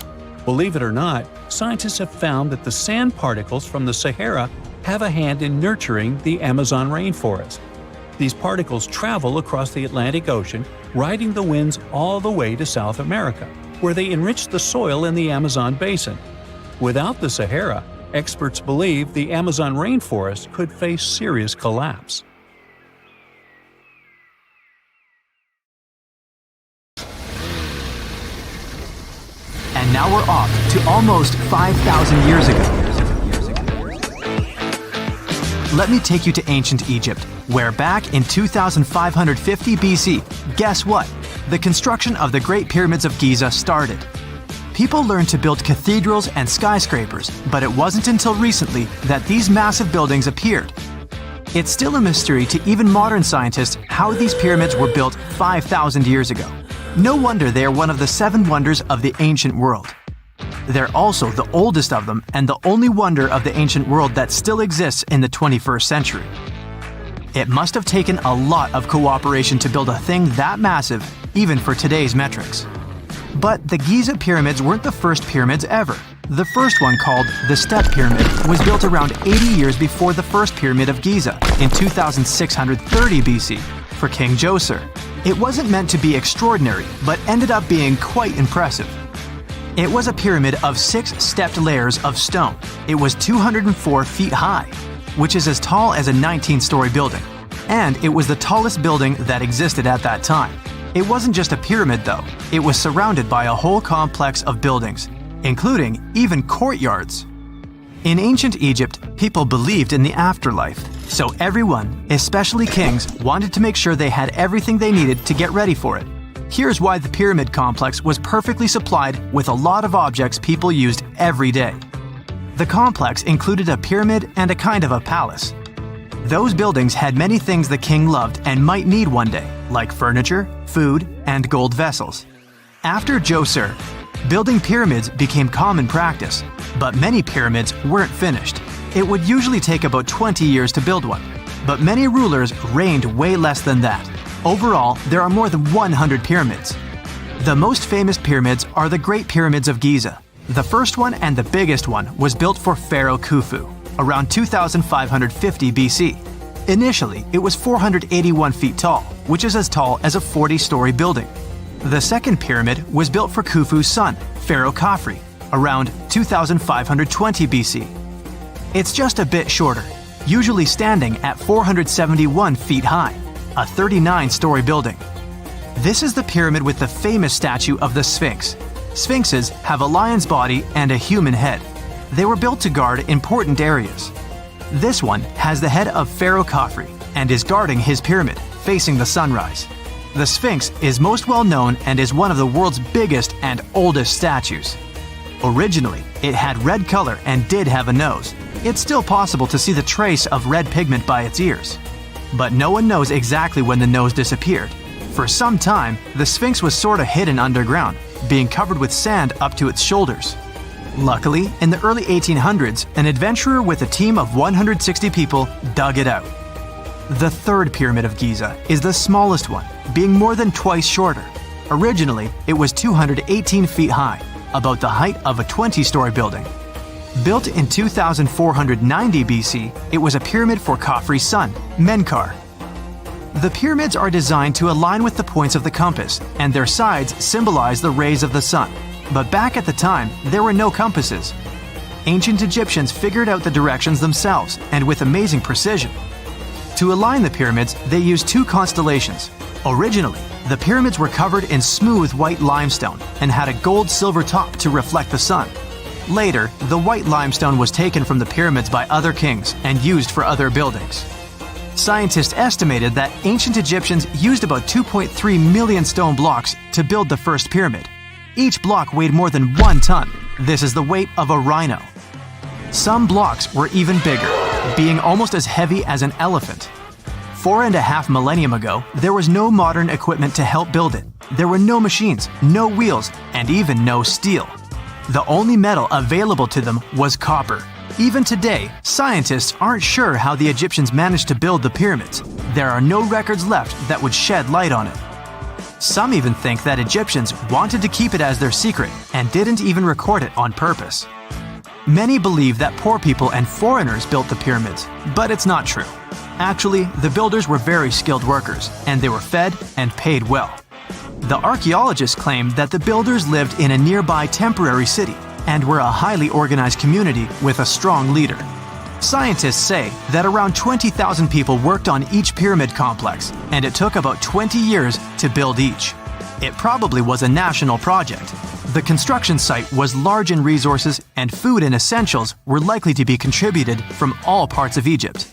Speaker 2: Believe it or not, scientists have found that the sand particles from the Sahara have a hand in nurturing the Amazon rainforest. These particles travel across the Atlantic Ocean, riding the winds all the way to South America, where they enrich the soil in the Amazon basin. Without the Sahara, experts believe the Amazon rainforest could face serious collapse.
Speaker 1: And now we're off to almost 5,000 years ago. Let me take you to ancient Egypt, where back in 2550 BC, guess what? The construction of the Great Pyramids of Giza started. People learned to build cathedrals and skyscrapers, but it wasn't until recently that these massive buildings appeared. It's still a mystery to even modern scientists how these pyramids were built 5,000 years ago. No wonder they are one of the 7 wonders of the ancient world. They're also the oldest of them and the only wonder of the ancient world that still exists in the 21st century. It must have taken a lot of cooperation to build a thing that massive, even for today's metrics. But the Giza pyramids weren't the first pyramids ever. The first one, called the Step Pyramid, was built around 80 years before the first pyramid of Giza in 2630 BC for King Djoser. It wasn't meant to be extraordinary, but ended up being quite impressive. It was a pyramid of 6 stepped layers of stone. It was 204 feet high, which is as tall as a 19-story building. And it was the tallest building that existed at that time. It wasn't just a pyramid though, it was surrounded by a whole complex of buildings, including even courtyards. In ancient Egypt, people believed in the afterlife, so everyone, especially kings, wanted to make sure they had everything they needed to get ready for it. Here's why the pyramid complex was perfectly supplied with a lot of objects people used every day. The complex included a pyramid and a kind of a palace. Those buildings had many things the king loved and might need one day, like furniture, food, and gold vessels. After Djoser, building pyramids became common practice, but many pyramids weren't finished. It would usually take about 20 years to build one, but many rulers reigned way less than that. Overall, there are more than 100 pyramids. The most famous pyramids are the Great Pyramids of Giza. The first one and the biggest one was built for Pharaoh Khufu, around 2550 BC. Initially, it was 481 feet tall, which is as tall as a 40-story building. The second pyramid was built for Khufu's son, Pharaoh Khafre, around 2520 BC. It's just a bit shorter, usually standing at 471 feet high, a 39-story building. This is the pyramid with the famous statue of the Sphinx. Sphinxes have a lion's body and a human head. They were built to guard important areas. This one has the head of Pharaoh Khafre and is guarding his pyramid, facing the sunrise. The Sphinx is most well known and is one of the world's biggest and oldest statues. Originally, it had red color and did have a nose. It's still possible to see the trace of red pigment by its ears. But no one knows exactly when the nose disappeared. For some time, the Sphinx was sort of hidden underground, being covered with sand up to its shoulders. Luckily, in the early 1800s, an adventurer with a team of 160 people dug it out. The third pyramid of Giza is the smallest one, being more than twice shorter. Originally, it was 218 feet high, about the height of a 20-story building. Built in 2490 BC, it was a pyramid for Khafre's son, Menkaure. The pyramids are designed to align with the points of the compass, and their sides symbolize the rays of the sun. But back at the time, there were no compasses. Ancient Egyptians figured out the directions themselves, and with amazing precision. To align the pyramids, they used 2 constellations. Originally, the pyramids were covered in smooth white limestone and had a gold-silver top to reflect the sun. Later, the white limestone was taken from the pyramids by other kings and used for other buildings. Scientists estimated that ancient Egyptians used about 2.3 million stone blocks to build the first pyramid. Each block weighed more than 1 ton. This is the weight of a rhino. Some blocks were even bigger, being almost as heavy as an elephant. 4.5 millennia ago, there was no modern equipment to help build it. There were no machines, no wheels, and even no steel. The only metal available to them was copper. Even today, scientists aren't sure how the Egyptians managed to build the pyramids. There are no records left that would shed light on it. Some even think that Egyptians wanted to keep it as their secret and didn't even record it on purpose. Many believe that poor people and foreigners built the pyramids, but it's not true. Actually, the builders were very skilled workers, and they were fed and paid well. The archaeologists claim that the builders lived in a nearby temporary city and were a highly organized community with a strong leader. Scientists say that around 20,000 people worked on each pyramid complex, and it took about 20 years to build each. It probably was a national project. The construction site was large in resources, and food and essentials were likely to be contributed from all parts of Egypt.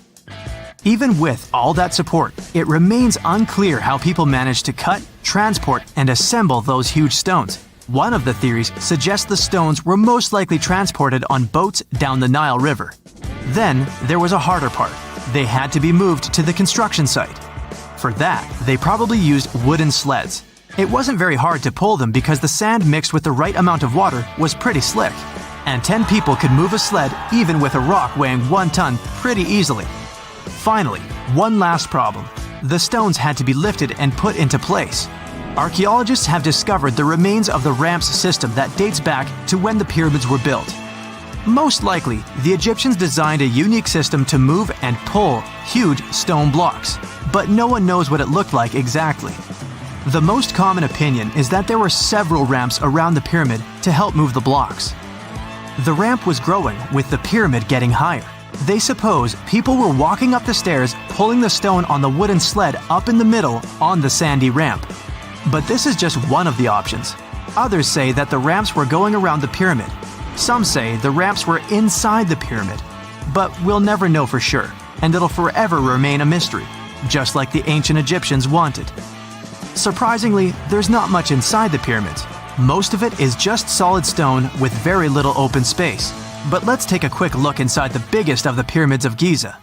Speaker 1: Even with all that support, it remains unclear how people managed to cut, transport, and assemble those huge stones. One of the theories suggests the stones were most likely transported on boats down the Nile River. Then, there was a harder part, they had to be moved to the construction site. For that, they probably used wooden sleds. It wasn't very hard to pull them because the sand mixed with the right amount of water was pretty slick. And 10 people could move a sled even with a rock weighing 1 ton pretty easily. Finally, one last problem. The stones had to be lifted and put into place. Archaeologists have discovered the remains of the ramps system that dates back to when the pyramids were built. Most likely, the Egyptians designed a unique system to move and pull huge stone blocks, but no one knows what it looked like exactly. The most common opinion is that there were several ramps around the pyramid to help move the blocks. The ramp was growing with the pyramid getting higher. They suppose people were walking up the stairs, pulling the stone on the wooden sled up in the middle on the sandy ramp. But this is just one of the options. Others say that the ramps were going around the pyramid. Some say the ramps were inside the pyramid. But we'll never know for sure, and it'll forever remain a mystery, just like the ancient Egyptians wanted. Surprisingly, there's not much inside the pyramids. Most of it is just solid stone with very little open space. But let's take a quick look inside the biggest of the pyramids of Giza.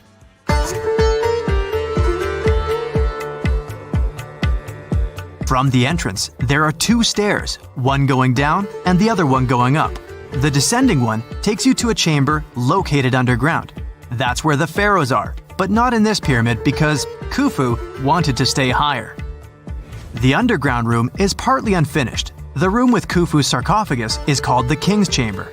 Speaker 1: From the entrance, there are 2 stairs, one going down and the other one going up. The descending one takes you to a chamber located underground. That's where the pharaohs are, but not in this pyramid because Khufu wanted to stay higher. The underground room is partly unfinished. The room with Khufu's sarcophagus is called the King's Chamber.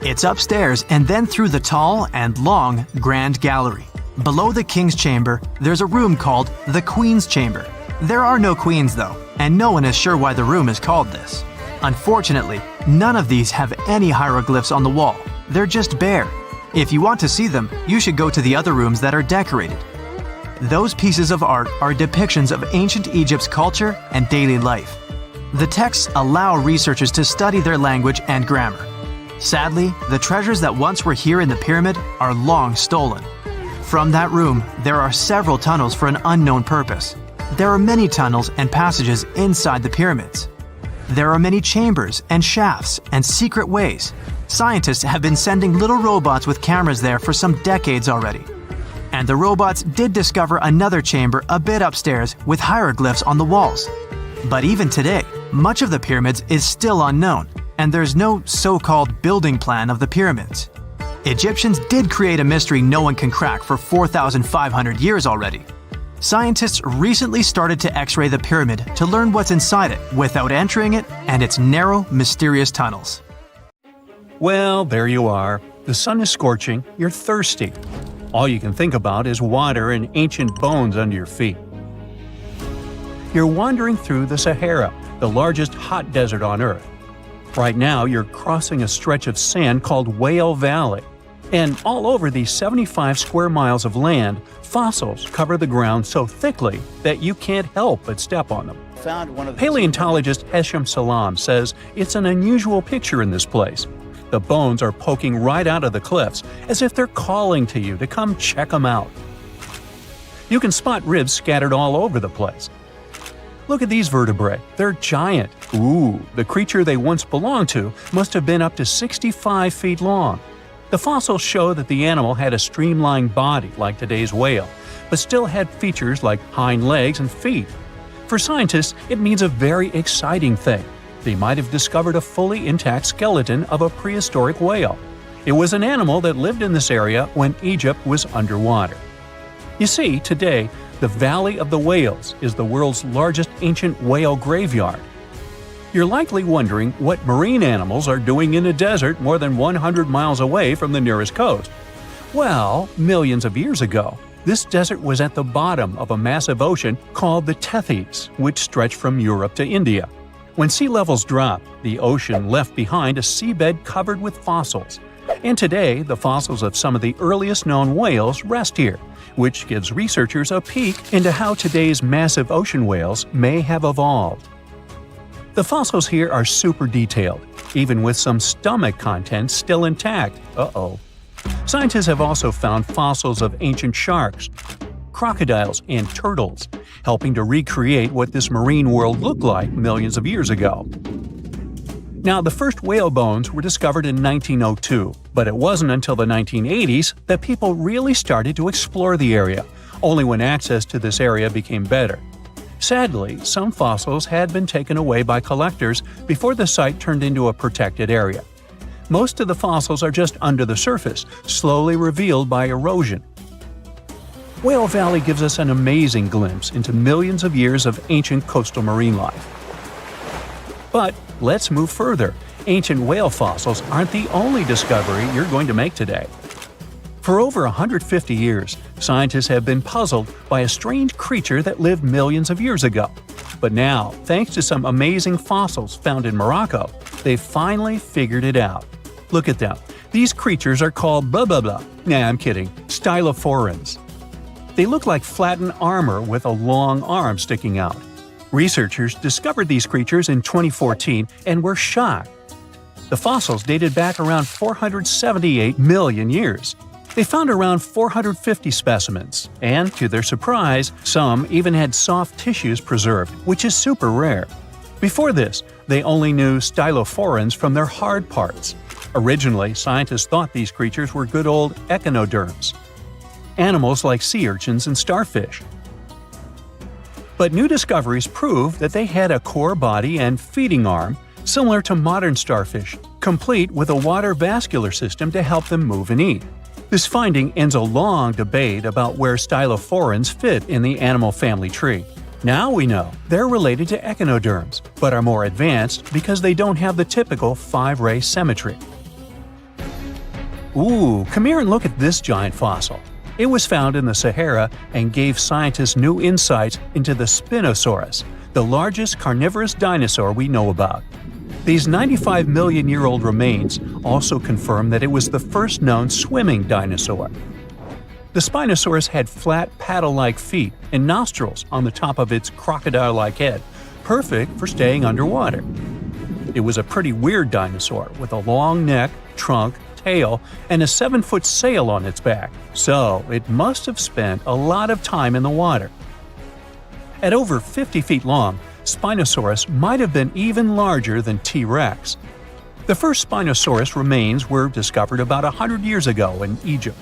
Speaker 1: It's upstairs and then through the tall and long Grand Gallery. Below the King's Chamber, there's a room called the Queen's Chamber. There are no queens though, and no one is sure why the room is called this. Unfortunately, none of these have any hieroglyphs on the wall. They're just bare. If you want to see them, you should go to the other rooms that are decorated. Those pieces of art are depictions of ancient Egypt's culture and daily life. The texts allow researchers to study their language and grammar. Sadly, the treasures that once were here in the pyramid are long stolen. From that room, there are several tunnels for an unknown purpose. There are many tunnels and passages inside the pyramids. There are many chambers and shafts and secret ways. Scientists have been sending little robots with cameras there for some decades already. And the robots did discover another chamber a bit upstairs with hieroglyphs on the walls. But even today, much of the pyramids is still unknown, and there's no so-called building plan of the pyramids. Egyptians did create a mystery no one can crack for 4,500 years already. Scientists recently started to X-ray the pyramid to learn what's inside it without entering it and its narrow, mysterious tunnels.
Speaker 2: Well, there you are. The sun is scorching, you're thirsty. All you can think about is water and ancient bones under your feet. You're wandering through the Sahara, the largest hot desert on Earth. Right now, you're crossing a stretch of sand called Whale Valley. And all over these 75 square miles of land, fossils cover the ground so thickly that you can't help but step on them. Paleontologist Hesham Salam says it's an unusual picture in this place. The bones are poking right out of the cliffs, as if they're calling to you to come check them out. You can spot ribs scattered all over the place. Look at these vertebrae. They're giant. Ooh, the creature they once belonged to must have been up to 65 feet long. The fossils show that the animal had a streamlined body like today's whale, but still had features like hind legs and feet. For scientists, it means a very exciting thing. They might have discovered a fully intact skeleton of a prehistoric whale. It was an animal that lived in this area when Egypt was underwater. You see, today, the Valley of the Whales is the world's largest ancient whale graveyard. You're likely wondering what marine animals are doing in a desert more than 100 miles away from the nearest coast. Well, millions of years ago, this desert was at the bottom of a massive ocean called the Tethys, which stretched from Europe to India. When sea levels dropped, the ocean left behind a seabed covered with fossils. And today, the fossils of some of the earliest known whales rest here, which gives researchers a peek into how today's massive ocean whales may have evolved. The fossils here are super detailed, even with some stomach contents still intact. Scientists have also found fossils of ancient sharks, crocodiles, and turtles, helping to recreate what this marine world looked like millions of years ago. Now, the first whale bones were discovered in 1902, but it wasn't until the 1980s that people really started to explore the area, only when access to this area became better. Sadly, some fossils had been taken away by collectors before the site turned into a protected area. Most of the fossils are just under the surface, slowly revealed by erosion. Whale Valley gives us an amazing glimpse into millions of years of ancient coastal marine life. But let's move further. Ancient whale fossils aren't the only discovery you're going to make today. For over 150 years, scientists have been puzzled by a strange creature that lived millions of years ago. But now, thanks to some amazing fossils found in Morocco, they've finally figured it out. Look at them. These creatures are called blah blah blah. Nah, I'm kidding. Stylophorans. They look like flattened armor with a long arm sticking out. Researchers discovered these creatures in 2014 and were shocked. The fossils dated back around 478 million years. They found around 450 specimens, and to their surprise, some even had soft tissues preserved, which is super rare. Before this, they only knew stylophorans from their hard parts. Originally, scientists thought these creatures were good old echinoderms, animals like sea urchins and starfish. But new discoveries prove that they had a core body and feeding arm, similar to modern starfish, complete with a water vascular system to help them move and eat. This finding ends a long debate about where stylophorans fit in the animal family tree. Now we know they're related to echinoderms, but are more advanced because they don't have the typical 5-ray symmetry. Ooh, come here and look at this giant fossil. It was found in the Sahara and gave scientists new insights into the Spinosaurus, the largest carnivorous dinosaur we know about. These 95 million-year-old remains also confirm that it was the first known swimming dinosaur. The Spinosaurus had flat paddle-like feet and nostrils on the top of its crocodile-like head, perfect for staying underwater. It was a pretty weird dinosaur with a long neck, trunk, tail, and a 7-foot sail on its back, so it must have spent a lot of time in the water. At over 50 feet long, Spinosaurus might have been even larger than T-Rex. The first Spinosaurus remains were discovered about 100 years ago in Egypt,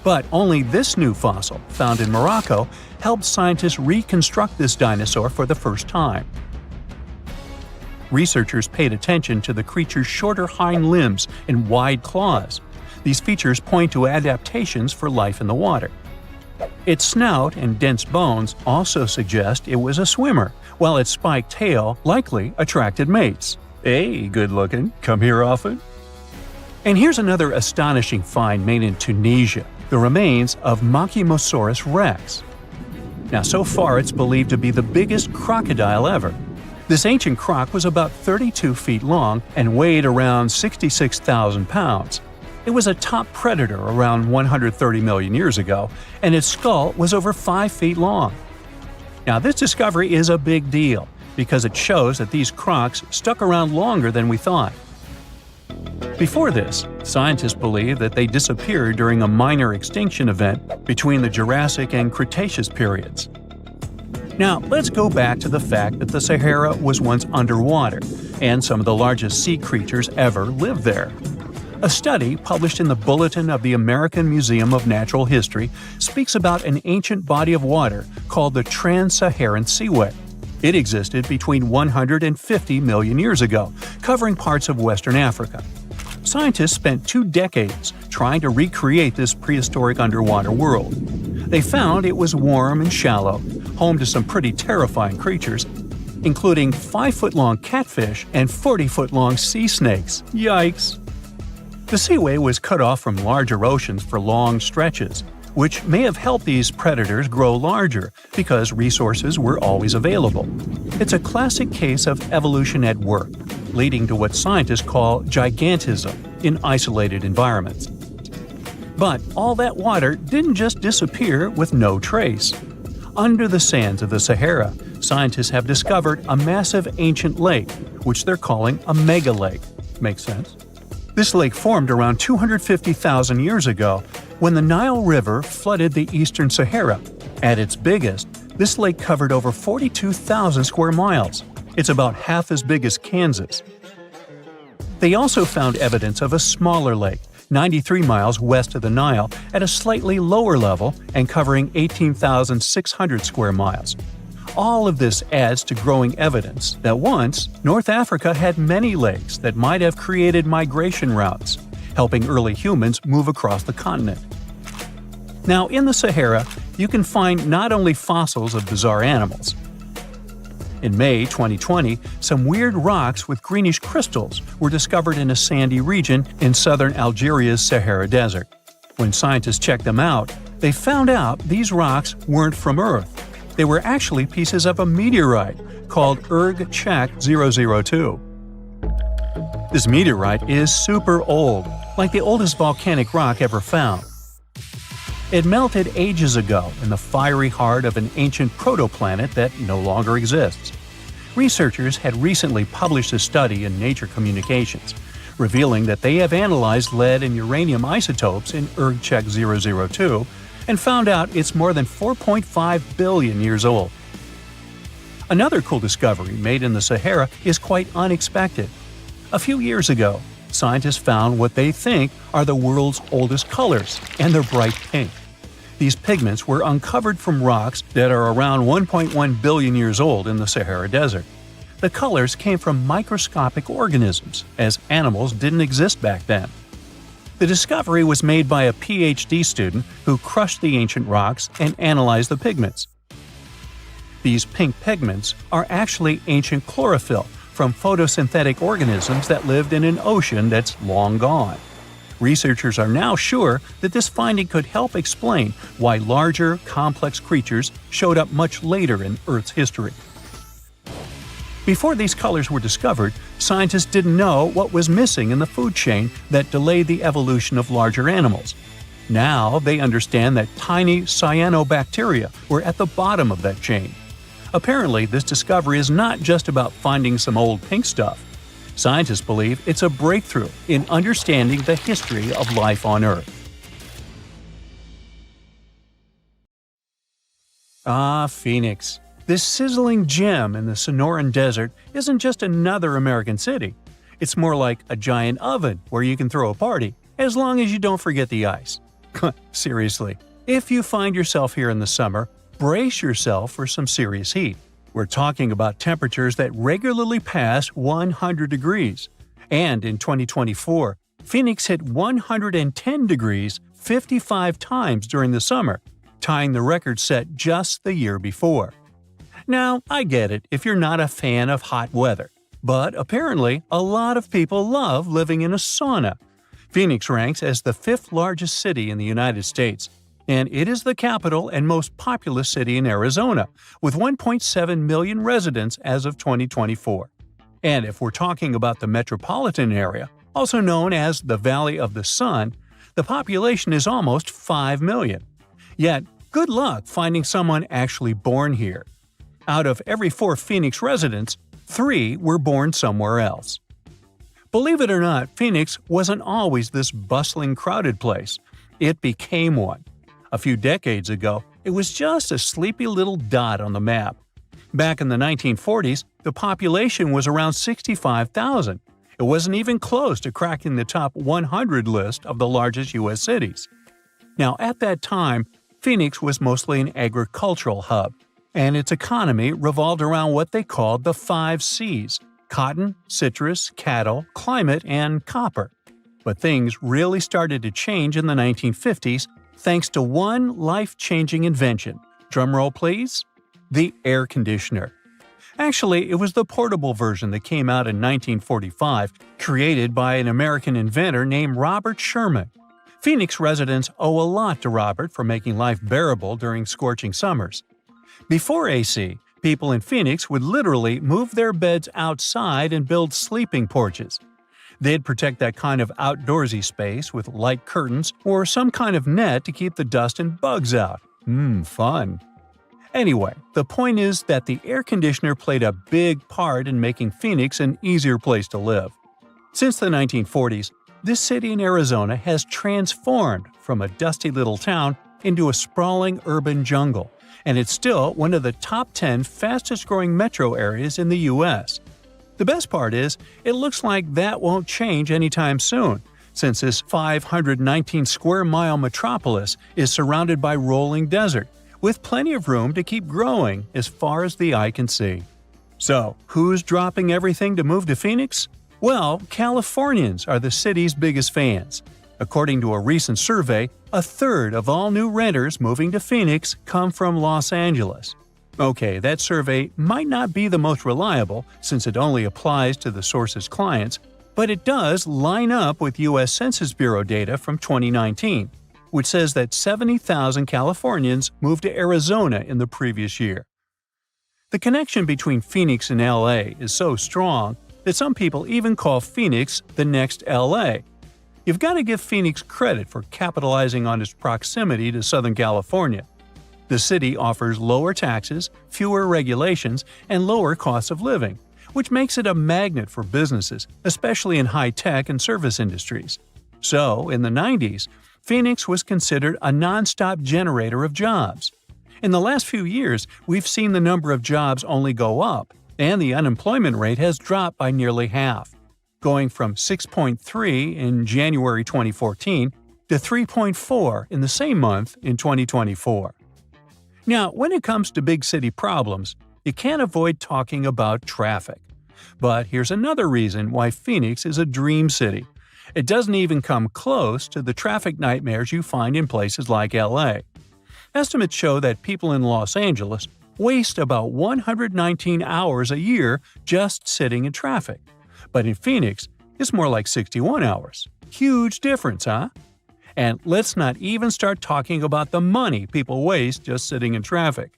Speaker 2: but only this new fossil, found in Morocco, helped scientists reconstruct this dinosaur for the first time. Researchers paid attention to the creature's shorter hind limbs and wide claws. These features point to adaptations for life in the water. Its snout and dense bones also suggest it was a swimmer, while its spiked tail likely attracted mates. Hey, good looking, come here often? And here's another astonishing find made in Tunisia, the remains of Machimosaurus rex. Now, so far it's believed to be the biggest crocodile ever. This ancient croc was about 32 feet long and weighed around 66,000 pounds. It was a top predator around 130 million years ago, and its skull was over 5 feet long. Now, this discovery is a big deal because it shows that these crocs stuck around longer than we thought. Before this, scientists believed that they disappeared during a minor extinction event between the Jurassic and Cretaceous periods. Now, let's go back to the fact that the Sahara was once underwater, and some of the largest sea creatures ever lived there. A study published in the Bulletin of the American Museum of Natural History speaks about an ancient body of water called the Trans-Saharan Seaway. It existed between 150 million years ago, covering parts of Western Africa. Scientists spent 2 decades trying to recreate this prehistoric underwater world. They found it was warm and shallow, home to some pretty terrifying creatures, including 5-foot-long catfish and 40-foot-long sea snakes. Yikes! The seaway was cut off from larger oceans for long stretches, which may have helped these predators grow larger because resources were always available. It's a classic case of evolution at work, leading to what scientists call gigantism in isolated environments. But all that water didn't just disappear with no trace. Under the sands of the Sahara, scientists have discovered a massive ancient lake, which they're calling a mega-lake. Makes sense? This lake formed around 250,000 years ago when the Nile River flooded the eastern Sahara. At its biggest, this lake covered over 42,000 square miles. It's about half as big as Kansas. They also found evidence of a smaller lake, 93 miles west of the Nile, at a slightly lower level and covering 18,600 square miles. All of this adds to growing evidence that once, North Africa had many lakes that might have created migration routes, helping early humans move across the continent. Now, in the Sahara, you can find not only fossils of bizarre animals. In May 2020, some weird rocks with greenish crystals were discovered in a sandy region in southern Algeria's Sahara Desert. When scientists checked them out, they found out these rocks weren't from Earth. They were actually pieces of a meteorite called Erg-Chek 002. This meteorite is super old, like the oldest volcanic rock ever found. It melted ages ago in the fiery heart of an ancient protoplanet that no longer exists. Researchers had recently published a study in Nature Communications, revealing that they have analyzed lead and uranium isotopes in Erg-Chek 002 and found out it's more than 4.5 billion years old. Another cool discovery made in the Sahara is quite unexpected. A few years ago, scientists found what they think are the world's oldest colors, and they're bright pink. These pigments were uncovered from rocks that are around 1.1 billion years old in the Sahara Desert. The colors came from microscopic organisms, as animals didn't exist back then. The discovery was made by a PhD student who crushed the ancient rocks and analyzed the pigments. These pink pigments are actually ancient chlorophyll from photosynthetic organisms that lived in an ocean that's long gone. Researchers are now sure that this finding could help explain why larger, complex creatures showed up much later in Earth's history. Before these colors were discovered, scientists didn't know what was missing in the food chain that delayed the evolution of larger animals. Now they understand that tiny cyanobacteria were at the bottom of that chain. Apparently, this discovery is not just about finding some old pink stuff. Scientists believe it's a breakthrough in understanding the history of life on Earth. Phoenix. This sizzling gem in the Sonoran Desert isn't just another American city. It's more like a giant oven where you can throw a party, as long as you don't forget the ice. Seriously, if you find yourself here in the summer, brace yourself for some serious heat. We're talking about temperatures that regularly pass 100 degrees. And in 2024, Phoenix hit 110 degrees 55 times during the summer, tying the record set just the year before. Now, I get it if you're not a fan of hot weather, but apparently a lot of people love living in a sauna. Phoenix ranks as the 5th largest city in the United States, and it is the capital and most populous city in Arizona, with 1.7 million residents as of 2024. And if we're talking about the metropolitan area, also known as the Valley of the Sun, the population is almost 5 million. Yet, good luck finding someone actually born here. Out of every 4 Phoenix residents, 3 were born somewhere else. Believe it or not, Phoenix wasn't always this bustling, crowded place. It became one. A few decades ago, it was just a sleepy little dot on the map. Back in the 1940s, the population was around 65,000. It wasn't even close to cracking the top 100 list of the largest U.S. cities. Now, at that time, Phoenix was mostly an agricultural hub, and its economy revolved around what they called the 5 C's: cotton, citrus, cattle, climate, and copper. But things really started to change in the 1950s thanks to one life-changing invention. Drumroll please? The air conditioner. Actually, it was the portable version that came out in 1945, created by an American inventor named Robert Sherman. Phoenix residents owe a lot to Robert for making life bearable during scorching summers. Before AC, people in Phoenix would literally move their beds outside and build sleeping porches. They'd protect that kind of outdoorsy space with light curtains or some kind of net to keep the dust and bugs out. Fun. Anyway, the point is that the air conditioner played a big part in making Phoenix an easier place to live. Since the 1940s, this city in Arizona has transformed from a dusty little town into a sprawling urban jungle, and it's still one of the top 10 fastest-growing metro areas in the U.S. The best part is, it looks like that won't change anytime soon, since this 519 square mile metropolis is surrounded by rolling desert, with plenty of room to keep growing as far as the eye can see. So, who's dropping everything to move to Phoenix? Well, Californians are the city's biggest fans. According to a recent survey, a third of all new renters moving to Phoenix come from Los Angeles. Okay, that survey might not be the most reliable since it only applies to the source's clients, but it does line up with U.S. Census Bureau data from 2019, which says that 70,000 Californians moved to Arizona in the previous year. The connection between Phoenix and LA is so strong that some people even call Phoenix the next LA. You've got to give Phoenix credit for capitalizing on its proximity to Southern California. The city offers lower taxes, fewer regulations, and lower costs of living, which makes it a magnet for businesses, especially in high-tech and service industries. So, in the 90s, Phoenix was considered a non-stop generator of jobs. In the last few years, we've seen the number of jobs only go up, and the unemployment rate has dropped by nearly half, going from 6.3 in January 2014 to 3.4 in the same month in 2024. Now, when it comes to big city problems, you can't avoid talking about traffic. But here's another reason why Phoenix is a dream city. It doesn't even come close to the traffic nightmares you find in places like LA. Estimates show that people in Los Angeles waste about 119 hours a year just sitting in traffic. But in Phoenix, it's more like 61 hours. Huge difference, huh? And let's not even start talking about the money people waste just sitting in traffic.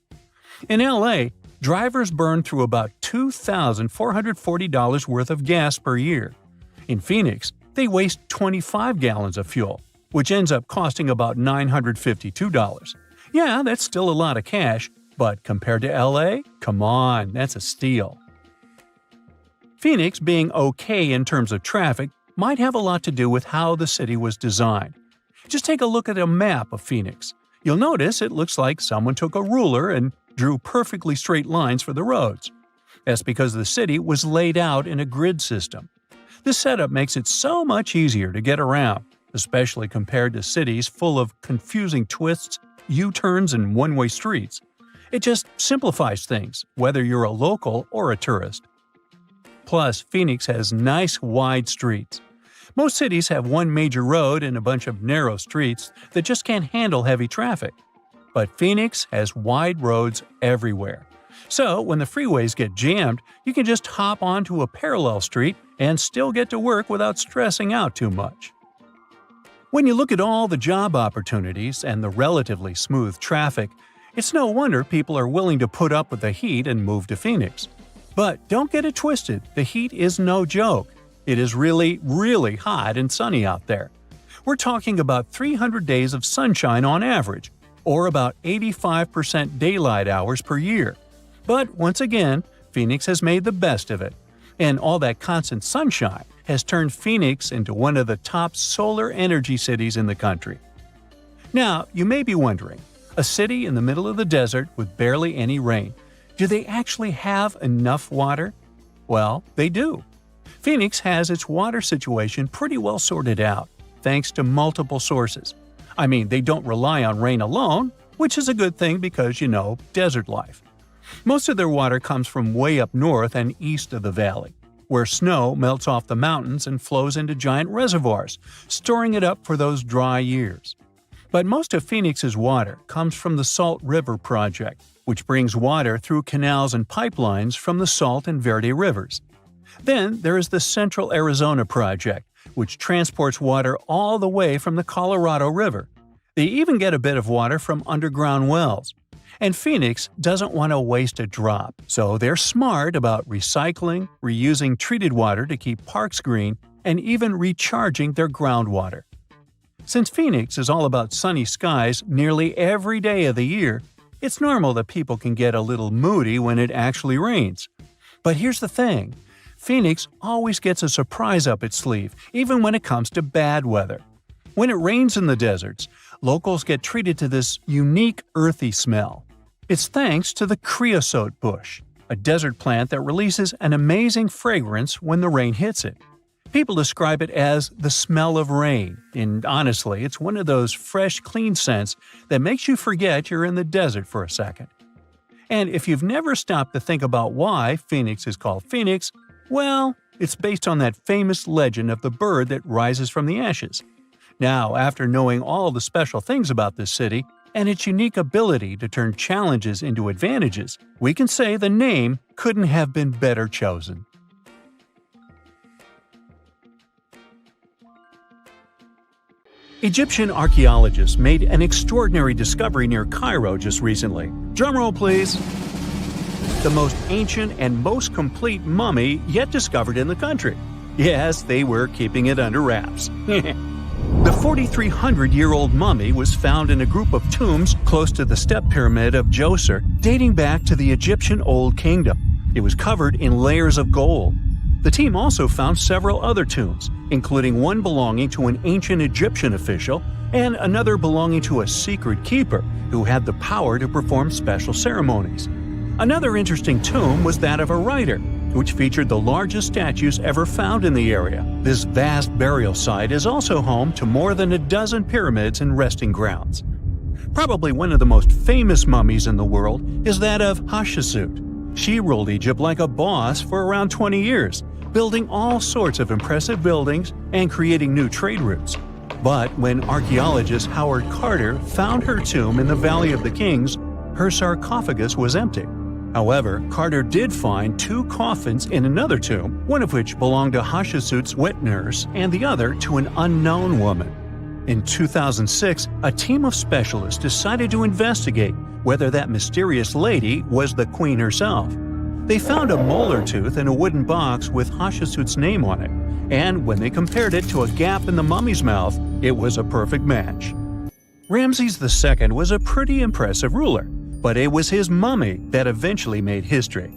Speaker 2: In LA, drivers burn through about $2,440 worth of gas per year. In Phoenix, they waste 25 gallons of fuel, which ends up costing about $952. Yeah, that's still a lot of cash, but compared to LA, come on, that's a steal. Phoenix being okay in terms of traffic might have a lot to do with how the city was designed. Just take a look at a map of Phoenix. You'll notice it looks like someone took a ruler and drew perfectly straight lines for the roads. That's because the city was laid out in a grid system. This setup makes it so much easier to get around, especially compared to cities full of confusing twists, U-turns, and one-way streets. It just simplifies things, whether you're a local or a tourist. Plus, Phoenix has nice wide streets. Most cities have one major road and a bunch of narrow streets that just can't handle heavy traffic. But Phoenix has wide roads everywhere. So, when the freeways get jammed, you can just hop onto a parallel street and still get to work without stressing out too much. When you look at all the job opportunities and the relatively smooth traffic, it's no wonder people are willing to put up with the heat and move to Phoenix. But don't get it twisted, the heat is no joke. It is really, really hot and sunny out there. We're talking about 300 days of sunshine on average, or about 85% daylight hours per year. But once again, Phoenix has made the best of it. And all that constant sunshine has turned Phoenix into one of the top solar energy cities in the country. Now, you may be wondering, a city in the middle of the desert with barely any rain, do they actually have enough water? Well, they do. Phoenix has its water situation pretty well sorted out, thanks to multiple sources. I mean, they don't rely on rain alone, which is a good thing because, desert life. Most of their water comes from way up north and east of the valley, where snow melts off the mountains and flows into giant reservoirs, storing it up for those dry years. But most of Phoenix's water comes from the Salt River Project, which brings water through canals and pipelines from the Salt and Verde rivers. Then there is the Central Arizona Project, which transports water all the way from the Colorado River. They even get a bit of water from underground wells. And Phoenix doesn't want to waste a drop, so they're smart about recycling, reusing treated water to keep parks green, and even recharging their groundwater. Since Phoenix is all about sunny skies nearly every day of the year, it's normal that people can get a little moody when it actually rains. But here's the thing. Phoenix always gets a surprise up its sleeve, even when it comes to bad weather. When it rains in the deserts, locals get treated to this unique earthy smell. It's thanks to the creosote bush. a desert plant that releases an amazing fragrance when the rain hits it. People describe it as the smell of rain, and honestly, it's one of those fresh, clean scents that makes you forget you're in the desert for a second. And if you've never stopped to think about why Phoenix is called Phoenix, well, it's based on that famous legend of the bird that rises from the ashes. Now, after knowing all the special things about this city and its unique ability to turn challenges into advantages, we can say the name couldn't have been better chosen. Egyptian archaeologists made an extraordinary discovery near Cairo just recently. Drumroll, please. The most ancient and most complete mummy yet discovered in the country. Yes, they were keeping it under wraps. The 4,300-year-old mummy was found in a group of tombs close to the step pyramid of Djoser, dating back to the Egyptian Old Kingdom. It was covered in layers of gold. The team also found several other tombs, including one belonging to an ancient Egyptian official and another belonging to a secret keeper who had the power to perform special ceremonies. Another interesting tomb was that of a writer, which featured the largest statues ever found in the area. This vast burial site is also home to more than a dozen pyramids and resting grounds. Probably one of the most famous mummies in the world is that of Hatshepsut. She ruled Egypt like a boss for around 20 years, building all sorts of impressive buildings and creating new trade routes. But when archaeologist Howard Carter found her tomb in the Valley of the Kings, her sarcophagus was empty. However, Carter did find 2 coffins in another tomb, one of which belonged to Hatshepsut's wet nurse and the other to an unknown woman. In 2006, a team of specialists decided to investigate whether that mysterious lady was the queen herself. They found a molar tooth in a wooden box with Hatshepsut's name on it, and when they compared it to a gap in the mummy's mouth, it was a perfect match. Ramses II was a pretty impressive ruler, but it was his mummy that eventually made history.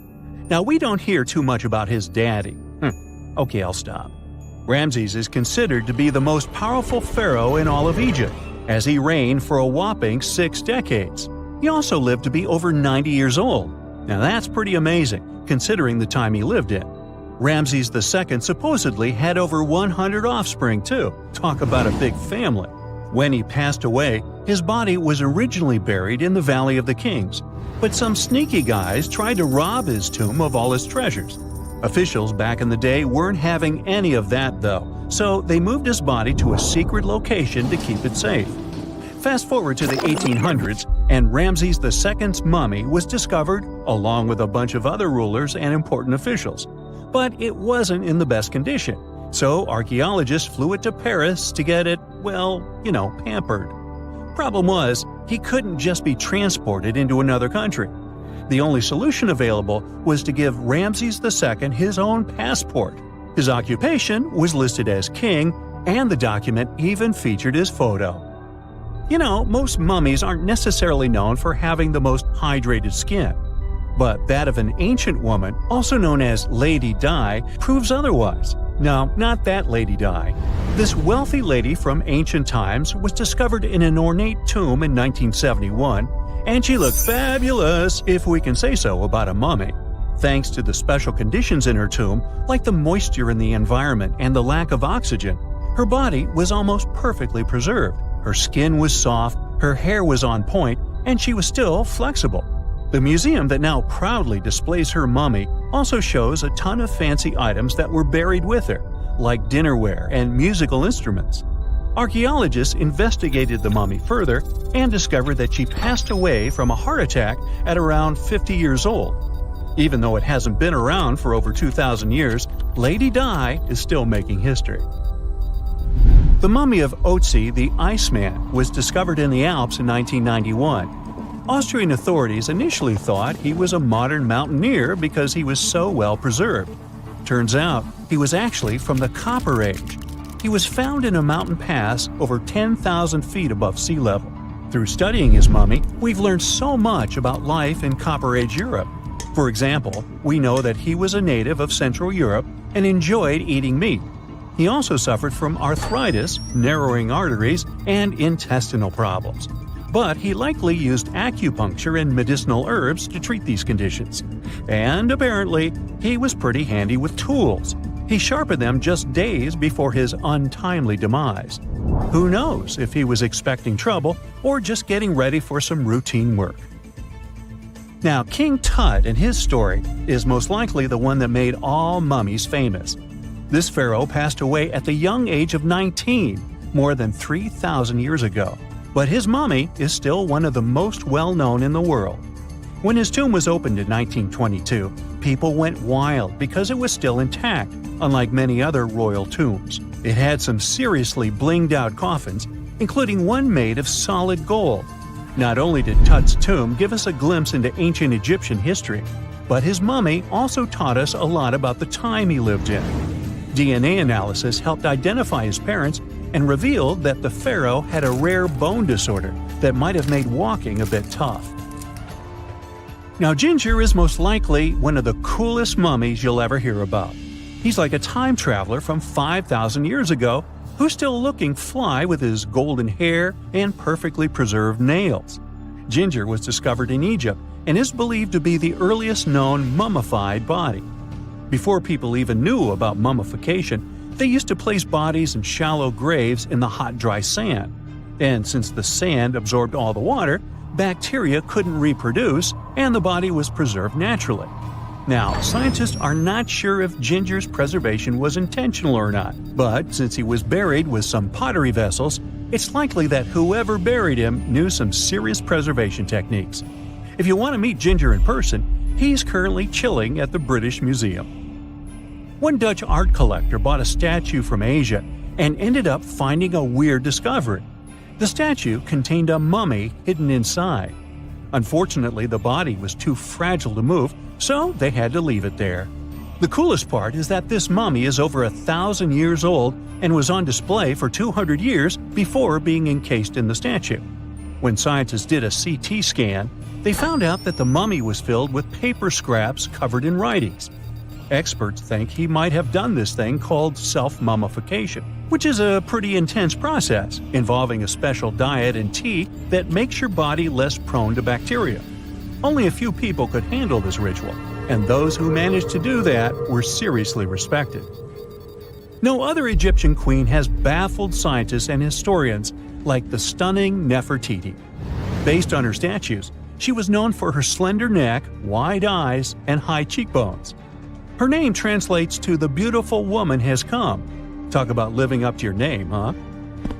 Speaker 2: Now, we don't hear too much about his daddy. Okay, I'll stop. Ramses is considered to be the most powerful pharaoh in all of Egypt, as he reigned for a whopping 6 decades. He also lived to be over 90 years old. Now that's pretty amazing, considering the time he lived in. Ramses II supposedly had over 100 offspring too. Talk about a big family. When he passed away, his body was originally buried in the Valley of the Kings, but some sneaky guys tried to rob his tomb of all his treasures. Officials back in the day weren't having any of that though, so they moved his body to a secret location to keep it safe. Fast forward to the 1800s, and Ramses II's mummy was discovered along with a bunch of other rulers and important officials. But it wasn't in the best condition, so archaeologists flew it to Paris to get it, pampered. Problem was, he couldn't just be transported into another country. The only solution available was to give Ramses II his own passport. His occupation was listed as king, and the document even featured his photo. Most mummies aren't necessarily known for having the most hydrated skin. But that of an ancient woman, also known as Lady Di, proves otherwise. No, not that Lady Di. This wealthy lady from ancient times was discovered in an ornate tomb in 1971, and she looked fabulous, if we can say so about a mummy. Thanks to the special conditions in her tomb, like the moisture in the environment and the lack of oxygen, her body was almost perfectly preserved. Her skin was soft, her hair was on point, and she was still flexible. The museum that now proudly displays her mummy also shows a ton of fancy items that were buried with her, like dinnerware and musical instruments. Archaeologists investigated the mummy further and discovered that she passed away from a heart attack at around 50 years old. Even though it hasn't been around for over 2,000 years, Lady Di is still making history. The mummy of Otzi the Iceman was discovered in the Alps in 1991. Austrian authorities initially thought he was a modern mountaineer because he was so well preserved. Turns out, he was actually from the Copper Age. He was found in a mountain pass over 10,000 feet above sea level. Through studying his mummy, we've learned so much about life in Copper Age Europe. For example, we know that he was a native of Central Europe and enjoyed eating meat. He also suffered from arthritis, narrowing arteries, and intestinal problems. but he likely used acupuncture and medicinal herbs to treat these conditions. And apparently, he was pretty handy with tools. He sharpened them just days before his untimely demise. Who knows if he was expecting trouble or just getting ready for some routine work. Now, King Tut and his story is most likely the one that made all mummies famous. This pharaoh passed away at the young age of 19, more than 3,000 years ago, but his mummy is still one of the most well-known in the world. When his tomb was opened in 1922, people went wild because it was still intact, unlike many other royal tombs. It had some seriously blinged-out coffins, including one made of solid gold. Not only did Tut's tomb give us a glimpse into ancient Egyptian history, but his mummy also taught us a lot about the time he lived in. DNA analysis helped identify his parents and revealed that the pharaoh had a rare bone disorder that might have made walking a bit tough. Now, Ginger is most likely one of the coolest mummies you'll ever hear about. He's like a time traveler from 5,000 years ago who's still looking fly with his golden hair and perfectly preserved nails. Ginger was discovered in Egypt and is believed to be the earliest known mummified body. Before people even knew about mummification, they used to place bodies in shallow graves in the hot, dry sand. And since the sand absorbed all the water, bacteria couldn't reproduce and the body was preserved naturally. Now, scientists are not sure if Ginger's preservation was intentional or not, but since he was buried with some pottery vessels, it's likely that whoever buried him knew some serious preservation techniques. If you want to meet Ginger in person, he's currently chilling at the British Museum. One Dutch art collector bought a statue from Asia and ended up finding a weird discovery. The statue contained a mummy hidden inside. Unfortunately, the body was too fragile to move, so they had to leave it there. The coolest part is that this mummy is over 1,000 years old and was on display for 200 years before being encased in the statue. When scientists did a CT scan, they found out that the mummy was filled with paper scraps covered in writings. Experts think he might have done this thing called self-mummification, which is a pretty intense process involving a special diet and tea that makes your body less prone to bacteria. Only a few people could handle this ritual, and those who managed to do that were seriously respected. No other Egyptian queen has baffled scientists and historians like the stunning Nefertiti. Based on her statues, she was known for her slender neck, wide eyes, and high cheekbones. Her name translates to "the beautiful woman has come." Talk about living up to your name, huh?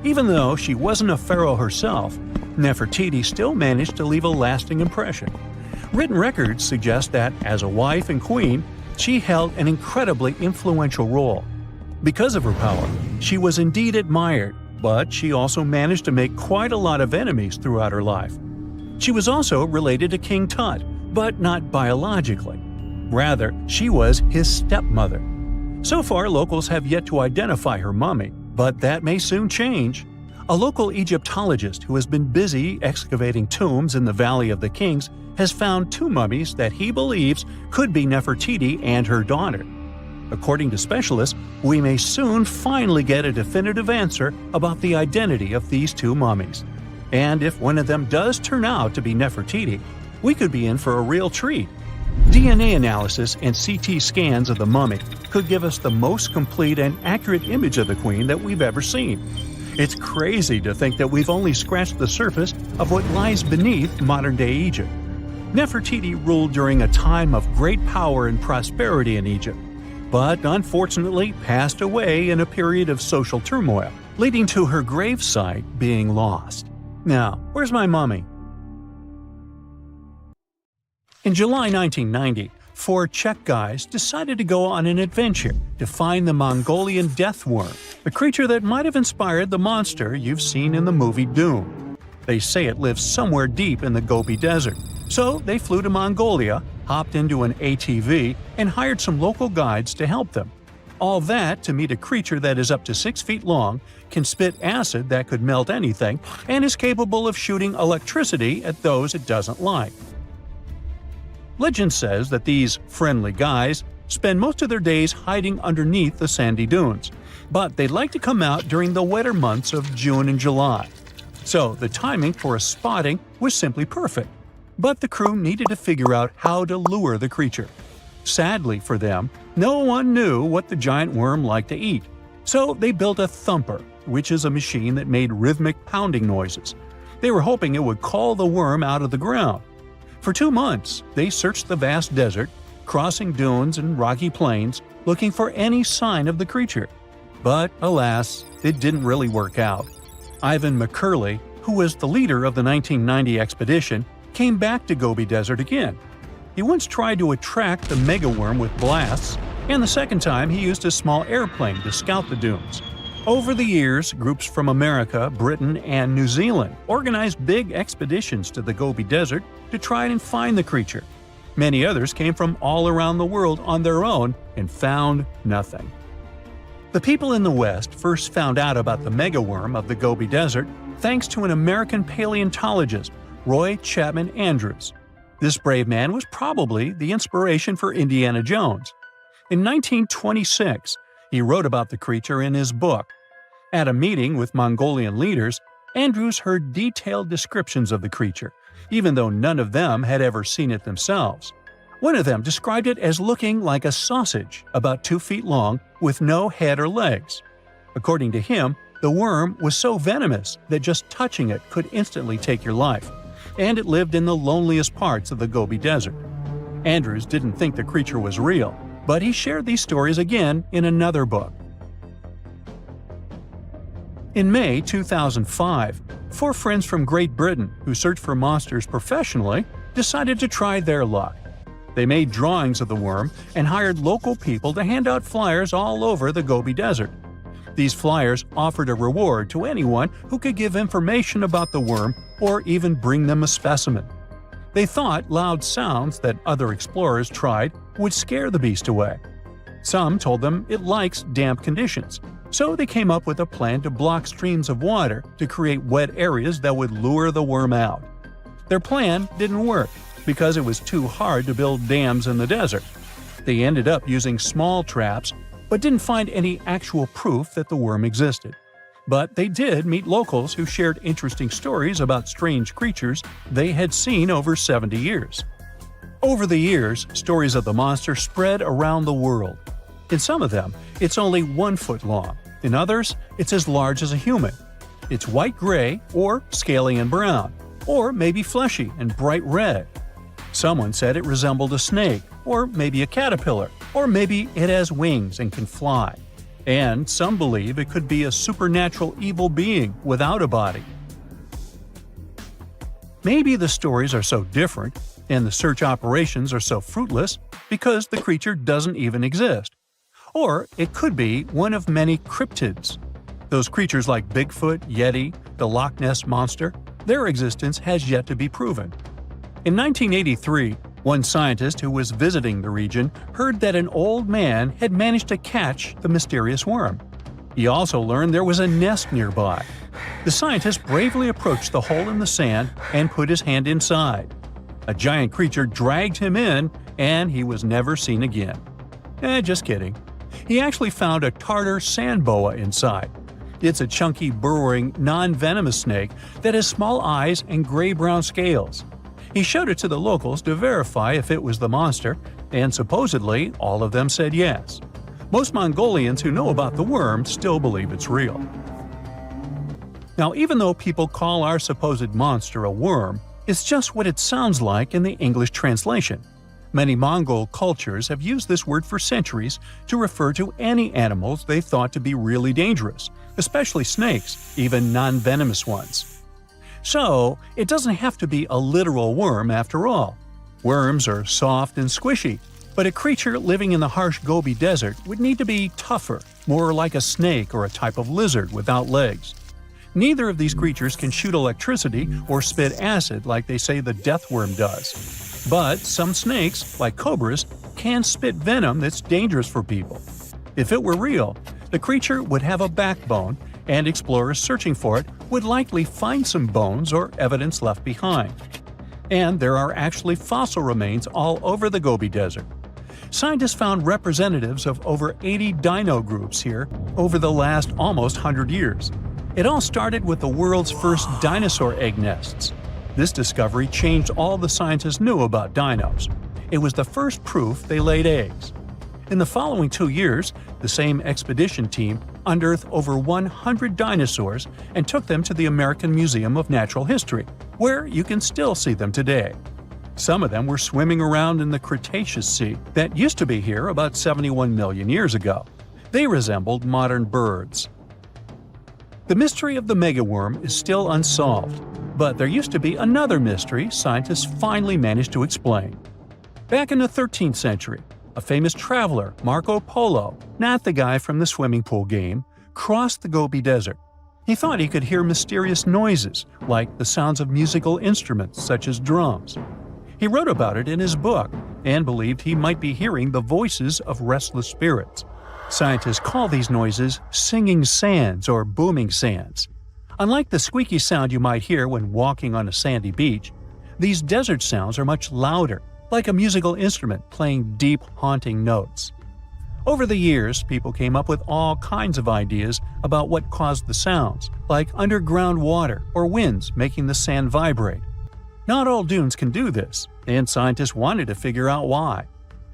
Speaker 2: Even though she wasn't a pharaoh herself, Nefertiti still managed to leave a lasting impression. Written records suggest that, as a wife and queen, she held an incredibly influential role. Because of her power, she was indeed admired, but she also managed to make quite a lot of enemies throughout her life. She was also related to King Tut, but not biologically. Rather, she was his stepmother. So far, locals have yet to identify her mummy, but that may soon change. A local Egyptologist who has been busy excavating tombs in the Valley of the Kings has found two mummies that he believes could be Nefertiti and her daughter. According to specialists, we may soon finally get a definitive answer about the identity of these two mummies. And if one of them does turn out to be Nefertiti, we could be in for a real treat. DNA analysis and CT scans of the mummy could give us the most complete and accurate image of the queen that we've ever seen. It's crazy to think that we've only scratched the surface of what lies beneath modern-day Egypt. Nefertiti ruled during a time of great power and prosperity in Egypt, but unfortunately passed away in a period of social turmoil, leading to her gravesite being lost. Now, where's my mummy? In July 1990, four Czech guys decided to go on an adventure to find the Mongolian death worm, a creature that might have inspired the monster you've seen in the movie Dune. They say it lives somewhere deep in the Gobi Desert, so they flew to Mongolia, hopped into an ATV, and hired some local guides to help them. All that to meet a creature that is up to 6 feet long, can spit acid that could melt anything, and is capable of shooting electricity at those it doesn't like. Legend says that these friendly guys spend most of their days hiding underneath the sandy dunes, but they like to come out during the wetter months of June and July. So the timing for a spotting was simply perfect. But the crew needed to figure out how to lure the creature. Sadly for them, no one knew what the giant worm liked to eat. So they built a thumper, which is a machine that made rhythmic pounding noises. They were hoping it would call the worm out of the ground. For 2 months, they searched the vast desert, crossing dunes and rocky plains, looking for any sign of the creature. But alas, it didn't really work out. Ivan McCurley, who was the leader of the 1990 expedition, came back to Gobi Desert again. He once tried to attract the megaworm with blasts, and the second time he used a small airplane to scout the dunes. Over the years, groups from America, Britain, and New Zealand organized big expeditions to the Gobi Desert to try and find the creature. Many others came from all around the world on their own and found nothing. The people in the West first found out about the megaworm of the Gobi Desert thanks to an American paleontologist, Roy Chapman Andrews. This brave man was probably the inspiration for Indiana Jones. In 1926, he wrote about the creature in his book. At a meeting with Mongolian leaders, Andrews heard detailed descriptions of the creature, even though none of them had ever seen it themselves. One of them described it as looking like a sausage, about 2 feet long, with no head or legs. According to him, the worm was so venomous that just touching it could instantly take your life, and it lived in the loneliest parts of the Gobi Desert. Andrews didn't think the creature was real, but he shared these stories again in another book. In May 2005, 4 friends from Great Britain who searched for monsters professionally decided to try their luck. They made drawings of the worm and hired local people to hand out flyers all over the Gobi Desert. These flyers offered a reward to anyone who could give information about the worm or even bring them a specimen. They thought loud sounds that other explorers tried would scare the beast away. Some told them it likes damp conditions, so they came up with a plan to block streams of water to create wet areas that would lure the worm out. Their plan didn't work because it was too hard to build dams in the desert. They ended up using small traps, but didn't find any actual proof that the worm existed. But they did meet locals who shared interesting stories about strange creatures they had seen over 70 years. Over the years, stories of the monster spread around the world. In some of them, it's only 1 foot long. In others, it's as large as a human. It's white-gray or scaly and brown, or maybe fleshy and bright red. Someone said it resembled a snake, or maybe a caterpillar, or maybe it has wings and can fly. And some believe it could be a supernatural evil being without a body. Maybe the stories are so different, and the search operations are so fruitless, because the creature doesn't even exist. Or it could be one of many cryptids. Those creatures like Bigfoot, Yeti, the Loch Ness Monster, their existence has yet to be proven. In 1983, one scientist who was visiting the region heard that an old man had managed to catch the mysterious worm. He also learned there was a nest nearby. The scientist bravely approached the hole in the sand and put his hand inside. A giant creature dragged him in, and he was never seen again. Just kidding. He actually found a Tartar sand boa inside. It's a chunky, burrowing, non-venomous snake that has small eyes and gray-brown scales. He showed it to the locals to verify if it was the monster, and supposedly all of them said yes. Most Mongolians who know about the worm still believe it's real. Now, even though people call our supposed monster a worm, it's just what it sounds like in the English translation. Many Mongol cultures have used this word for centuries to refer to any animals they thought to be really dangerous, especially snakes, even non-venomous ones. So, it doesn't have to be a literal worm after all. Worms are soft and squishy, but a creature living in the harsh Gobi Desert would need to be tougher, more like a snake or a type of lizard without legs. Neither of these creatures can shoot electricity or spit acid like they say the death worm does. But some snakes, like cobras, can spit venom that's dangerous for people. If it were real, the creature would have a backbone, and explorers searching for it would likely find some bones or evidence left behind. And there are actually fossil remains all over the Gobi Desert. Scientists found representatives of over 80 dino groups here over the last almost 100 years. It all started with the world's first dinosaur egg nests. This discovery changed all the scientists knew about dinos. It was the first proof they laid eggs. In the following 2 years, the same expedition team unearthed over 100 dinosaurs and took them to the American Museum of Natural History, where you can still see them today. Some of them were swimming around in the Cretaceous Sea that used to be here about 71 million years ago. They resembled modern birds. The mystery of the megaworm is still unsolved, but there used to be another mystery scientists finally managed to explain. Back in the 13th century, a famous traveler, Marco Polo, not the guy from the swimming pool game, crossed the Gobi Desert. He thought he could hear mysterious noises, like the sounds of musical instruments such as drums. He wrote about it in his book and believed he might be hearing the voices of restless spirits. Scientists call these noises singing sands or booming sands. Unlike the squeaky sound you might hear when walking on a sandy beach, these desert sounds are much louder, like a musical instrument playing deep, haunting notes. Over the years, people came up with all kinds of ideas about what caused the sounds, like underground water or winds making the sand vibrate. Not all dunes can do this, and scientists wanted to figure out why.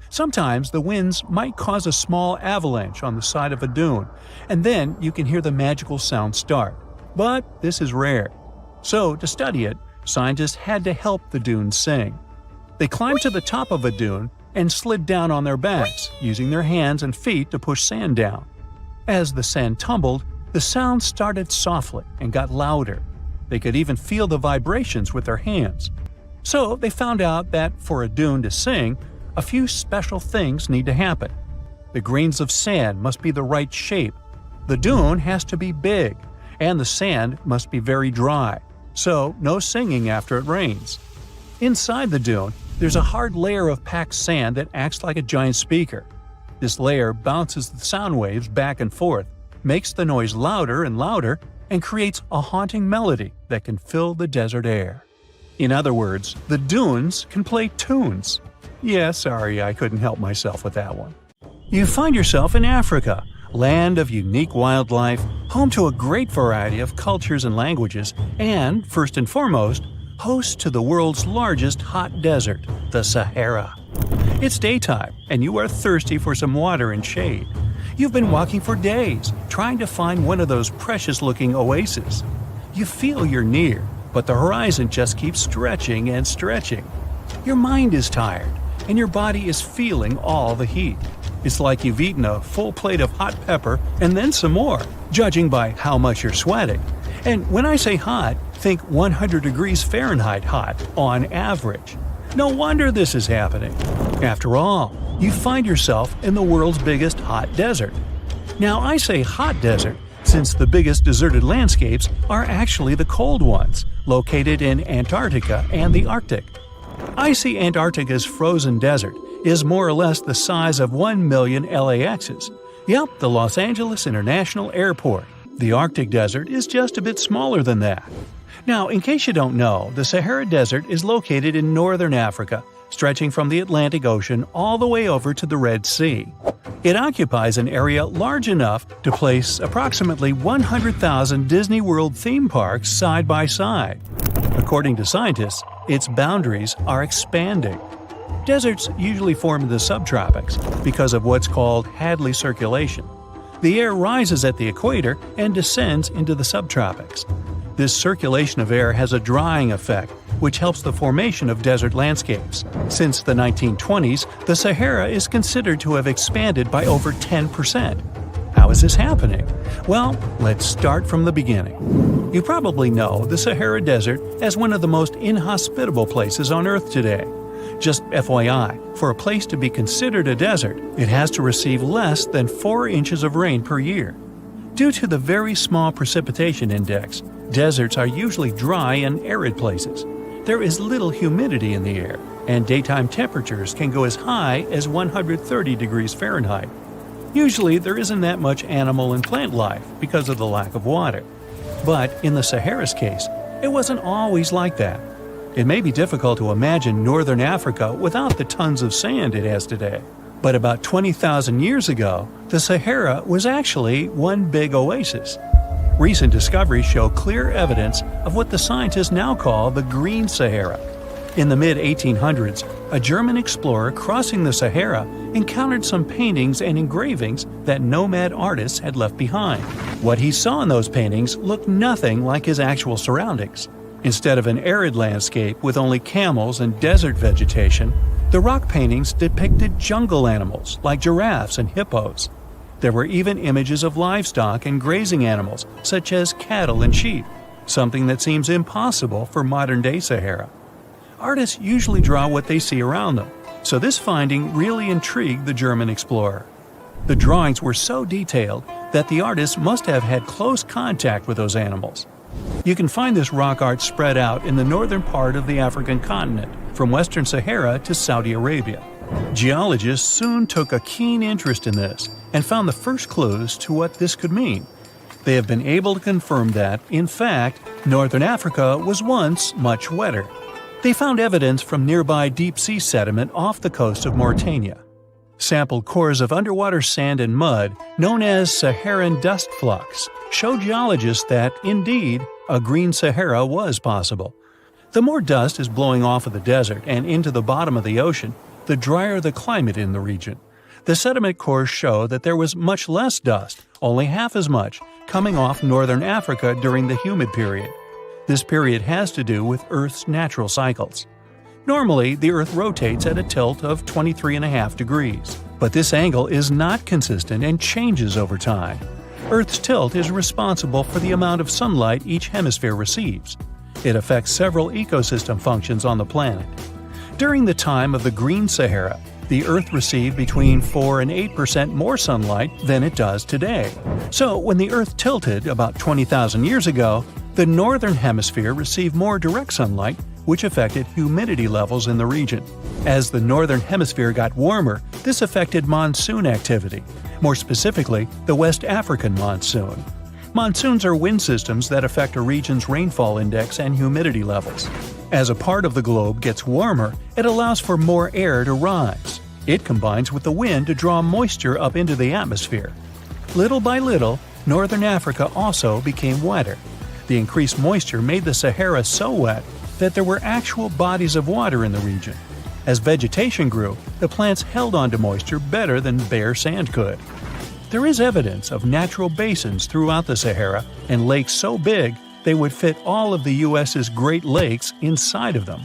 Speaker 2: Sometimes the winds might cause a small avalanche on the side of a dune, and then you can hear the magical sound start. But this is rare. So, to study it, scientists had to help the dunes sing. They climbed to the top of a dune and slid down on their backs, using their hands and feet to push sand down. As the sand tumbled, the sound started softly and got louder. They could even feel the vibrations with their hands. So they found out that for a dune to sing, a few special things need to happen. The grains of sand must be the right shape. The dune has to be big, and the sand must be very dry, so no singing after it rains. Inside the dune, there's a hard layer of packed sand that acts like a giant speaker. This layer bounces the sound waves back and forth, makes the noise louder and louder, and creates a haunting melody that can fill the desert air. In other words, the dunes can play tunes. Yeah, sorry, I couldn't help myself with that one. You find yourself in Africa, land of unique wildlife, home to a great variety of cultures and languages, and, first and foremost, host to the world's largest hot desert, the Sahara. It's daytime, and you are thirsty for some water and shade. You've been walking for days, trying to find one of those precious-looking oases. You feel you're near, but the horizon just keeps stretching and stretching. Your mind is tired, and your body is feeling all the heat. It's like you've eaten a full plate of hot pepper and then some more, judging by how much you're sweating. And when I say hot, think 100 degrees Fahrenheit hot, on average. No wonder this is happening. After all, you find yourself in the world's biggest hot desert. Now I say hot desert since the biggest deserted landscapes are actually the cold ones, located in Antarctica and the Arctic. Icy Antarctica's frozen desert is more or less the size of 1 million LAXs. Yep, the Los Angeles International Airport. The Arctic Desert is just a bit smaller than that. Now, in case you don't know, the Sahara Desert is located in northern Africa, stretching from the Atlantic Ocean all the way over to the Red Sea. It occupies an area large enough to place approximately 100,000 Disney World theme parks side by side. According to scientists, its boundaries are expanding. Deserts usually form in the subtropics because of what's called Hadley circulation. The air rises at the equator and descends into the subtropics. This circulation of air has a drying effect, which helps the formation of desert landscapes. Since the 1920s, the Sahara is considered to have expanded by over 10%. How is this happening? Well, let's start from the beginning. You probably know the Sahara Desert as one of the most inhospitable places on Earth today. Just FYI, for a place to be considered a desert, it has to receive less than 4 inches of rain per year. Due to the very small precipitation index, deserts are usually dry and arid places. There is little humidity in the air, and daytime temperatures can go as high as 130 degrees Fahrenheit. Usually, there isn't that much animal and plant life because of the lack of water. But in the Sahara's case, it wasn't always like that. It may be difficult to imagine northern Africa without the tons of sand it has today. But about 20,000 years ago, the Sahara was actually one big oasis. Recent discoveries show clear evidence of what the scientists now call the Green Sahara. In the mid-1800s, a German explorer crossing the Sahara encountered some paintings and engravings that nomad artists had left behind. What he saw in those paintings looked nothing like his actual surroundings. Instead of an arid landscape with only camels and desert vegetation, the rock paintings depicted jungle animals like giraffes and hippos. There were even images of livestock and grazing animals such as cattle and sheep, something that seems impossible for modern-day Sahara. Artists usually draw what they see around them, so this finding really intrigued the German explorer. The drawings were so detailed that the artists must have had close contact with those animals. You can find this rock art spread out in the northern part of the African continent, from western Sahara to Saudi Arabia. Geologists soon took a keen interest in this and found the first clues to what this could mean. They have been able to confirm that, in fact, northern Africa was once much wetter. They found evidence from nearby deep-sea sediment off the coast of Mauritania. Sampled cores of underwater sand and mud, known as Saharan dust flux, show geologists that, indeed, a green Sahara was possible. The more dust is blowing off of the desert and into the bottom of the ocean, the drier the climate in the region. The sediment cores show that there was much less dust, only half as much, coming off northern Africa during the humid period. This period has to do with Earth's natural cycles. Normally, the Earth rotates at a tilt of 23.5 degrees, but this angle is not consistent and changes over time. Earth's tilt is responsible for the amount of sunlight each hemisphere receives. It affects several ecosystem functions on the planet. During the time of the Green Sahara, the Earth received between 4 and 8% more sunlight than it does today. So, when the Earth tilted about 20,000 years ago, the northern hemisphere received more direct sunlight, which affected humidity levels in the region. As the northern hemisphere got warmer, this affected monsoon activity, more specifically, the West African monsoon. Monsoons are wind systems that affect a region's rainfall index and humidity levels. As a part of the globe gets warmer, it allows for more air to rise. It combines with the wind to draw moisture up into the atmosphere. Little by little, northern Africa also became wetter. The increased moisture made the Sahara so wet that there were actual bodies of water in the region. As vegetation grew, the plants held onto moisture better than bare sand could. There is evidence of natural basins throughout the Sahara and lakes so big they would fit all of the U.S.'s Great Lakes inside of them.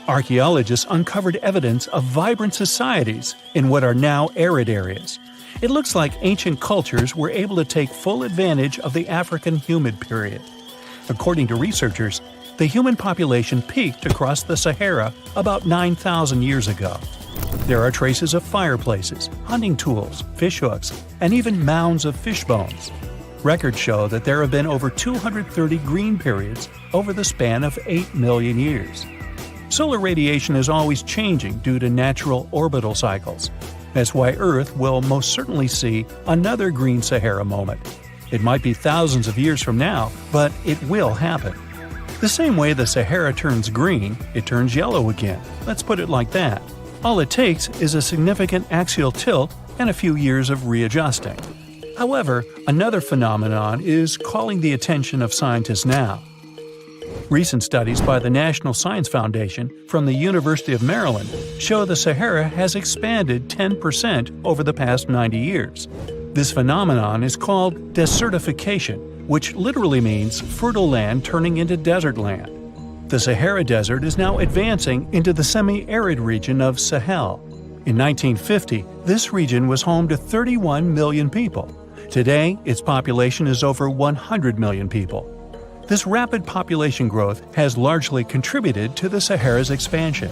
Speaker 2: Archaeologists uncovered evidence of vibrant societies in what are now arid areas. It looks like ancient cultures were able to take full advantage of the African humid period. According to researchers, the human population peaked across the Sahara about 9,000 years ago. There are traces of fireplaces, hunting tools, fishhooks, and even mounds of fish bones. Records show that there have been over 230 green periods over the span of 8 million years. Solar radiation is always changing due to natural orbital cycles. That's why Earth will most certainly see another green Sahara moment. It might be thousands of years from now, but it will happen. The same way the Sahara turns green, it turns yellow again. Let's put it like that. All it takes is a significant axial tilt and a few years of readjusting. However, another phenomenon is calling the attention of scientists now. Recent studies by the National Science Foundation from the University of Maryland show the Sahara has expanded 10% over the past 90 years. This phenomenon is called desertification, which literally means fertile land turning into desert land. The Sahara Desert is now advancing into the semi-arid region of Sahel. In 1950, this region was home to 31 million people. Today, its population is over 100 million people. This rapid population growth has largely contributed to the Sahara's expansion.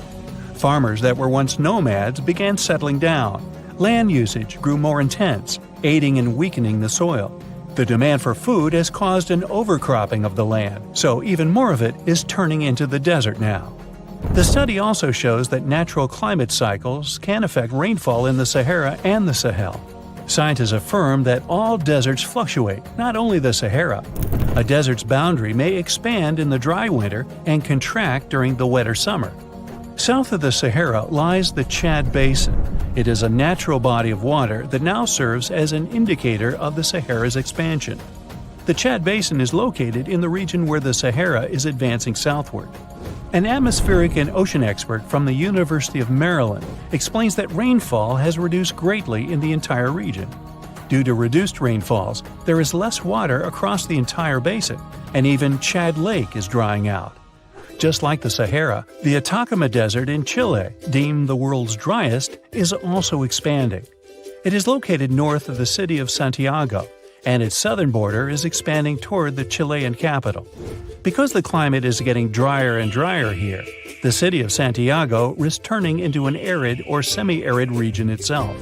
Speaker 2: Farmers that were once nomads began settling down. Land usage grew more intense, aiding in weakening the soil. The demand for food has caused an overcropping of the land, so even more of it is turning into the desert now. The study also shows that natural climate cycles can affect rainfall in the Sahara and the Sahel. Scientists affirm that all deserts fluctuate, not only the Sahara. A desert's boundary may expand in the dry winter and contract during the wetter summer. South of the Sahara lies the Chad Basin. It is a natural body of water that now serves as an indicator of the Sahara's expansion. The Chad Basin is located in the region where the Sahara is advancing southward. An atmospheric and ocean expert from the University of Maryland explains that rainfall has reduced greatly in the entire region. Due to reduced rainfalls, there is less water across the entire basin, and even Chad Lake is drying out. Just like the Sahara, the Atacama Desert in Chile, deemed the world's driest, is also expanding. It is located north of the city of Santiago, and its southern border is expanding toward the Chilean capital. Because the climate is getting drier and drier here, the city of Santiago risks turning into an arid or semi-arid region itself.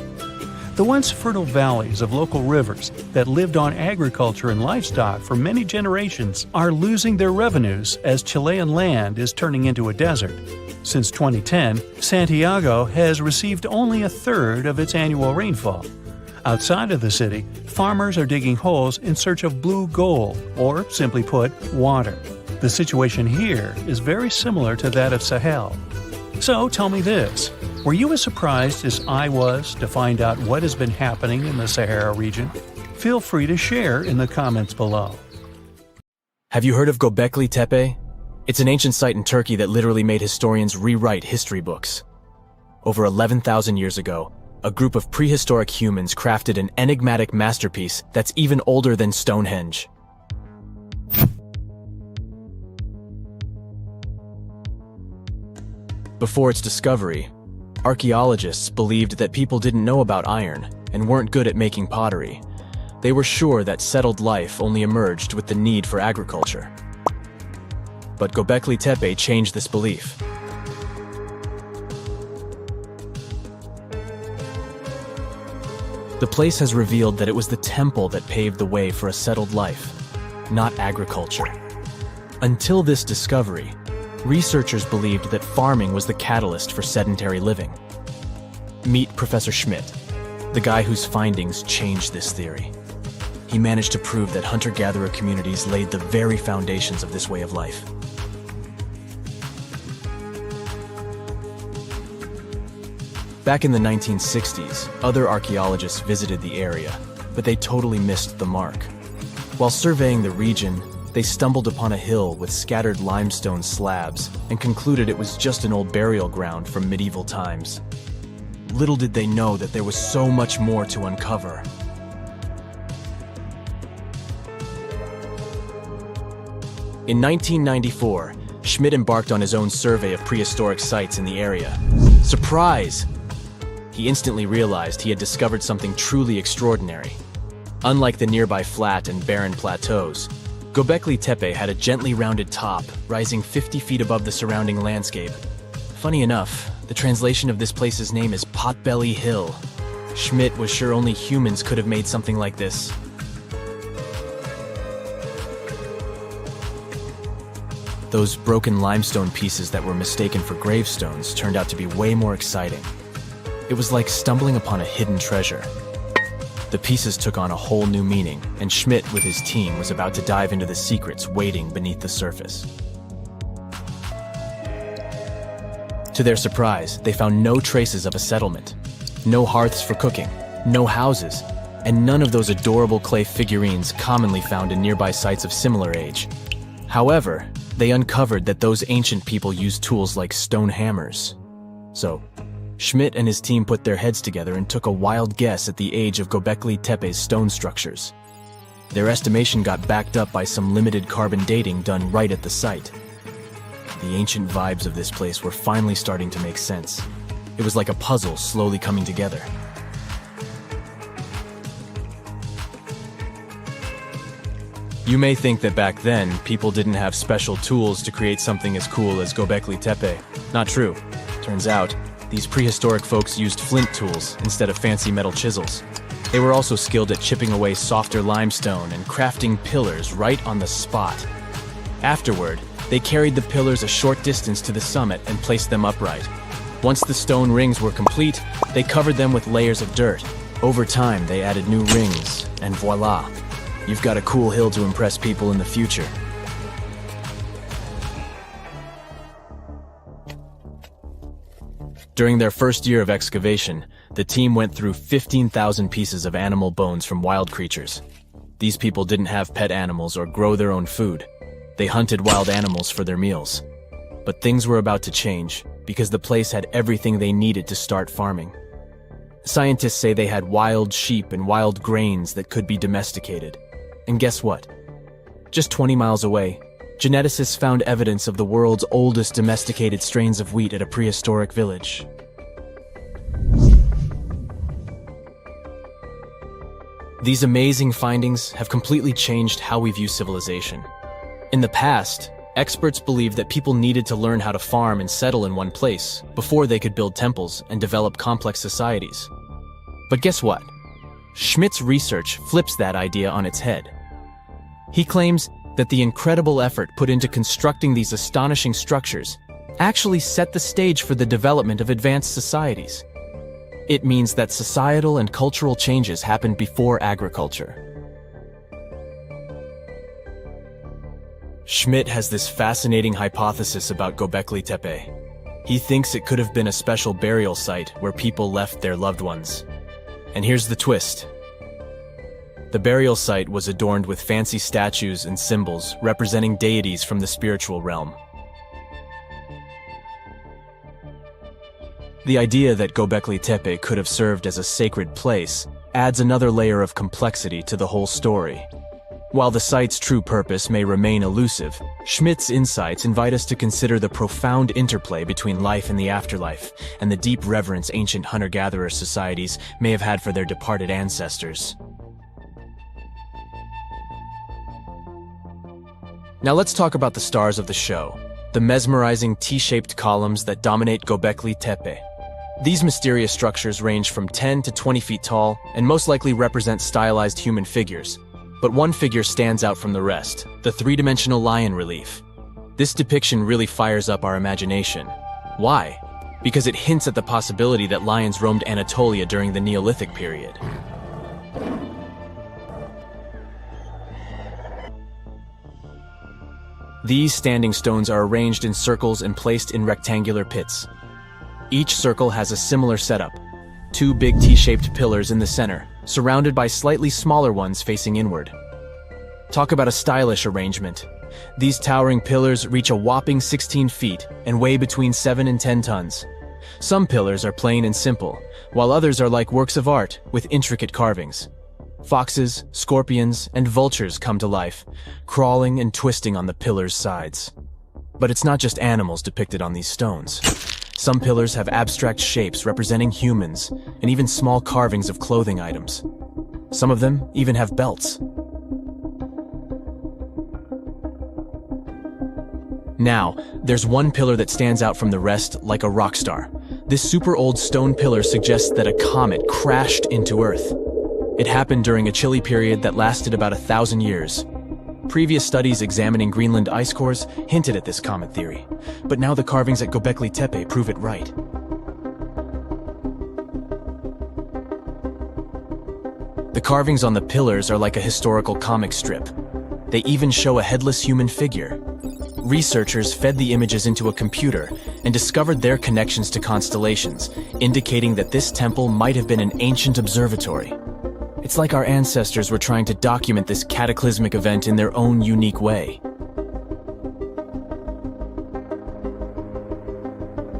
Speaker 2: The once fertile valleys of local rivers that lived on agriculture and livestock for many generations are losing their revenues as Chilean land is turning into a desert. Since 2010, Santiago has received only a third of its annual rainfall. Outside of the city, farmers are digging holes in search of blue gold, or simply put, water. The situation here is very similar to that of Sahel. So tell me this, were you as surprised as I was to find out what has been happening in the Sahara region? Feel free to share in the comments below.
Speaker 3: Have you heard of Göbekli Tepe? It's an ancient site in Turkey that literally made historians rewrite history books. Over 11,000 years ago, a group of prehistoric humans crafted an enigmatic masterpiece that's even older than Stonehenge. Before its discovery, archaeologists believed that people didn't know about iron and weren't good at making pottery. They were sure that settled life only emerged with the need for agriculture. But Göbekli Tepe changed this belief. The place has revealed that it was the temple that paved the way for a settled life, not agriculture. Until this discovery, researchers believed that farming was the catalyst for sedentary living. Meet Professor Schmidt, the guy whose findings changed this theory. He managed to prove that hunter-gatherer communities laid the very foundations of this way of life. Back in the 1960s, other archaeologists visited the area, but they totally missed the mark. While surveying the region, they stumbled upon a hill with scattered limestone slabs and concluded it was just an old burial ground from medieval times. Little did they know that there was so much more to uncover. In 1994, Schmidt embarked on his own survey of prehistoric sites in the area. Surprise! He instantly realized he had discovered something truly extraordinary. Unlike the nearby flat and barren plateaus, Göbekli Tepe had a gently rounded top, rising 50 feet above the surrounding landscape. Funny enough, the translation of this place's name is Potbelly Hill. Schmidt was sure only humans could have made something like this. Those broken limestone pieces that were mistaken for gravestones turned out to be way more exciting. It was like stumbling upon a hidden treasure. The pieces took on a whole new meaning, and Schmidt with his team was about to dive into the secrets waiting beneath the surface. To their surprise, they found no traces of a settlement. No hearths for cooking, no houses, and none of those adorable clay figurines commonly found in nearby sites of similar age. However, they uncovered that those ancient people used tools like stone hammers. So, Schmidt and his team put their heads together and took a wild guess at the age of Göbekli Tepe's stone structures. Their estimation got backed up by some limited carbon dating done right at the site. The ancient vibes of this place were finally starting to make sense. It was like a puzzle slowly coming together. You may think that back then, people didn't have special tools to create something as cool as Göbekli Tepe. Not true. Turns out, these prehistoric folks used flint tools instead of fancy metal chisels. They were also skilled at chipping away softer limestone and crafting pillars right on the spot. Afterward, they carried the pillars a short distance to the summit and placed them upright. Once the stone rings were complete, they covered them with layers of dirt. Over time, they added new rings, and voila! You've got a cool hill to impress people in the future. During their first year of excavation, the team went through 15,000 pieces of animal bones from wild creatures. These people didn't have pet animals or grow their own food. They hunted wild animals for their meals. But things were about to change because the place had everything they needed to start farming. Scientists say they had wild sheep and wild grains that could be domesticated. And guess what? Just 20 miles away, geneticists found evidence of the world's oldest domesticated strains of wheat at a prehistoric village. These amazing findings have completely changed how we view civilization. In the past, experts believed that people needed to learn how to farm and settle in one place before they could build temples and develop complex societies. But guess what? Schmidt's research flips that idea on its head. He claims that the incredible effort put into constructing these astonishing structures actually set the stage for the development of advanced societies. It means that societal and cultural changes happened before agriculture. Schmidt has this fascinating hypothesis about Göbekli Tepe. He thinks it could have been a special burial site where people left their loved ones. And here's the twist. The burial site was adorned with fancy statues and symbols representing deities from the spiritual realm. The idea that Göbekli Tepe could have served as a sacred place adds another layer of complexity to the whole story. While the site's true purpose may remain elusive, Schmidt's insights invite us to consider the profound interplay between life and the afterlife, and the deep reverence ancient hunter-gatherer societies may have had for their departed ancestors. Now let's talk about the stars of the show, the mesmerizing T-shaped columns that dominate Göbekli Tepe. These mysterious structures range from 10 to 20 feet tall and most likely represent stylized human figures. But one figure stands out from the rest, the three-dimensional lion relief. This depiction really fires up our imagination. Why? Because it hints at the possibility that lions roamed Anatolia during the Neolithic period. These standing stones are arranged in circles and placed in rectangular pits. Each circle has a similar setup. Two big T-shaped pillars in the center, surrounded by slightly smaller ones facing inward. Talk about a stylish arrangement. These towering pillars reach a whopping 16 feet and weigh between 7 and 10 tons. Some pillars are plain and simple, while others are like works of art with intricate carvings. Foxes, scorpions, and vultures come to life, crawling and twisting on the pillars' sides. But it's not just animals depicted on these stones. Some pillars have abstract shapes representing humans, and even small carvings of clothing items. Some of them even have belts. Now, there's one pillar that stands out from the rest like a rock star. This super old stone pillar suggests that a comet crashed into Earth. It happened during a chilly period that lasted about 1,000 years. Previous studies examining Greenland ice cores hinted at this comet theory, but now the carvings at Göbekli Tepe prove it right. The carvings on the pillars are like a historical comic strip. They even show a headless human figure. Researchers fed the images into a computer and discovered their connections to constellations, indicating that this temple might have been an ancient observatory. It's like our ancestors were trying to document this cataclysmic event in their own unique way.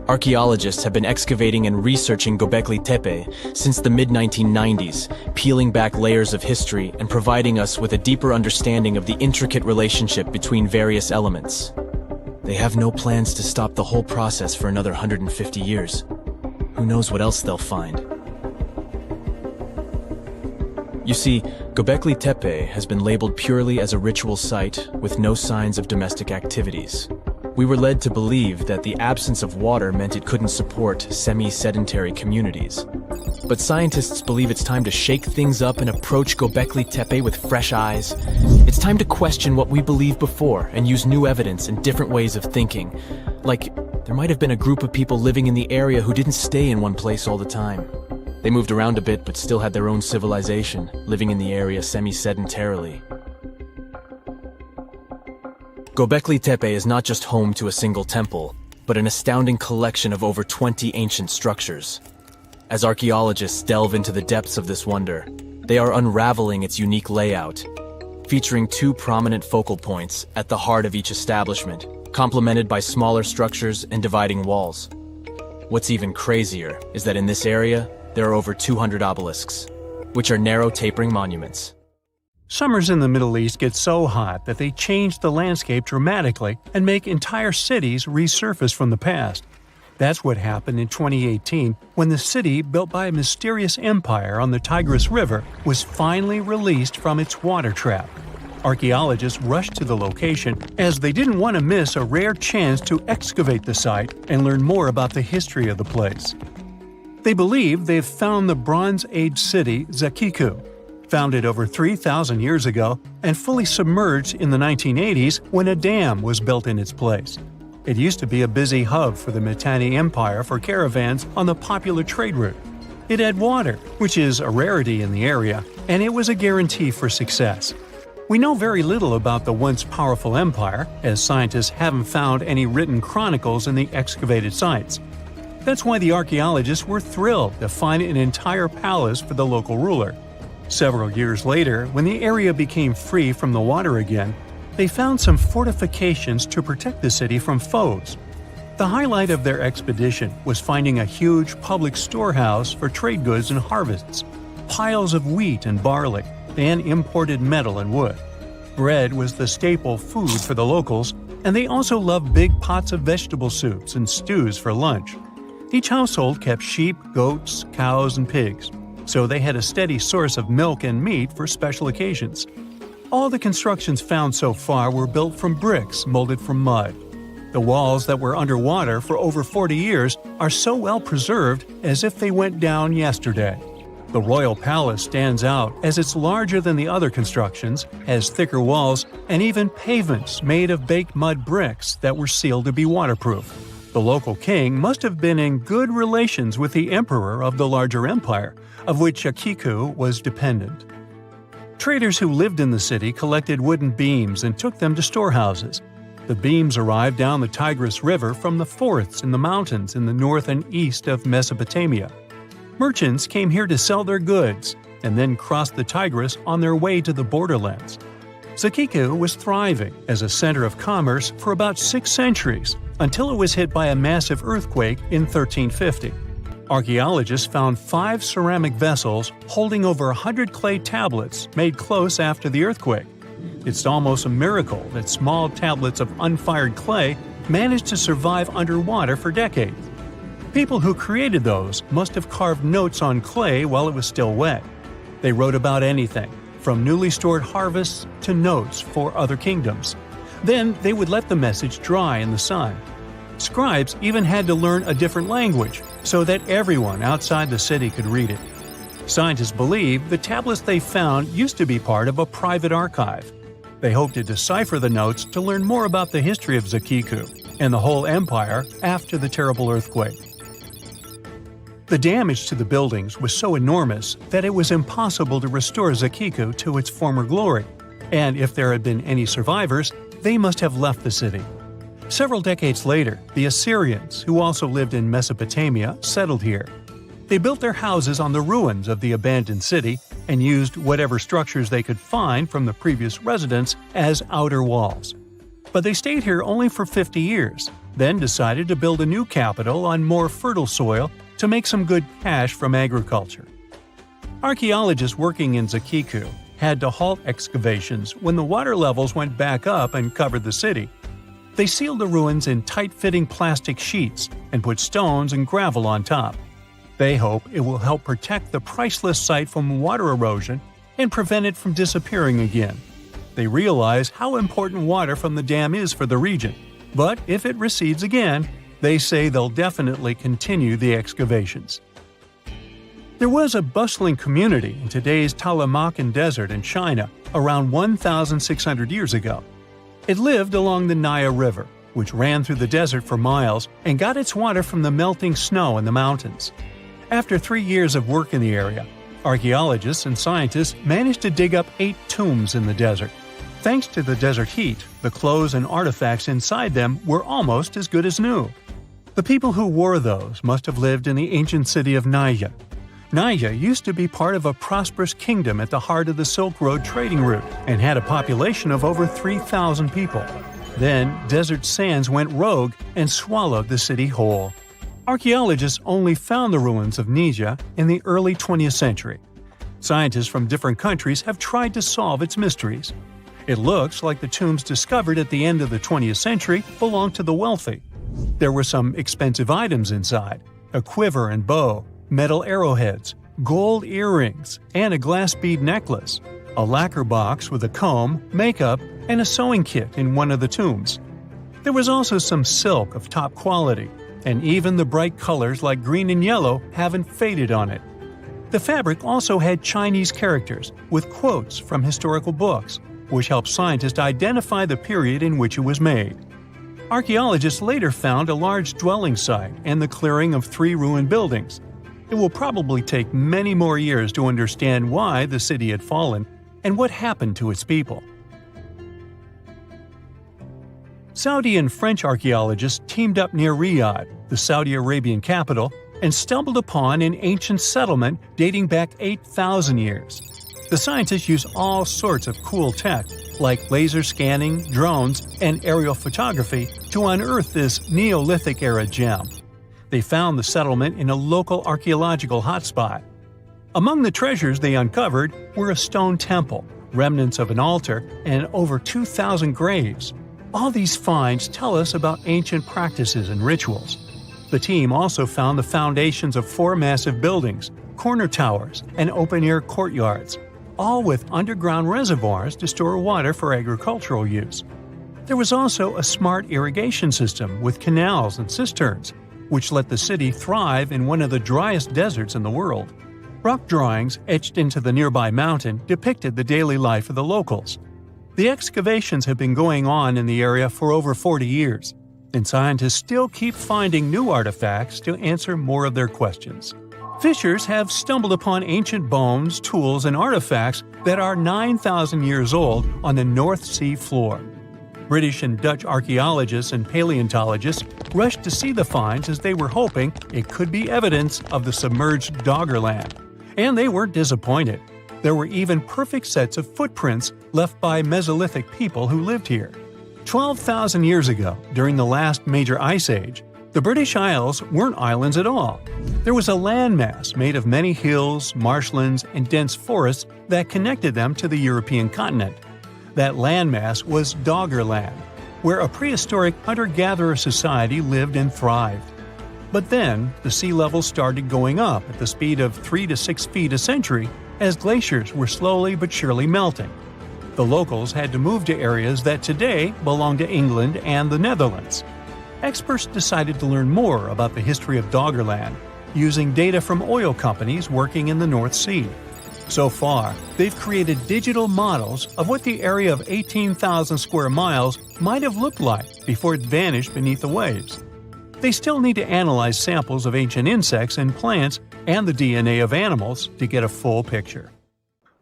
Speaker 3: Archaeologists have been excavating and researching Göbekli Tepe since the mid-1990s, peeling back layers of history and providing us with a deeper understanding of the intricate relationship between various elements. They have no plans to stop the whole process for another 150 years. Who knows what else they'll find? You see, Göbekli Tepe has been labeled purely as a ritual site with no signs of domestic activities. We were led to believe that the absence of water meant it couldn't support semi-sedentary communities. But scientists believe it's time to shake things up and approach Göbekli Tepe with fresh eyes. It's time to question what we believed before and use new evidence and different ways of thinking. Like, there might have been a group of people living in the area who didn't stay in one place all the time. They moved around a bit but still had their own civilization, living in the area semi-sedentarily. Göbekli Tepe is not just home to a single temple, but an astounding collection of over 20 ancient structures. As archaeologists delve into the depths of this wonder, they are unraveling its unique layout, featuring 2 prominent focal points at the heart of each establishment, complemented by smaller structures and dividing walls. What's even crazier is that in this area, there are over 200 obelisks, which are narrow tapering monuments.
Speaker 2: Summers in the Middle East get so hot that they change the landscape dramatically and make entire cities resurface from the past. That's what happened in 2018 when the city, built by a mysterious empire on the Tigris River, was finally released from its water trap. Archaeologists rushed to the location as they didn't want to miss a rare chance to excavate the site and learn more about the history of the place. They believe they've found the Bronze Age city Zakiku, founded over 3,000 years ago and fully submerged in the 1980s when a dam was built in its place. It used to be a busy hub for the Mitanni Empire for caravans on the popular trade route. It had water, which is a rarity in the area, and it was a guarantee for success. We know very little about the once powerful empire, as scientists haven't found any written chronicles in the excavated sites. That's why the archaeologists were thrilled to find an entire palace for the local ruler. Several years later, when the area became free from the water again, they found some fortifications to protect the city from foes. The highlight of their expedition was finding a huge public storehouse for trade goods and harvests, piles of wheat and barley, and imported metal and wood. Bread was the staple food for the locals, and they also loved big pots of vegetable soups and stews for lunch. Each household kept sheep, goats, cows, and pigs, so they had a steady source of milk and meat for special occasions. All the constructions found so far were built from bricks molded from mud. The walls that were underwater for over 40 years are so well preserved as if they went down yesterday. The royal palace stands out as it's larger than the other constructions, has thicker walls, and even pavements made of baked mud bricks that were sealed to be waterproof. The local king must have been in good relations with the emperor of the larger empire, of which Akiku was dependent. Traders who lived in the city collected wooden beams and took them to storehouses. The beams arrived down the Tigris River from the forests in the mountains in the north and east of Mesopotamia. Merchants came here to sell their goods and then crossed the Tigris on their way to the borderlands. Zakiku was thriving as a center of commerce for about 6 centuries until it was hit by a massive earthquake in 1350. Archaeologists found 5 ceramic vessels holding over 100 clay tablets made close after the earthquake. It's almost a miracle that small tablets of unfired clay managed to survive underwater for decades. People who created those must have carved notes on clay while it was still wet. They wrote about anything, from newly stored harvests to notes for other kingdoms. Then they would let the message dry in the sun. Scribes even had to learn a different language so that everyone outside the city could read it. Scientists believe the tablets they found used to be part of a private archive. They hope to decipher the notes to learn more about the history of Zakiku and the whole empire after the terrible earthquake. The damage to the buildings was so enormous that it was impossible to restore Zakiku to its former glory, and if there had been any survivors, they must have left the city. Several decades later, the Assyrians, who also lived in Mesopotamia, settled here. They built their houses on the ruins of the abandoned city and used whatever structures they could find from the previous residents as outer walls. But they stayed here only for 50 years, then decided to build a new capital on more fertile soil to make some good cash from agriculture. Archaeologists working in Zakiku had to halt excavations when the water levels went back up and covered the city. They sealed the ruins in tight-fitting plastic sheets and put stones and gravel on top. They hope it will help protect the priceless site from water erosion and prevent it from disappearing again. They realize how important water from the dam is for the region, but if it recedes again, they say they'll definitely continue the excavations. There was a bustling community in today's Taklamakan Desert in China around 1,600 years ago. It lived along the Nile River, which ran through the desert for miles and got its water from the melting snow in the mountains. After 3 years of work in the area, archaeologists and scientists managed to dig up 8 tombs in the desert. Thanks to the desert heat, the clothes and artifacts inside them were almost as good as new. The people who wore those must have lived in the ancient city of Naya. Naija used to be part of a prosperous kingdom at the heart of the Silk Road trading route and had a population of over 3,000 people. Then, desert sands went rogue and swallowed the city whole. Archaeologists only found the ruins of Naija in the early 20th century. Scientists from different countries have tried to solve its mysteries. It looks like the tombs discovered at the end of the 20th century belonged to the wealthy. There were some expensive items inside: a quiver and bow, metal arrowheads, gold earrings, and a glass bead necklace, a lacquer box with a comb, makeup, and a sewing kit in one of the tombs. There was also some silk of top quality, and even the bright colors like green and yellow haven't faded on it. The fabric also had Chinese characters with quotes from historical books, which helped scientists identify the period in which it was made. Archaeologists later found a large dwelling site and the clearing of 3 ruined buildings. It will probably take many more years to understand why the city had fallen and what happened to its people. Saudi and French archaeologists teamed up near Riyadh, the Saudi Arabian capital, and stumbled upon an ancient settlement dating back 8,000 years. The scientists used all sorts of cool tech, like laser scanning, drones, and aerial photography, to unearth this Neolithic-era gem. They found the settlement in a local archaeological hotspot. Among the treasures they uncovered were a stone temple, remnants of an altar, and over 2,000 graves. All these finds tell us about ancient practices and rituals. The team also found the foundations of 4 massive buildings, corner towers, and open-air courtyards, all with underground reservoirs to store water for agricultural use. There was also a smart irrigation system with canals and cisterns, which let the city thrive in one of the driest deserts in the world. Rock drawings etched into the nearby mountain depicted the daily life of the locals. The excavations have been going on in the area for over 40 years, and scientists still keep finding new artifacts to answer more of their questions. Fishers have stumbled upon ancient bones, tools, and artifacts that are 9,000 years old on the North Sea floor. British and Dutch archaeologists and paleontologists rushed to see the finds as they were hoping it could be evidence of the submerged Doggerland. And they weren't disappointed. There were even perfect sets of footprints left by Mesolithic people who lived here. 12,000 years ago, during the last major ice age, the British Isles weren't islands at all. There was a landmass made of many hills, marshlands, and dense forests that connected them to the European continent. That landmass was Doggerland, where a prehistoric hunter-gatherer society lived and thrived. But then, the sea level started going up at the speed of 3 to 6 feet a century as glaciers were slowly but surely melting. The locals had to move to areas that today belong to England and the Netherlands. Experts decided to learn more about the history of Doggerland, using data from oil companies working in the North Sea. So far, they've created digital models of what the area of 18,000 square miles might have looked like before it vanished beneath the waves. They still need to analyze samples of ancient insects and plants and the DNA of animals to get a full picture.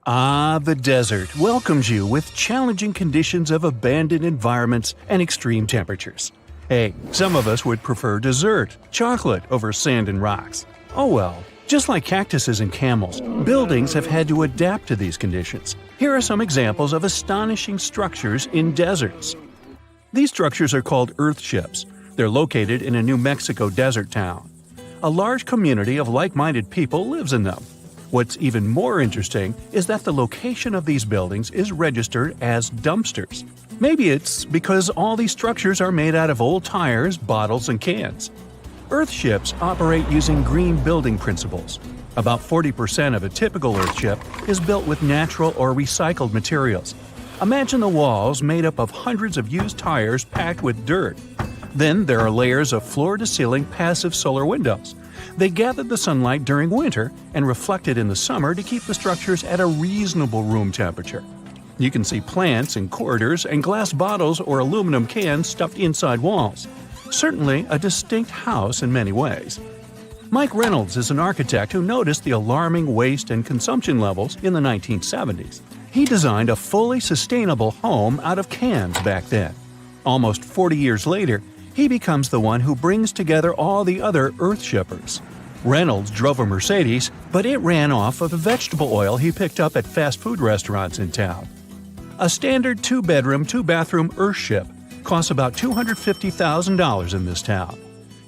Speaker 2: The desert welcomes you with challenging conditions of abandoned environments and extreme temperatures. Hey, some of us would prefer dessert, chocolate over sand and rocks. Oh well. Just like cactuses and camels, buildings have had to adapt to these conditions. Here are some examples of astonishing structures in deserts. These structures are called earthships. They're located in a New Mexico desert town. A large community of like-minded people lives in them. What's even more interesting is that the location of these buildings is registered as dumpsters. Maybe it's because all these structures are made out of old tires, bottles, and cans. Earthships operate using green building principles. About 40% of a typical earthship is built with natural or recycled materials. Imagine the walls made up of hundreds of used tires packed with dirt. Then there are layers of floor-to-ceiling passive solar windows. They gather the sunlight during winter and reflect it in the summer to keep the structures at a reasonable room temperature. You can see plants in corridors and glass bottles or aluminum cans stuffed inside walls. Certainly a distinct house in many ways. Mike Reynolds is an architect who noticed the alarming waste and consumption levels in the 1970s. He designed a fully sustainable home out of cans back then. Almost 40 years later, he becomes the one who brings together all the other earthshippers. Reynolds drove a Mercedes, but it ran off of the vegetable oil he picked up at fast food restaurants in town. A standard 2-bedroom, 2-bathroom Earthship costs about $250,000 in this town.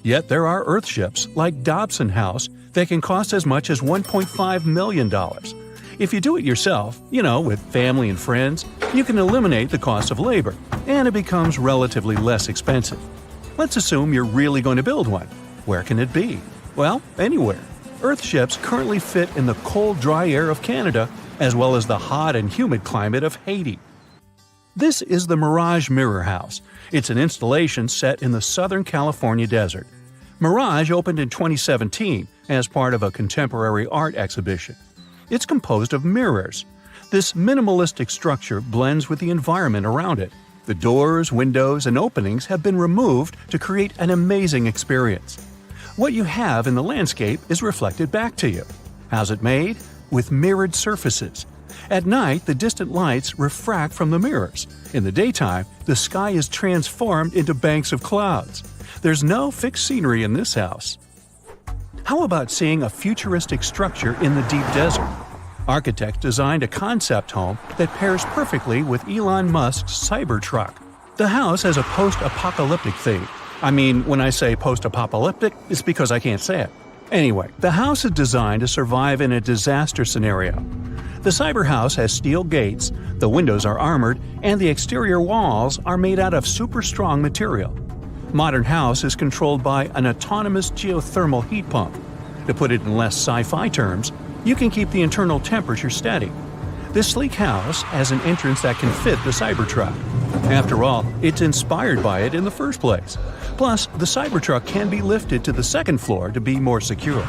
Speaker 2: Yet there are Earthships like Dobson House that can cost as much as $1.5 million. If you do it yourself, with family and friends, you can eliminate the cost of labor, and it becomes relatively less expensive. Let's assume you're really going to build one. Where can it be? Well, anywhere. Earthships currently fit in the cold, dry air of Canada, as well as the hot and humid climate of Haiti. This is the Mirage Mirror House. It's an installation set in the Southern California desert. Mirage opened in 2017 as part of a contemporary art exhibition. It's composed of mirrors. This minimalistic structure blends with the environment around it. The doors, windows, and openings have been removed to create an amazing experience. What you have in the landscape is reflected back to you. How's it made? With mirrored surfaces. At night, the distant lights refract from the mirrors. In the daytime, the sky is transformed into banks of clouds. There's no fixed scenery in this house. How about seeing a futuristic structure in the deep desert? Architects designed a concept home that pairs perfectly with Elon Musk's Cybertruck. The house has a post-apocalyptic theme. When I say post-apocalyptic, it's because I can't say it. Anyway, the house is designed to survive in a disaster scenario. The cyber house has steel gates, the windows are armored, and the exterior walls are made out of super strong material. Modern house is controlled by an autonomous geothermal heat pump. To put it in less sci-fi terms, you can keep the internal temperature steady. This sleek house has an entrance that can fit the Cybertruck. After all, it's inspired by it in the first place. Plus, the Cybertruck can be lifted to the second floor to be more secure.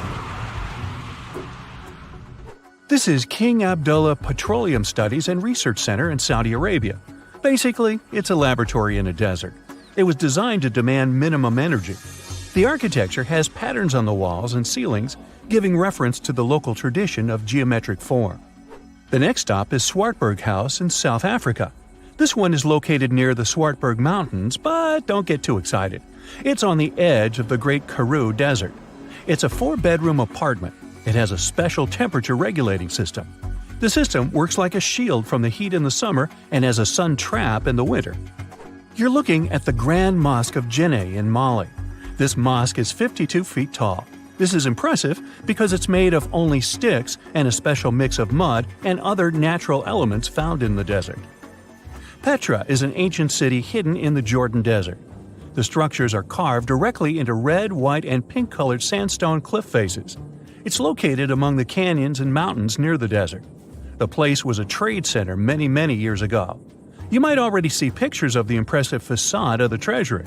Speaker 2: This is King Abdullah Petroleum Studies and Research Center in Saudi Arabia. Basically, it's a laboratory in a desert. It was designed to demand minimum energy. The architecture has patterns on the walls and ceilings, giving reference to the local tradition of geometric form. The next stop is Swartberg House in South Africa. This one is located near the Swartberg Mountains, but don't get too excited. It's on the edge of the Great Karoo Desert. It's a 4-bedroom apartment. It has a special temperature regulating system. The system works like a shield from the heat in the summer and as a sun trap in the winter. You're looking at the Grand Mosque of Djenné in Mali. This mosque is 52 feet tall. This is impressive because it's made of only sticks and a special mix of mud and other natural elements found in the desert. Petra is an ancient city hidden in the Jordan Desert. The structures are carved directly into red, white, and pink-colored sandstone cliff faces. It's located among the canyons and mountains near the desert. The place was a trade center many years ago. You might already see pictures of the impressive facade of the treasury.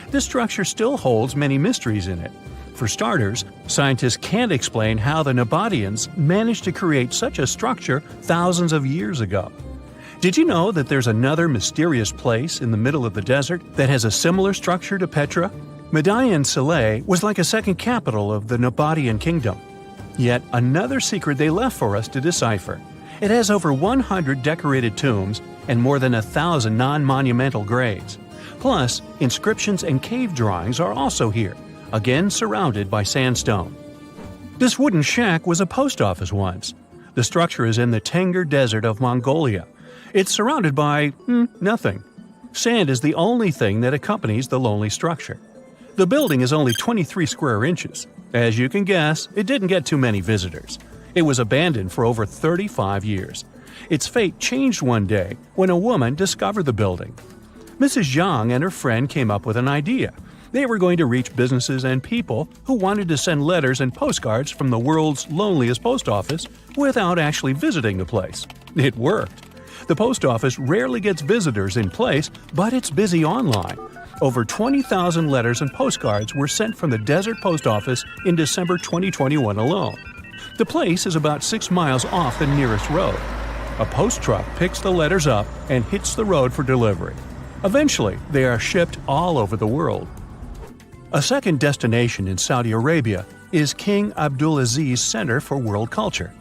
Speaker 2: This structure still holds many mysteries in it. For starters, scientists can't explain how the Nabateans managed to create such a structure thousands of years ago. Did you know that there's another mysterious place in the middle of the desert that has a similar structure to Petra? Medallion Saleh was like a second capital of the Nabatean kingdom. Yet another secret they left for us to decipher. It has over 100 decorated tombs and more than 1,000 non-monumental graves. Plus, inscriptions and cave drawings are also here, again surrounded by sandstone. This wooden shack was a post office once. The structure is in the Tengger Desert of Mongolia. It's surrounded by nothing. Sand is the only thing that accompanies the lonely structure. The building is only 23 square inches. As you can guess, it didn't get too many visitors. It was abandoned for over 35 years. Its fate changed one day when a woman discovered the building. Mrs. Yang and her friend came up with an idea. They were going to reach businesses and people who wanted to send letters and postcards from the world's loneliest post office without actually visiting the place. It worked. The post office rarely gets visitors in place, but it's busy online. Over 20,000 letters and postcards were sent from the Desert Post Office in December 2021 alone. The place is about 6 miles off the nearest road. A post truck picks the letters up and hits the road for delivery. Eventually, they are shipped all over the world. A second destination in Saudi Arabia is King Abdulaziz Center for World Culture.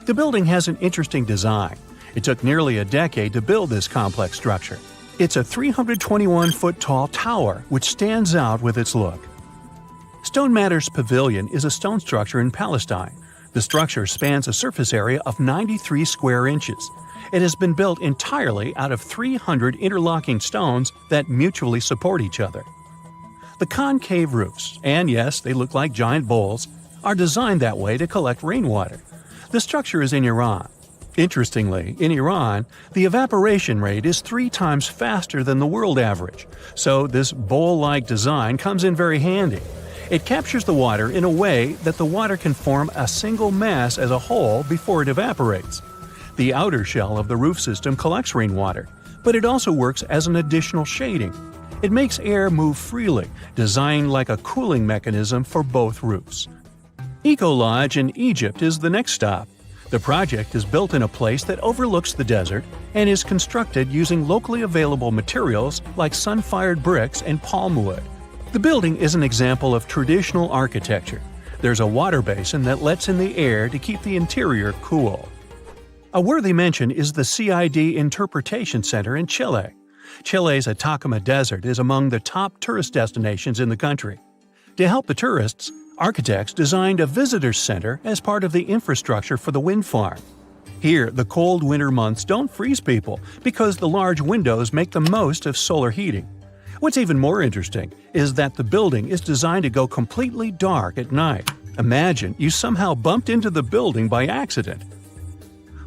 Speaker 2: The building has an interesting design. It took nearly a decade to build this complex structure. It's a 321-foot tall tower which stands out with its look. Stone Matters Pavilion is a stone structure in Palestine. The structure spans a surface area of 93 square inches. It has been built entirely out of 300 interlocking stones that mutually support each other. The concave roofs, and yes, they look like giant bowls, are designed that way to collect rainwater. The structure is in Iran. Interestingly, in Iran, the evaporation rate is 3 times faster than the world average, so this bowl-like design comes in very handy. It captures the water in a way that the water can form a single mass as a whole before it evaporates. The outer shell of the roof system collects rainwater, but it also works as an additional shading. It makes air move freely, designed like a cooling mechanism for both roofs. Eco Lodge in Egypt is the next stop. The project is built in a place that overlooks the desert and is constructed using locally available materials like sun-fired bricks and palm wood. The building is an example of traditional architecture. There's a water basin that lets in the air to keep the interior cool. A worthy mention is the CID Interpretation Center in Chile. Chile's Atacama Desert is among the top tourist destinations in the country. To help the tourists, architects designed a visitors center as part of the infrastructure for the wind farm. Here, the cold winter months don't freeze people because the large windows make the most of solar heating. What's even more interesting is that the building is designed to go completely dark at night. Imagine you somehow bumped into the building by accident.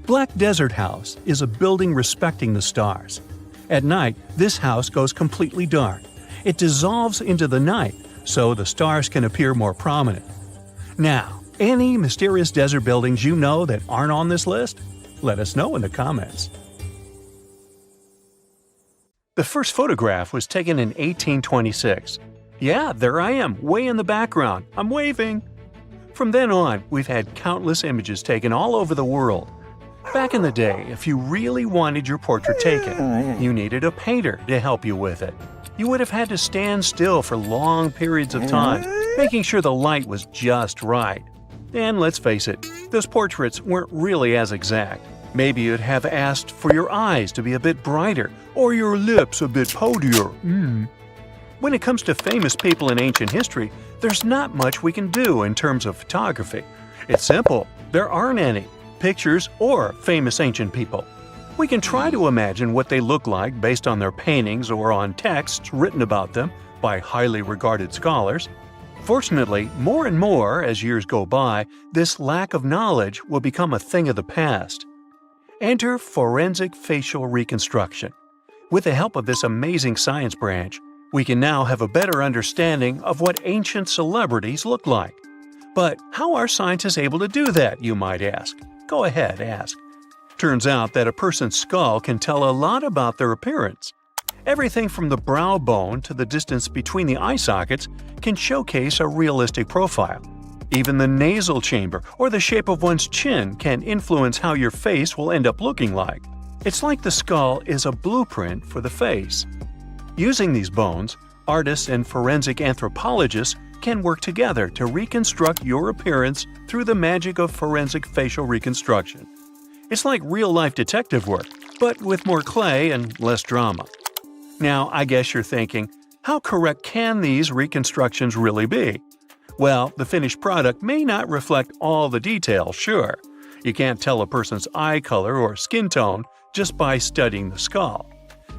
Speaker 2: Black Desert House is a building respecting the stars. At night, this house goes completely dark. It dissolves into the night, so the stars can appear more prominent. Now, any mysterious desert buildings you know that aren't on this list? Let us know in the comments. The first photograph was taken in 1826. Yeah, there I am, way in the background. I'm waving. From then on, we've had countless images taken all over the world. Back in the day, if you really wanted your portrait taken, you needed a painter to help you with it. You would have had to stand still for long periods of time, making sure the light was just right. And let's face it, those portraits weren't really as exact. Maybe you'd have asked for your eyes to be a bit brighter, or your lips a bit poutier. When it comes to famous people in ancient history, there's not much we can do in terms of photography. It's simple, there aren't any pictures or famous ancient people. We can try to imagine what they look like based on their paintings or on texts written about them by highly regarded scholars. Fortunately, more and more as years go by, this lack of knowledge will become a thing of the past. Enter forensic facial reconstruction. With the help of this amazing science branch, we can now have a better understanding of what ancient celebrities look like. But how are scientists able to do that, you might ask? Go ahead, ask. Turns out that a person's skull can tell a lot about their appearance. Everything from the brow bone to the distance between the eye sockets can showcase a realistic profile. Even the nasal chamber or the shape of one's chin can influence how your face will end up looking like. It's like the skull is a blueprint for the face. Using these bones, artists and forensic anthropologists can work together to reconstruct your appearance through the magic of forensic facial reconstruction. It's like real-life detective work, but with more clay and less drama. Now, I guess you're thinking, how correct can these reconstructions really be? Well, the finished product may not reflect all the details, sure. You can't tell a person's eye color or skin tone just by studying the skull.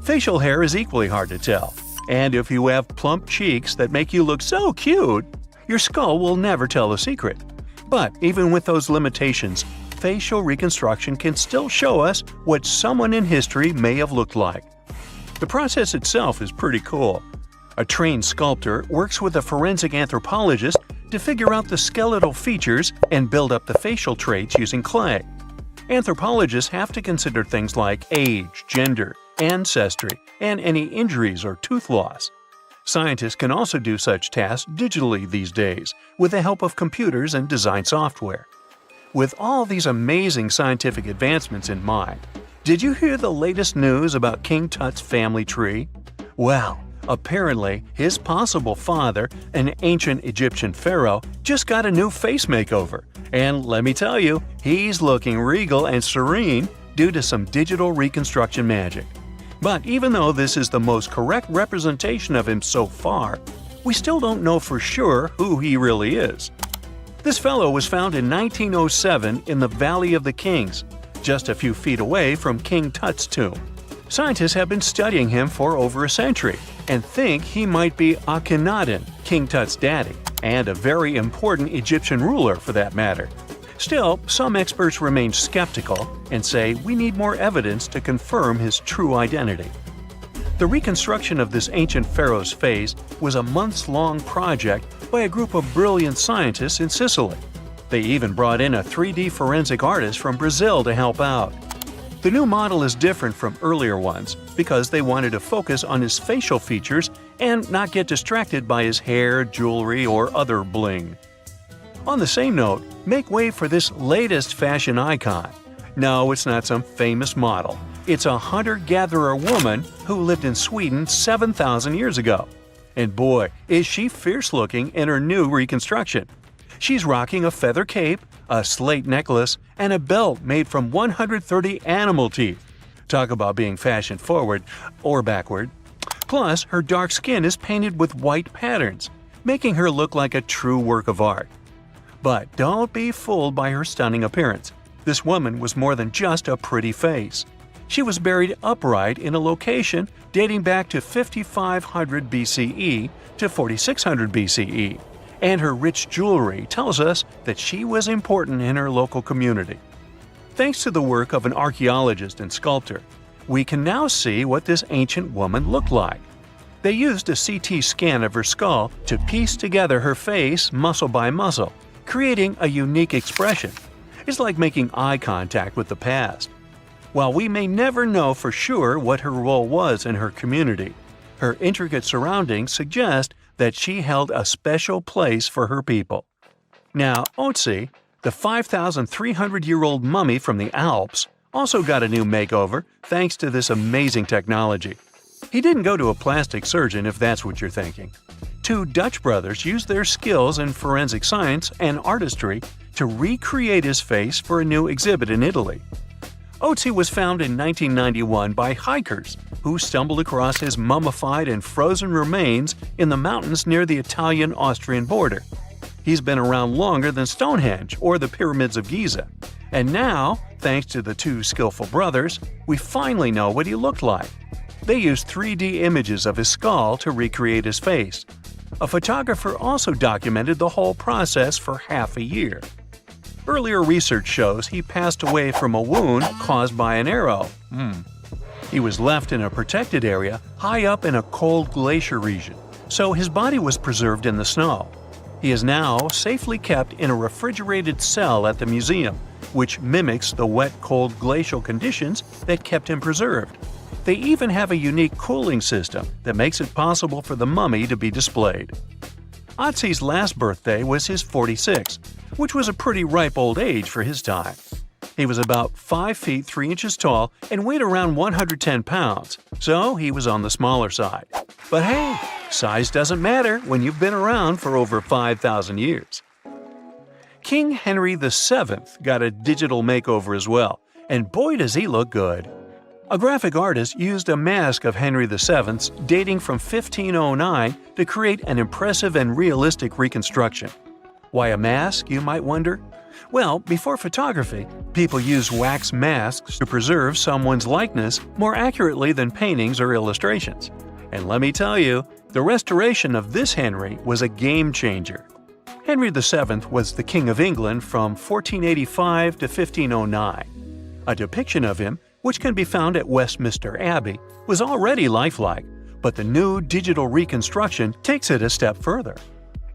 Speaker 2: Facial hair is equally hard to tell. And if you have plump cheeks that make you look so cute, your skull will never tell the secret. But even with those limitations, facial reconstruction can still show us what someone in history may have looked like. The process itself is pretty cool. A trained sculptor works with a forensic anthropologist to figure out the skeletal features and build up the facial traits using clay. Anthropologists have to consider things like age, gender, ancestry, and any injuries or tooth loss. Scientists can also do such tasks digitally these days with the help of computers and design software. With all these amazing scientific advancements in mind, did you hear the latest news about King Tut's family tree? Well, apparently his possible father, an ancient Egyptian pharaoh, just got a new face makeover. And let me tell you, he's looking regal and serene due to some digital reconstruction magic. But even though this is the most correct representation of him so far, we still don't know for sure who he really is. This fellow was found in 1907 in the Valley of the Kings, just a few feet away from King Tut's tomb. Scientists have been studying him for over a century and think he might be Akhenaten, King Tut's daddy, and a very important Egyptian ruler for that matter. Still, some experts remain skeptical and say we need more evidence to confirm his true identity. The reconstruction of this ancient pharaoh's face was a months-long project by a group of brilliant scientists in Sicily. They even brought in a 3D forensic artist from Brazil to help out. The new model is different from earlier ones because they wanted to focus on his facial features and not get distracted by his hair, jewelry, or other bling. On the same note, make way for this latest fashion icon. No, it's not some famous model. It's a hunter-gatherer woman who lived in Sweden 7,000 years ago. And boy, is she fierce-looking in her new reconstruction. She's rocking a feather cape, a slate necklace, and a belt made from 130 animal teeth. Talk about being fashion-forward or backward. Plus, her dark skin is painted with white patterns, making her look like a true work of art. But don't be fooled by her stunning appearance. This woman was more than just a pretty face. She was buried upright in a location dating back to 5500 BCE to 4600 BCE, and her rich jewelry tells us that she was important in her local community. Thanks to the work of an archaeologist and sculptor, we can now see what this ancient woman looked like. They used a CT scan of her skull to piece together her face muscle by muscle, creating a unique expression. It's like making eye contact with the past. While we may never know for sure what her role was in her community, her intricate surroundings suggest that she held a special place for her people. Now, Otzi, the 5,300-year-old mummy from the Alps, also got a new makeover thanks to this amazing technology. He didn't go to a plastic surgeon if that's what you're thinking. Two Dutch brothers used their skills in forensic science and artistry to recreate his face for a new exhibit in Italy. Otzi was found in 1991 by hikers who stumbled across his mummified and frozen remains in the mountains near the Italian-Austrian border. He's been around longer than Stonehenge or the pyramids of Giza. And now, thanks to the two skillful brothers, we finally know what he looked like. They used 3D images of his skull to recreate his face. A photographer also documented the whole process for half a year. Earlier research shows he passed away from a wound caused by an arrow. He was left in a protected area high up in a cold glacier region, so his body was preserved in the snow. He is now safely kept in a refrigerated cell at the museum, which mimics the wet, cold glacial conditions that kept him preserved. They even have a unique cooling system that makes it possible for the mummy to be displayed. Otzi's last birthday was his 46th, which was a pretty ripe old age for his time. He was about 5 feet 3 inches tall and weighed around 110 pounds, so he was on the smaller side. But hey, size doesn't matter when you've been around for over 5,000 years. King Henry VII got a digital makeover as well, and boy does he look good. A graphic artist used a mask of Henry VII's dating from 1509 to create an impressive and realistic reconstruction. Why a mask, you might wonder? Well, before photography, people used wax masks to preserve someone's likeness more accurately than paintings or illustrations. And let me tell you, the restoration of this Henry was a game changer. Henry VII was the King of England from 1485 to 1509. A depiction of him, which can be found at Westminster Abbey, was already lifelike, but the new digital reconstruction takes it a step further.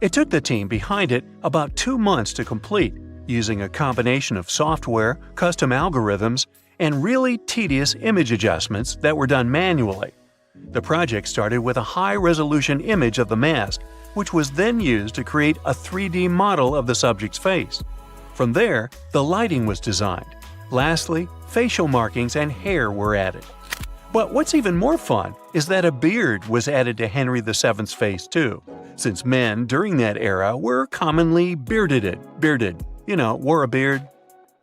Speaker 2: It took the team behind it about 2 months to complete, using a combination of software, custom algorithms, and really tedious image adjustments that were done manually. The project started with a high-resolution image of the mask, which was then used to create a 3D model of the subject's face. From there, the lighting was designed. Lastly, facial markings and hair were added. But what's even more fun is that a beard was added to Henry VII's face too, since men during that era were commonly bearded, wore a beard.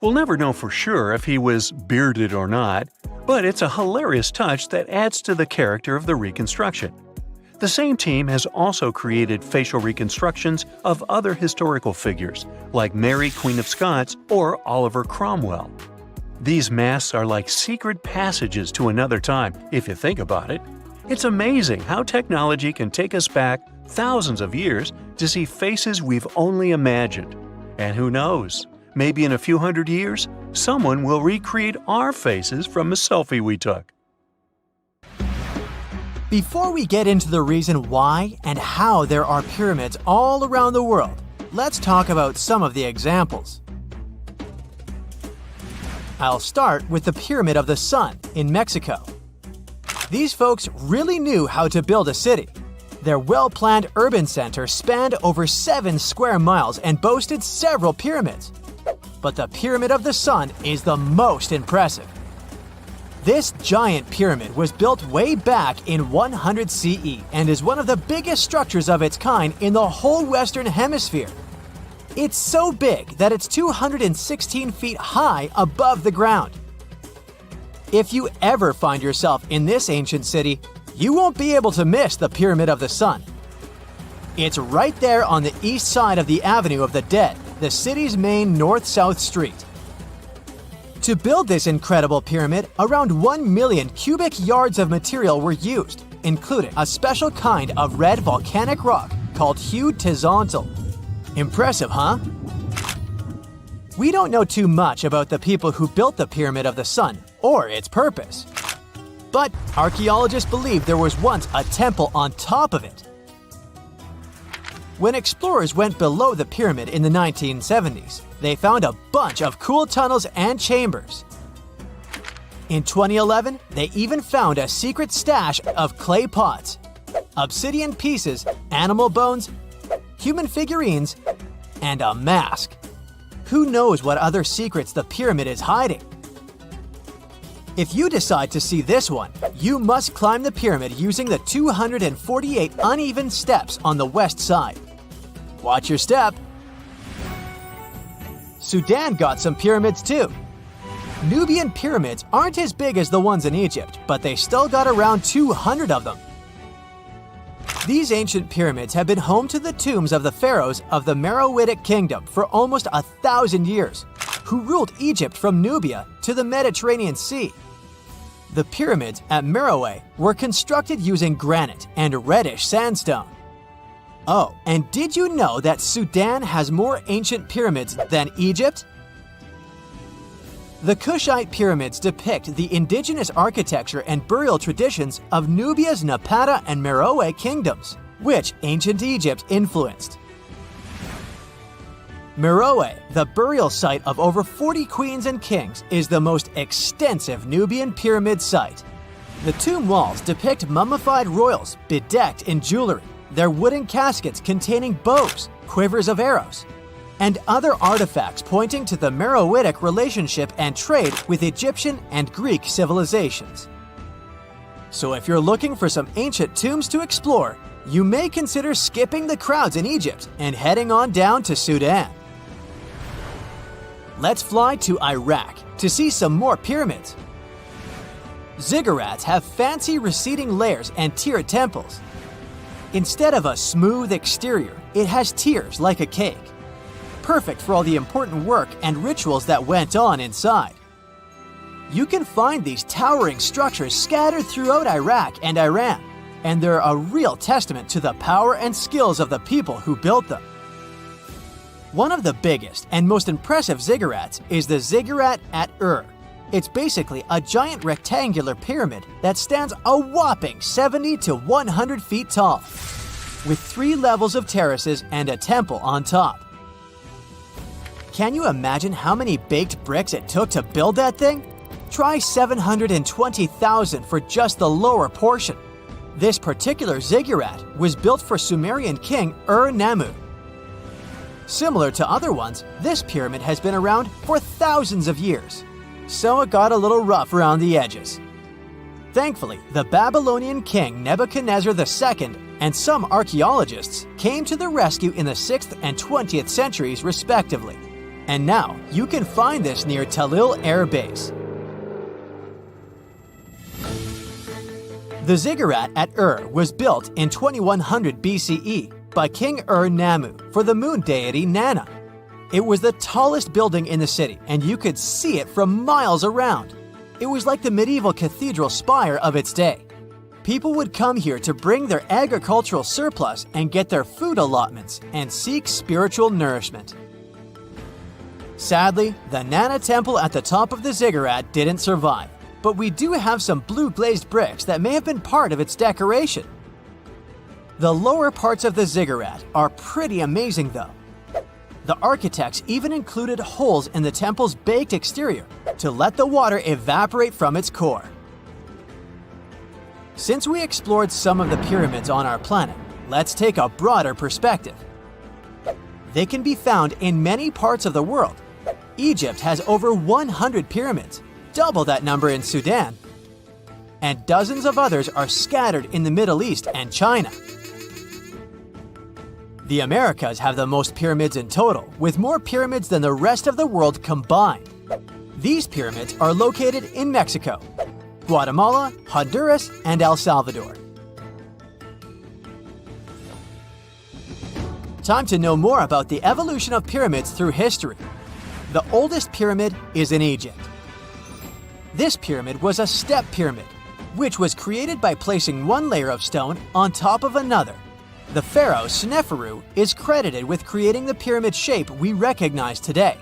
Speaker 2: We'll never know for sure if he was bearded or not, but it's a hilarious touch that adds to the character of the reconstruction. The same team has also created facial reconstructions of other historical figures, like Mary, Queen of Scots, or Oliver Cromwell. These masks are like secret passages to another time, if you think about it. It's amazing how technology can take us back thousands of years to see faces we've only imagined. And who knows, maybe in a few hundred years, someone will recreate our faces from a selfie we took.
Speaker 1: Before we get into the reason why and how there are pyramids all around the world, let's talk about some of the examples. I'll start with the Pyramid of the Sun in Mexico. These folks really knew how to build a city. Their well-planned urban center spanned over 7 square miles and boasted several pyramids. But the Pyramid of the Sun is the most impressive. This giant pyramid was built way back in 100 CE and is one of the biggest structures of its kind in the whole Western Hemisphere. It's so big that it's 216 feet high above the ground. If you ever find yourself in this ancient city, you won't be able to miss the Pyramid of the Sun. It's right there on the east side of the Avenue of the Dead, the city's main north-south street. To build this incredible pyramid, around 1 million cubic yards of material were used, including a special kind of red volcanic rock called hued tizontal. Impressive, huh? We don't know too much about the people who built the Pyramid of the Sun or its purpose. But archaeologists believe there was once a temple on top of it. When explorers went below the pyramid in the 1970s, they found a bunch of cool tunnels and chambers. In 2011, they even found a secret stash of clay pots, obsidian pieces, animal bones, human figurines, and a mask. Who knows what other secrets the pyramid is hiding? If you decide to see this one, you must climb the pyramid using the 248 uneven steps on the west side. Watch your step. Sudan got some pyramids too. Nubian pyramids aren't as big as the ones in Egypt, but they still got around 200 of them. These ancient pyramids have been home to the tombs of the pharaohs of the Meroitic kingdom for almost 1,000 years, who ruled Egypt from Nubia to the Mediterranean Sea. The pyramids at Meroe were constructed using granite and reddish sandstone. Oh, and did you know that Sudan has more ancient pyramids than Egypt? The Kushite pyramids depict the indigenous architecture and burial traditions of Nubia's Napata and Meroe kingdoms, which ancient Egypt influenced. Meroe, the burial site of over 40 queens and kings, is the most extensive Nubian pyramid site. The tomb walls depict mummified royals bedecked in jewelry, their wooden caskets containing bows, quivers of arrows, and other artifacts pointing to the Meroitic relationship and trade with Egyptian and Greek civilizations. So if you're looking for some ancient tombs to explore, you may consider skipping the crowds in Egypt and heading on down to Sudan. Let's fly to Iraq to see some more pyramids. Ziggurats have fancy receding layers and tiered temples. Instead of a smooth exterior, it has tiers like a cake. Perfect for all the important work and rituals that went on inside. You can find these towering structures scattered throughout Iraq and Iran, and they're a real testament to the power and skills of the people who built them. One of the biggest and most impressive ziggurats is the ziggurat at Ur. It's basically a giant rectangular pyramid that stands a whopping 70 to 100 feet tall, with 3 levels of terraces and a temple on top. Can you imagine how many baked bricks it took to build that thing? Try 720,000 for just the lower portion. This particular ziggurat was built for Sumerian king Ur-Nammu. Similar to other ones, this pyramid has been around for thousands of years, so it got a little rough around the edges. Thankfully, the Babylonian king Nebuchadnezzar II and some archaeologists came to the rescue in the 6th and 20th centuries respectively, and now you can find this near Talil Air Base. The ziggurat at Ur was built in 2100 BCE by King Ur-Nammu for the moon deity Nana. It was the tallest building in the city, and you could see it from miles around. It was like the medieval cathedral spire of its day. People would come here to bring their agricultural surplus and get their food allotments and seek spiritual nourishment. Sadly, the Nana temple at the top of the ziggurat didn't survive, but we do have some blue glazed bricks that may have been part of its decoration. The lower parts of the ziggurat are pretty amazing though. The architects even included holes in the temple's baked exterior to let the water evaporate from its core. Since we explored some of the pyramids on our planet, let's take a broader perspective. They can be found in many parts of the world. Egypt has over 100 pyramids, double that number in Sudan, and dozens of others are scattered in the Middle East and China. The Americas have the most pyramids in total, with more pyramids than the rest of the world combined. These pyramids are located in Mexico, Guatemala, Honduras, and El Salvador. Time to know more about the evolution of pyramids through history. The oldest pyramid is in Egypt. This pyramid was a step pyramid, which was created by placing one layer of stone on top of another. The pharaoh Sneferu is credited with creating the pyramid shape we recognize today.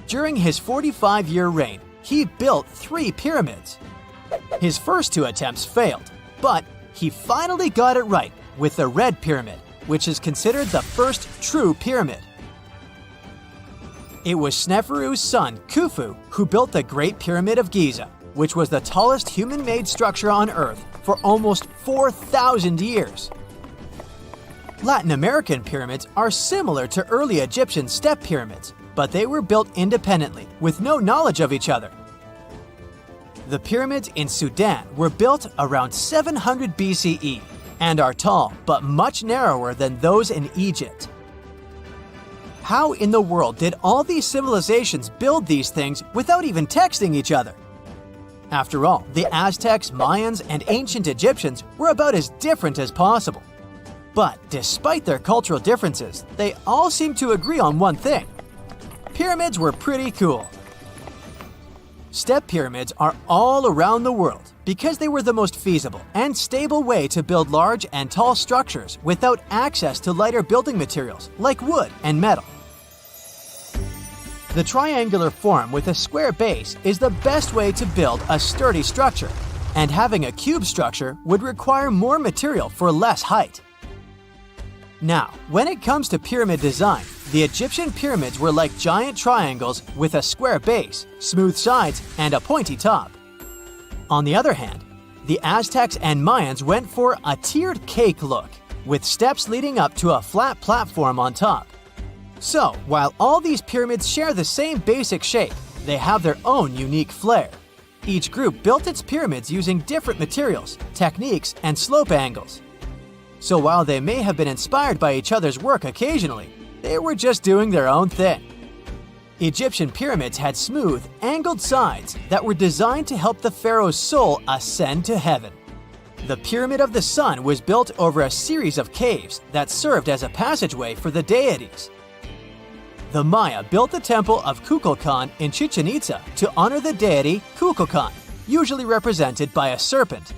Speaker 1: During his 45-year reign, he built 3 pyramids. His first 2 attempts failed, but he finally got it right with the Red Pyramid, which is considered the first true pyramid. It was Sneferu's son, Khufu, who built the Great Pyramid of Giza, which was the tallest human-made structure on Earth for almost 4,000 years. Latin American pyramids are similar to early Egyptian step pyramids, but they were built independently with no knowledge of each other. The pyramids in Sudan were built around 700 BCE and are tall but much narrower than those in Egypt. How in the world did all these civilizations build these things without even texting each other? After all, the Aztecs, Mayans, and ancient Egyptians were about as different as possible. But despite their cultural differences, they all seem to agree on one thing. Pyramids were pretty cool. Step pyramids are all around the world because they were the most feasible and stable way to build large and tall structures without access to lighter building materials like wood and metal. The triangular form with a square base is the best way to build a sturdy structure, and having a cube structure would require more material for less height. Now, when it comes to pyramid design, the Egyptian pyramids were like giant triangles with a square base, smooth sides, and a pointy top. On the other hand, the Aztecs and Mayans went for a tiered cake look, with steps leading up to a flat platform on top. So, while all these pyramids share the same basic shape, they have their own unique flair. Each group built its pyramids using different materials, techniques, and slope angles. So while they may have been inspired by each other's work occasionally, they were just doing their own thing. Egyptian pyramids had smooth, angled sides that were designed to help the pharaoh's soul ascend to heaven. The Pyramid of the Sun was built over a series of caves that served as a passageway for the deities. The Maya built the temple of Kukulkan in Chichen Itza to honor the deity Kukulkan, usually represented by a serpent.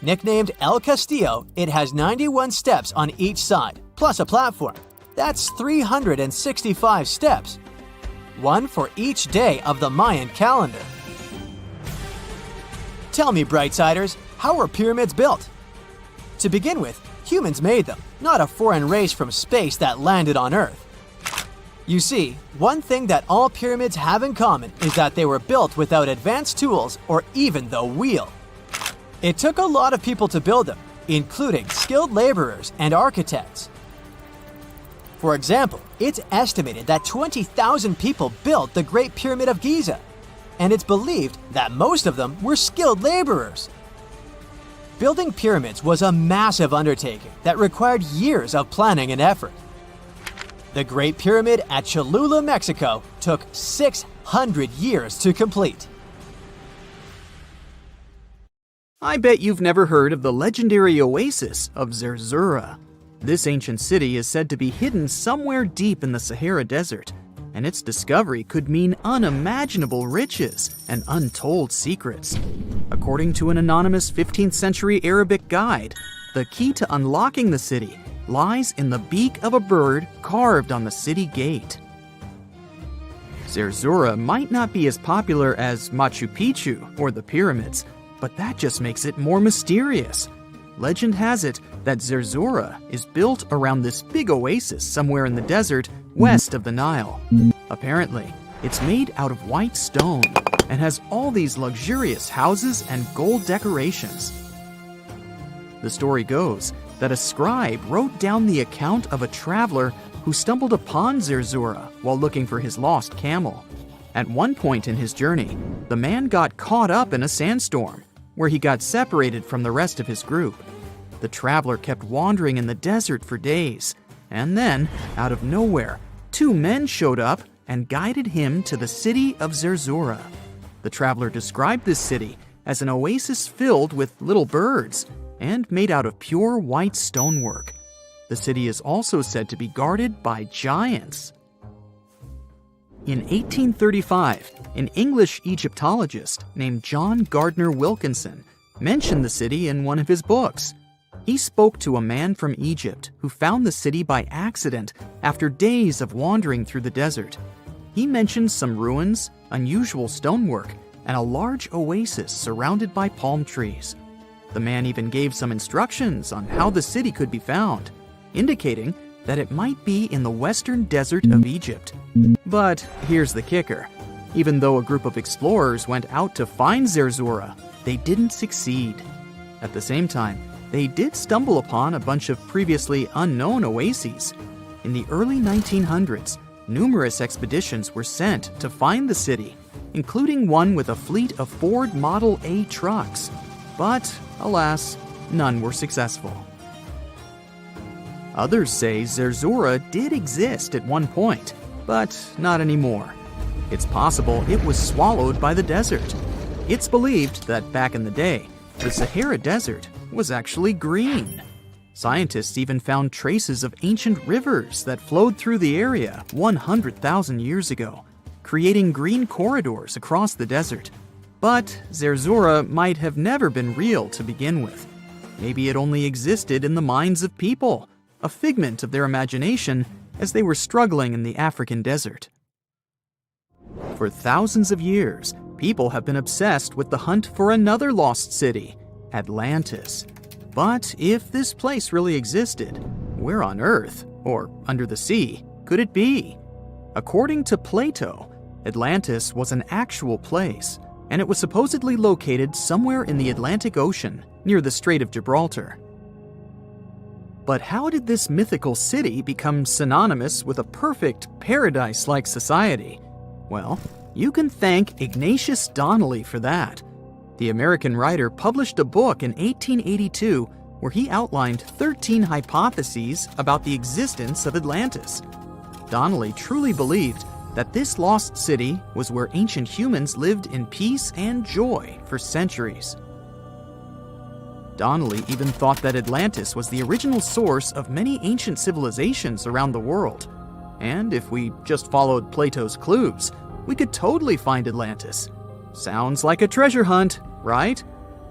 Speaker 1: Nicknamed El Castillo, it has 91 steps on each side, plus a platform. That's 365 steps, one for each day of the Mayan calendar. Tell me, Brightsiders, how were pyramids built? To begin with, humans made them, not a foreign race from space that landed on Earth. You see, one thing that all pyramids have in common is that they were built without advanced tools or even the wheel. It took a lot of people to build them, including skilled laborers and architects. For example, it's estimated that 20,000 people built the Great Pyramid of Giza, and it's believed that most of them were skilled laborers. Building pyramids was a massive undertaking that required years of planning and effort. The Great Pyramid at Cholula, Mexico, took 600 years to complete.
Speaker 5: I bet you've never heard of the legendary oasis of Zerzura. This ancient city is said to be hidden somewhere deep in the Sahara Desert, and its discovery could mean unimaginable riches and untold secrets. According to an anonymous 15th century Arabic guide, the key to unlocking the city lies in the beak of a bird carved on the city gate. Zerzura might not be as popular as Machu Picchu or the pyramids, but that just makes it more mysterious. Legend has it that Zerzura is built around this big oasis somewhere in the desert west of the Nile. Apparently, it's made out of white stone and has all these luxurious houses and gold decorations. The story goes that a scribe wrote down the account of a traveler who stumbled upon Zerzura while looking for his lost camel. At one point in his journey, the man got caught up in a sandstorm, where he got separated from the rest of his group. The traveler kept wandering in the desert for days, and then, out of nowhere, 2 men showed up and guided him to the city of Zerzura. The traveler described this city as an oasis filled with little birds and made out of pure white stonework. The city is also said to be guarded by giants. In 1835, an English Egyptologist named John Gardner Wilkinson mentioned the city in one of his books. He spoke to a man from Egypt who found the city by accident after days of wandering through the desert. He mentioned some ruins, unusual stonework, and a large oasis surrounded by palm trees. The man even gave some instructions on how the city could be found, indicating that it might be in the western desert of Egypt. But here's the kicker. Even though a group of explorers went out to find Zerzura, they didn't succeed. At the same time, they did stumble upon a bunch of previously unknown oases. In the early 1900s, numerous expeditions were sent to find the city, including one with a fleet of Ford Model A trucks. But, alas, none were successful. Others say Zerzura did exist at one point, but not anymore. It's possible it was swallowed by the desert. It's believed that back in the day, the Sahara Desert was actually green. Scientists even found traces of ancient rivers that flowed through the area 100,000 years ago, creating green corridors across the desert. But Zerzura might have never been real to begin with. Maybe it only existed in the minds of people, a figment of their imagination as they were struggling in the African desert. For thousands of years, people have been obsessed with the hunt for another lost city, Atlantis. But if this place really existed, where on Earth, or under the sea, could it be? According to Plato, Atlantis was an actual place, and it was supposedly located somewhere in the Atlantic Ocean, near the Strait of Gibraltar. But how did this mythical city become synonymous with a perfect, paradise-like society? Well, you can thank Ignatius Donnelly for that. The American writer published a book in 1882 where he outlined 13 hypotheses about the existence of Atlantis. Donnelly truly believed that this lost city was where ancient humans lived in peace and joy for centuries. Donnelly even thought that Atlantis was the original source of many ancient civilizations around the world. And if we just followed Plato's clues, we could totally find Atlantis. Sounds like a treasure hunt, right?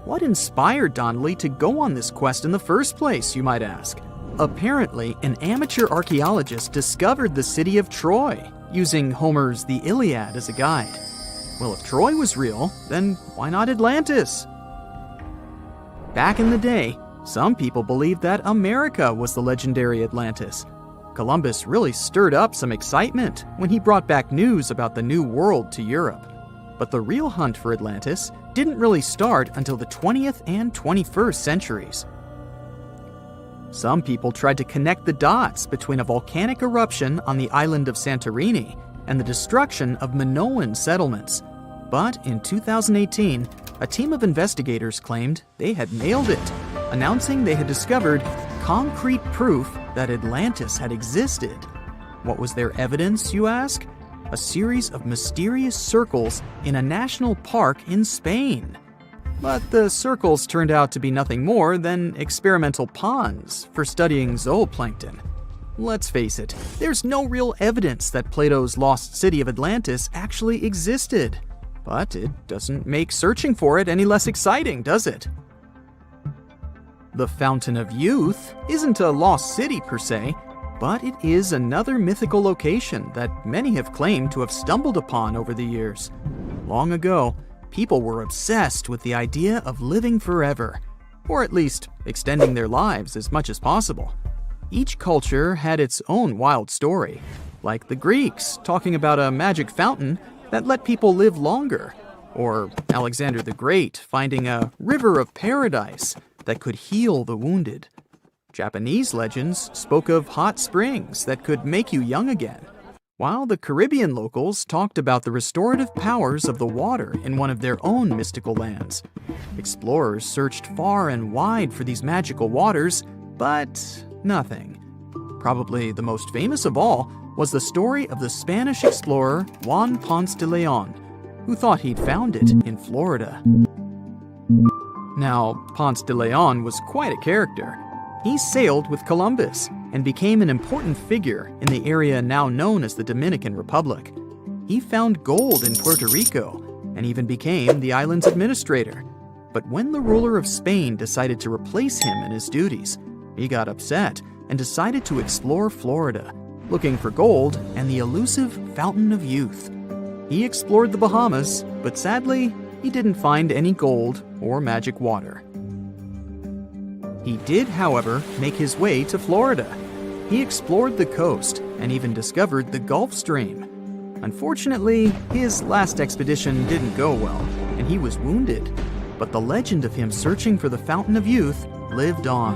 Speaker 5: What inspired Donnelly to go on this quest in the first place, you might ask? Apparently, an amateur archaeologist discovered the city of Troy, using Homer's The Iliad as a guide. Well, if Troy was real, then why not Atlantis? Back in the day, some people believed that America was the legendary Atlantis. Columbus really stirred up some excitement when he brought back news about the New World to Europe. But the real hunt for Atlantis didn't really start until the 20th and 21st centuries. Some people tried to connect the dots between a volcanic eruption on the island of Santorini and the destruction of Minoan settlements. But in 2018, a team of investigators claimed they had nailed it, announcing they had discovered concrete proof that Atlantis had existed. What was their evidence, you ask? A series of mysterious circles in a national park in Spain. But the circles turned out to be nothing more than experimental ponds for studying zooplankton. Let's face it, there's no real evidence that Plato's lost city of Atlantis actually existed. But it doesn't make searching for it any less exciting, does it? The Fountain of Youth isn't a lost city per se, but it is another mythical location that many have claimed to have stumbled upon over the years. Long ago, people were obsessed with the idea of living forever, or at least extending their lives as much as possible. Each culture had its own wild story, like the Greeks talking about a magic fountain that let people live longer, or Alexander the Great finding a river of paradise that could heal the wounded. Japanese legends spoke of hot springs that could make you young again, while the Caribbean locals talked about the restorative powers of the water in one of their own mystical lands. Explorers searched far and wide for these magical waters, but nothing. Probably the most famous of all was the story of the Spanish explorer Juan Ponce de Leon, who thought he'd found it in Florida. Now, Ponce de Leon was quite a character. He sailed with Columbus and became an important figure in the area now known as the Dominican Republic. He found gold in Puerto Rico and even became the island's administrator. But when the ruler of Spain decided to replace him in his duties, he got upset and decided to explore Florida, looking for gold and the elusive Fountain of Youth. He explored the Bahamas, but sadly, he didn't find any gold or magic water. He did, however, make his way to Florida. He explored the coast and even discovered the Gulf Stream. Unfortunately, his last expedition didn't go well, and he was wounded. But the legend of him searching for the Fountain of Youth lived on.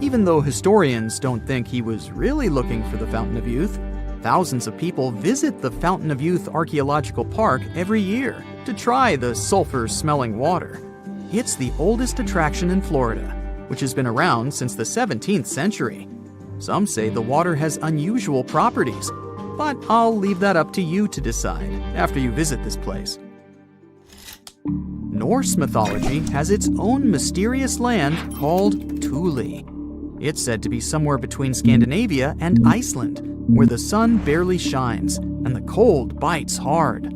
Speaker 5: Even though historians don't think he was really looking for the Fountain of Youth, thousands of people visit the Fountain of Youth Archaeological Park every year to try the sulfur-smelling water. It's the oldest attraction in Florida, which has been around since the 17th century. Some say the water has unusual properties, but I'll leave that up to you to decide after you visit this place. Norse mythology has its own mysterious land called Thule. It's said to be somewhere between Scandinavia and Iceland, where the sun barely shines and the cold bites hard.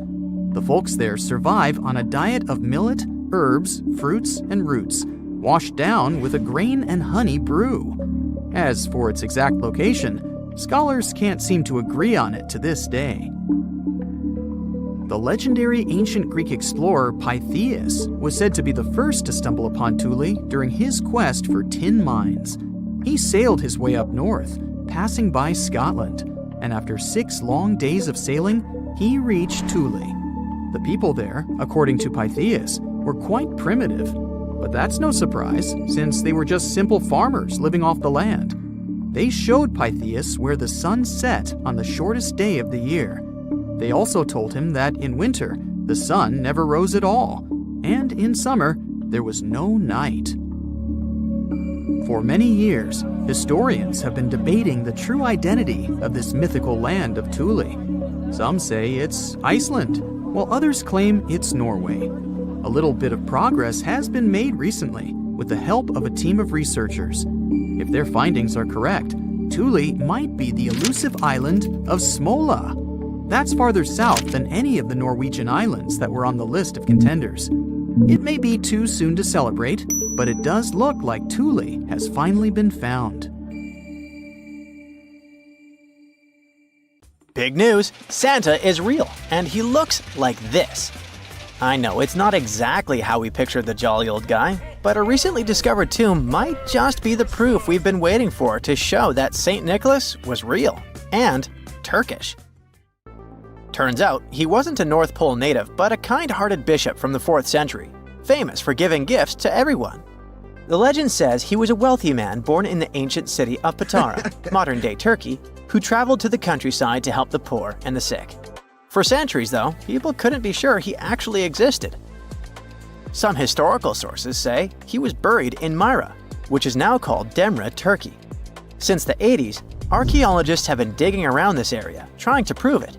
Speaker 5: The folks there survive on a diet of millet, herbs, fruits, and roots, washed down with a grain and honey brew. As for its exact location, scholars can't seem to agree on it to this day. The legendary ancient Greek explorer Pytheas was said to be the first to stumble upon Thule during his quest for tin mines. He sailed his way up north, passing by Scotland, and after 6 long days of sailing, he reached Thule. The people there, according to Pytheas, were quite primitive, but that's no surprise since they were just simple farmers living off the land. They showed Pytheas where the sun set on the shortest day of the year. They also told him that in winter, the sun never rose at all, and in summer, there was no night. For many years, historians have been debating the true identity of this mythical land of Thule. Some say it's Iceland, while others claim it's Norway. A little bit of progress has been made recently with the help of a team of researchers. If their findings are correct, Thule might be the elusive island of Smola. That's farther south than any of the Norwegian islands that were on the list of contenders. It may be too soon to celebrate, but it does look like Thule has finally been found.
Speaker 1: Big news! Santa is real, and he looks like this. I know, it's not exactly how we pictured the jolly old guy, but a recently discovered tomb might just be the proof we've been waiting for to show that St. Nicholas was real, and Turkish. Turns out, he wasn't a North Pole native, but a kind-hearted bishop from the 4th century, famous for giving gifts to everyone. The legend says he was a wealthy man born in the ancient city of Patara, modern-day Turkey, who traveled to the countryside to help the poor and the sick. For centuries, though, people couldn't be sure he actually existed. Some historical sources say he was buried in Myra, which is now called Demre, Turkey. Since the 80s, archaeologists have been digging around this area, trying to prove it.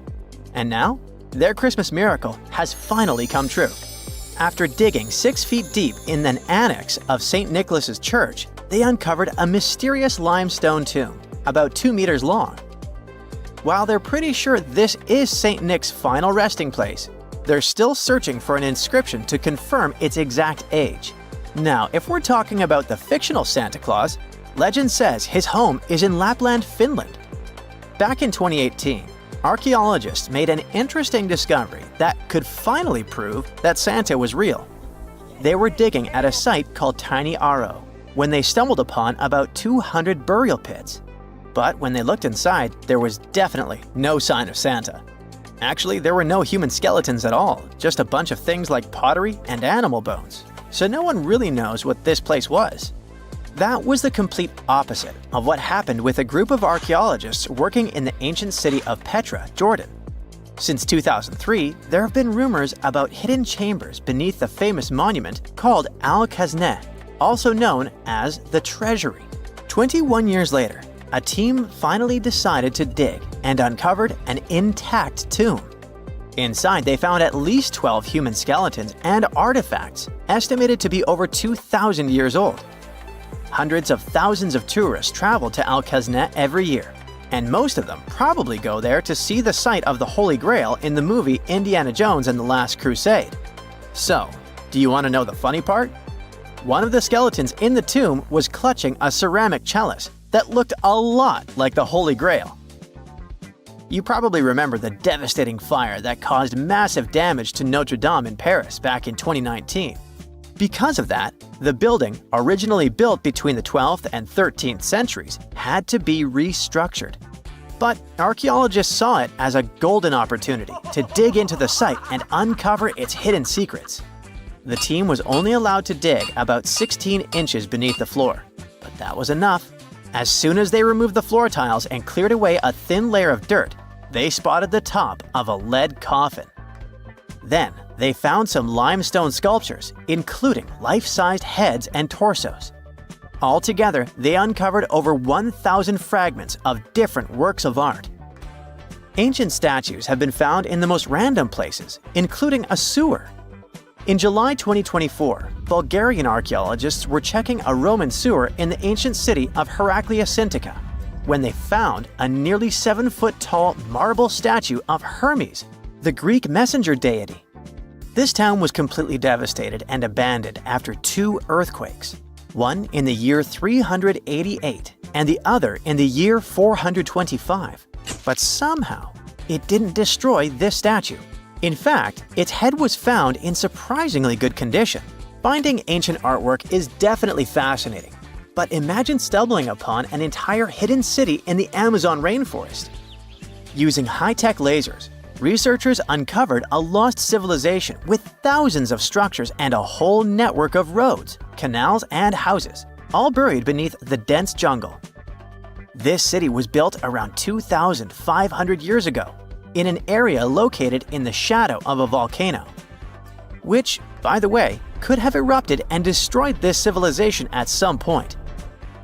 Speaker 1: And now, their Christmas miracle has finally come true. After digging 6 feet deep in an annex of St. Nicholas's Church, they uncovered a mysterious limestone tomb, about 2 meters long. While they're pretty sure this is St. Nick's final resting place, they're still searching for an inscription to confirm its exact age. Now, if we're talking about the fictional Santa Claus, legend says his home is in Lapland, Finland. Back in 2018, archaeologists made an interesting discovery that could finally prove that Santa was real. They were digging at a site called Tiny Aro when they stumbled upon about 200 burial pits. But when they looked inside, there was definitely no sign of Santa. Actually, there were no human skeletons at all, just a bunch of things like pottery and animal bones. So no one really knows what this place was. That was the complete opposite of what happened with a group of archaeologists working in the ancient city of Petra, Jordan. Since 2003, there have been rumors about hidden chambers beneath the famous monument called Al-Khazneh, also known as the Treasury. 21 years later, a team finally decided to dig and uncovered an intact tomb. Inside, they found at least 12 human skeletons and artifacts, estimated to be over 2,000 years old. Hundreds of thousands of tourists travel to Al-Khazneh every year, and most of them probably go there to see the site of the Holy Grail in the movie Indiana Jones and the Last Crusade. So, do you want to know the funny part? One of the skeletons in the tomb was clutching a ceramic chalice that looked a lot like the Holy Grail. You probably remember the devastating fire that caused massive damage to Notre Dame in Paris back in 2019. Because of that, the building, originally built between the 12th and 13th centuries, had to be restructured. But archaeologists saw it as a golden opportunity to dig into the site and uncover its hidden secrets. The team was only allowed to dig about 16 inches beneath the floor, but that was enough. As soon as they removed the floor tiles and cleared away a thin layer of dirt, they spotted the top of a lead coffin. Then, they found some limestone sculptures, including life-sized heads and torsos. Altogether, they uncovered over 1,000 fragments of different works of art. Ancient statues have been found in the most random places, including a sewer. In July 2024, Bulgarian archaeologists were checking a Roman sewer in the ancient city of Heraklia Sintika when they found a nearly 7-foot-tall marble statue of Hermes, the Greek messenger deity. This town was completely devastated and abandoned after 2 earthquakes, one in the year 388 and the other in the year 425. But somehow, it didn't destroy this statue. In fact, its head was found in surprisingly good condition. Finding ancient artwork is definitely fascinating, but imagine stumbling upon an entire hidden city in the Amazon rainforest. Using high-tech lasers, researchers uncovered a lost civilization with thousands of structures and a whole network of roads, canals, and houses, all buried beneath the dense jungle. This city was built around 2,500 years ago, in an area located in the shadow of a volcano, which, by the way, could have erupted and destroyed this civilization at some point.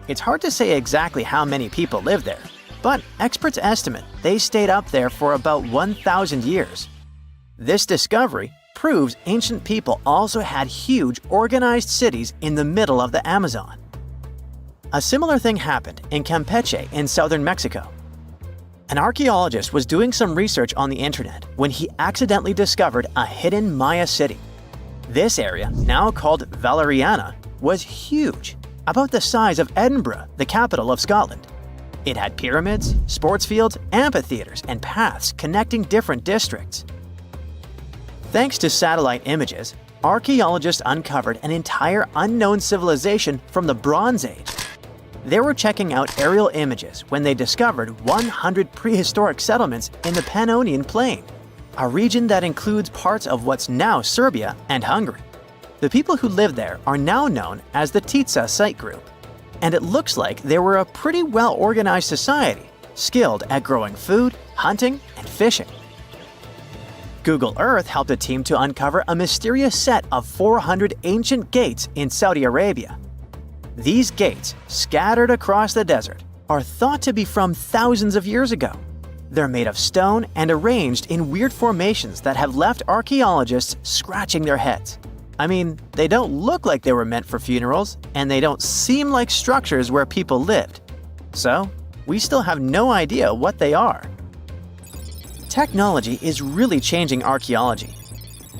Speaker 1: It's hard to say exactly how many people live there, but experts estimate they stayed up there for about 1,000 years. This discovery proves ancient people also had huge organized cities in the middle of the Amazon. A similar thing happened in Campeche in southern Mexico. An archaeologist was doing some research on the internet when he accidentally discovered a hidden Maya city. This area, now called Valeriana, was huge, about the size of Edinburgh, the capital of Scotland. It had pyramids, sports fields, amphitheaters, and paths connecting different districts. Thanks to satellite images, archaeologists uncovered an entire unknown civilization from the Bronze Age. They were checking out aerial images when they discovered 100 prehistoric settlements in the Pannonian Plain, a region that includes parts of what's now Serbia and Hungary. The people who lived there are now known as the Titsa Site Group, and it looks like they were a pretty well-organized society, skilled at growing food, hunting, and fishing. Google Earth helped a team to uncover a mysterious set of 400 ancient gates in Saudi Arabia. These gates, scattered across the desert, are thought to be from thousands of years ago. They're made of stone and arranged in weird formations that have left archaeologists scratching their heads. I mean, they don't look like they were meant for funerals, and they don't seem like structures where people lived. So, we still have no idea what they are. Technology is really changing archaeology.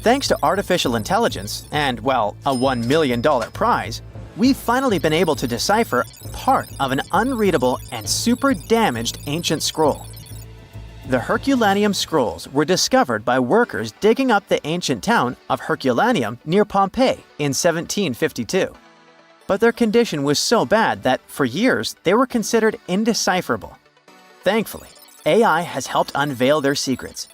Speaker 1: Thanks to artificial intelligence and, well, a $1 million prize, we've finally been able to decipher part of an unreadable and super damaged ancient scroll. The Herculaneum scrolls were discovered by workers digging up the ancient town of Herculaneum near Pompeii in 1752. But their condition was so bad that, for years, they were considered indecipherable. Thankfully, AI has helped unveil their secrets.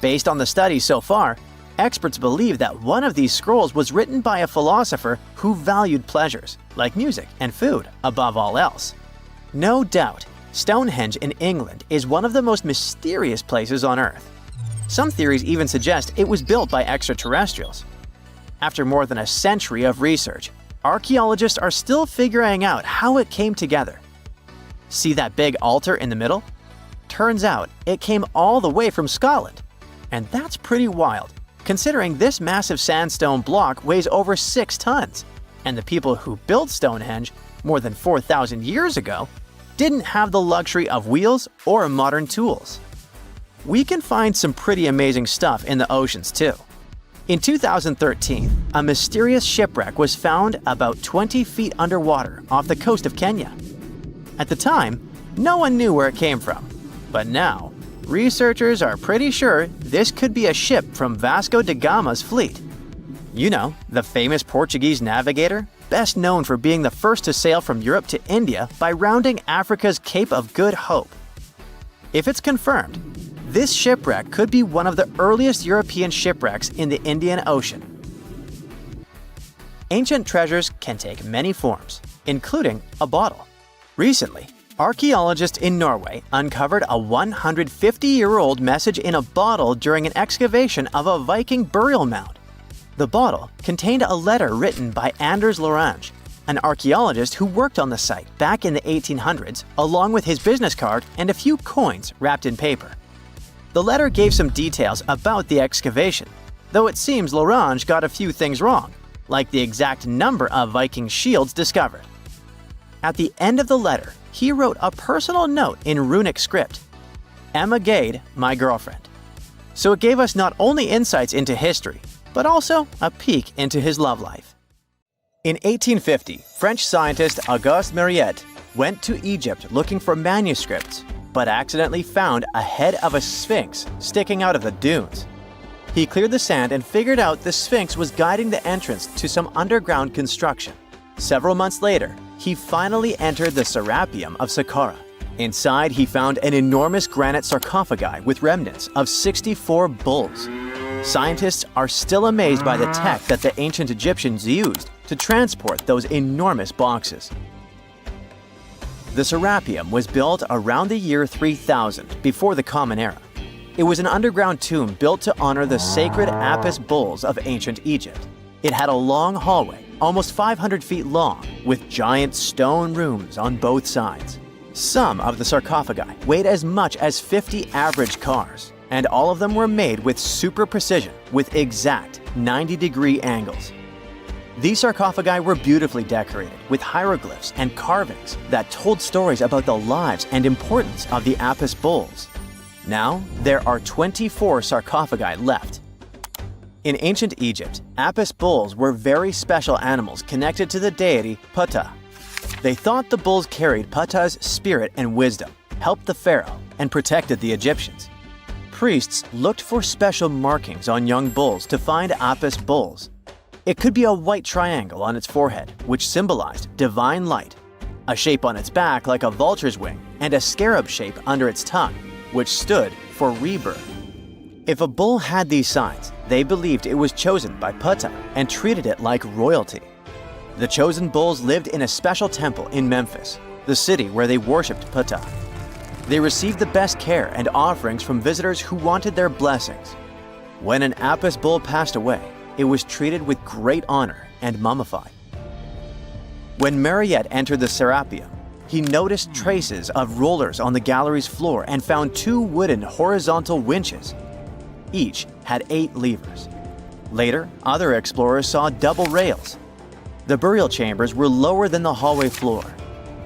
Speaker 1: Based on the studies so far, experts believe that one of these scrolls was written by a philosopher who valued pleasures, like music and food, above all else. No doubt, Stonehenge in England is one of the most mysterious places on Earth. Some theories even suggest it was built by extraterrestrials. After more than a century of research, archaeologists are still figuring out how it came together. See that big altar in the middle? Turns out it came all the way from Scotland. And that's pretty wild, considering this massive sandstone block weighs over 6 tons, and the people who built Stonehenge more than 4,000 years ago didn't have the luxury of wheels or modern tools. We can find some pretty amazing stuff in the oceans too. In 2013, a mysterious shipwreck was found about 20 feet underwater off the coast of Kenya. At the time, no one knew where it came from, but now, researchers are pretty sure this could be a ship from Vasco da Gama's fleet. You know, the famous Portuguese navigator, best known for being the first to sail from Europe to India by rounding Africa's Cape of Good Hope. If it's confirmed, this shipwreck could be one of the earliest European shipwrecks in the Indian Ocean. Ancient treasures can take many forms, including a bottle. Recently, archaeologists in Norway uncovered a 150-year-old message in a bottle during an excavation of a Viking burial mound. The bottle contained a letter written by Anders Lorange, an archaeologist who worked on the site back in the 1800s, along with his business card and a few coins wrapped in paper. The letter gave some details about the excavation, though it seems Lorange got a few things wrong, like the exact number of Viking shields discovered. At the end of the letter, he wrote a personal note in runic script, "Emma Gade, my girlfriend." So it gave us not only insights into history, but also a peek into his love life. In 1850, French scientist Auguste Mariette went to Egypt looking for manuscripts, but accidentally found a head of a sphinx sticking out of the dunes. He cleared the sand and figured out the sphinx was guiding the entrance to some underground construction. Several months later, he finally entered the Serapeum of Saqqara. Inside, he found an enormous granite sarcophagi with remnants of 64 bulls. Scientists are still amazed by the tech that the ancient Egyptians used to transport those enormous boxes. The Serapeum was built around the year 3000 before the Common Era. It was an underground tomb built to honor the sacred Apis bulls of ancient Egypt. It had a long hallway, almost 500 feet long, with giant stone rooms on both sides. Some of the sarcophagi weighed as much as 50 average cars, and all of them were made with super precision with exact 90-degree angles. These sarcophagi were beautifully decorated with hieroglyphs and carvings that told stories about the lives and importance of the Apis bulls. Now, there are 24 sarcophagi left. In ancient Egypt, Apis bulls were very special animals connected to the deity Ptah. They thought the bulls carried Ptah's spirit and wisdom, helped the pharaoh, and protected the Egyptians. Priests looked for special markings on young bulls to find Apis bulls. It could be a white triangle on its forehead, which symbolized divine light, a shape on its back like a vulture's wing, and a scarab shape under its tongue, which stood for rebirth. If a bull had these signs, they believed it was chosen by Ptah and treated it like royalty. The chosen bulls lived in a special temple in Memphis, the city where they worshipped Ptah. They received the best care and offerings from visitors who wanted their blessings. When an Apis bull passed away, it was treated with great honor and mummified. When Mariette entered the Serapeum, he noticed traces of rollers on the gallery's floor and found 2 wooden horizontal winches. Each had 8 levers. Later, other explorers saw double rails. The burial chambers were lower than the hallway floor.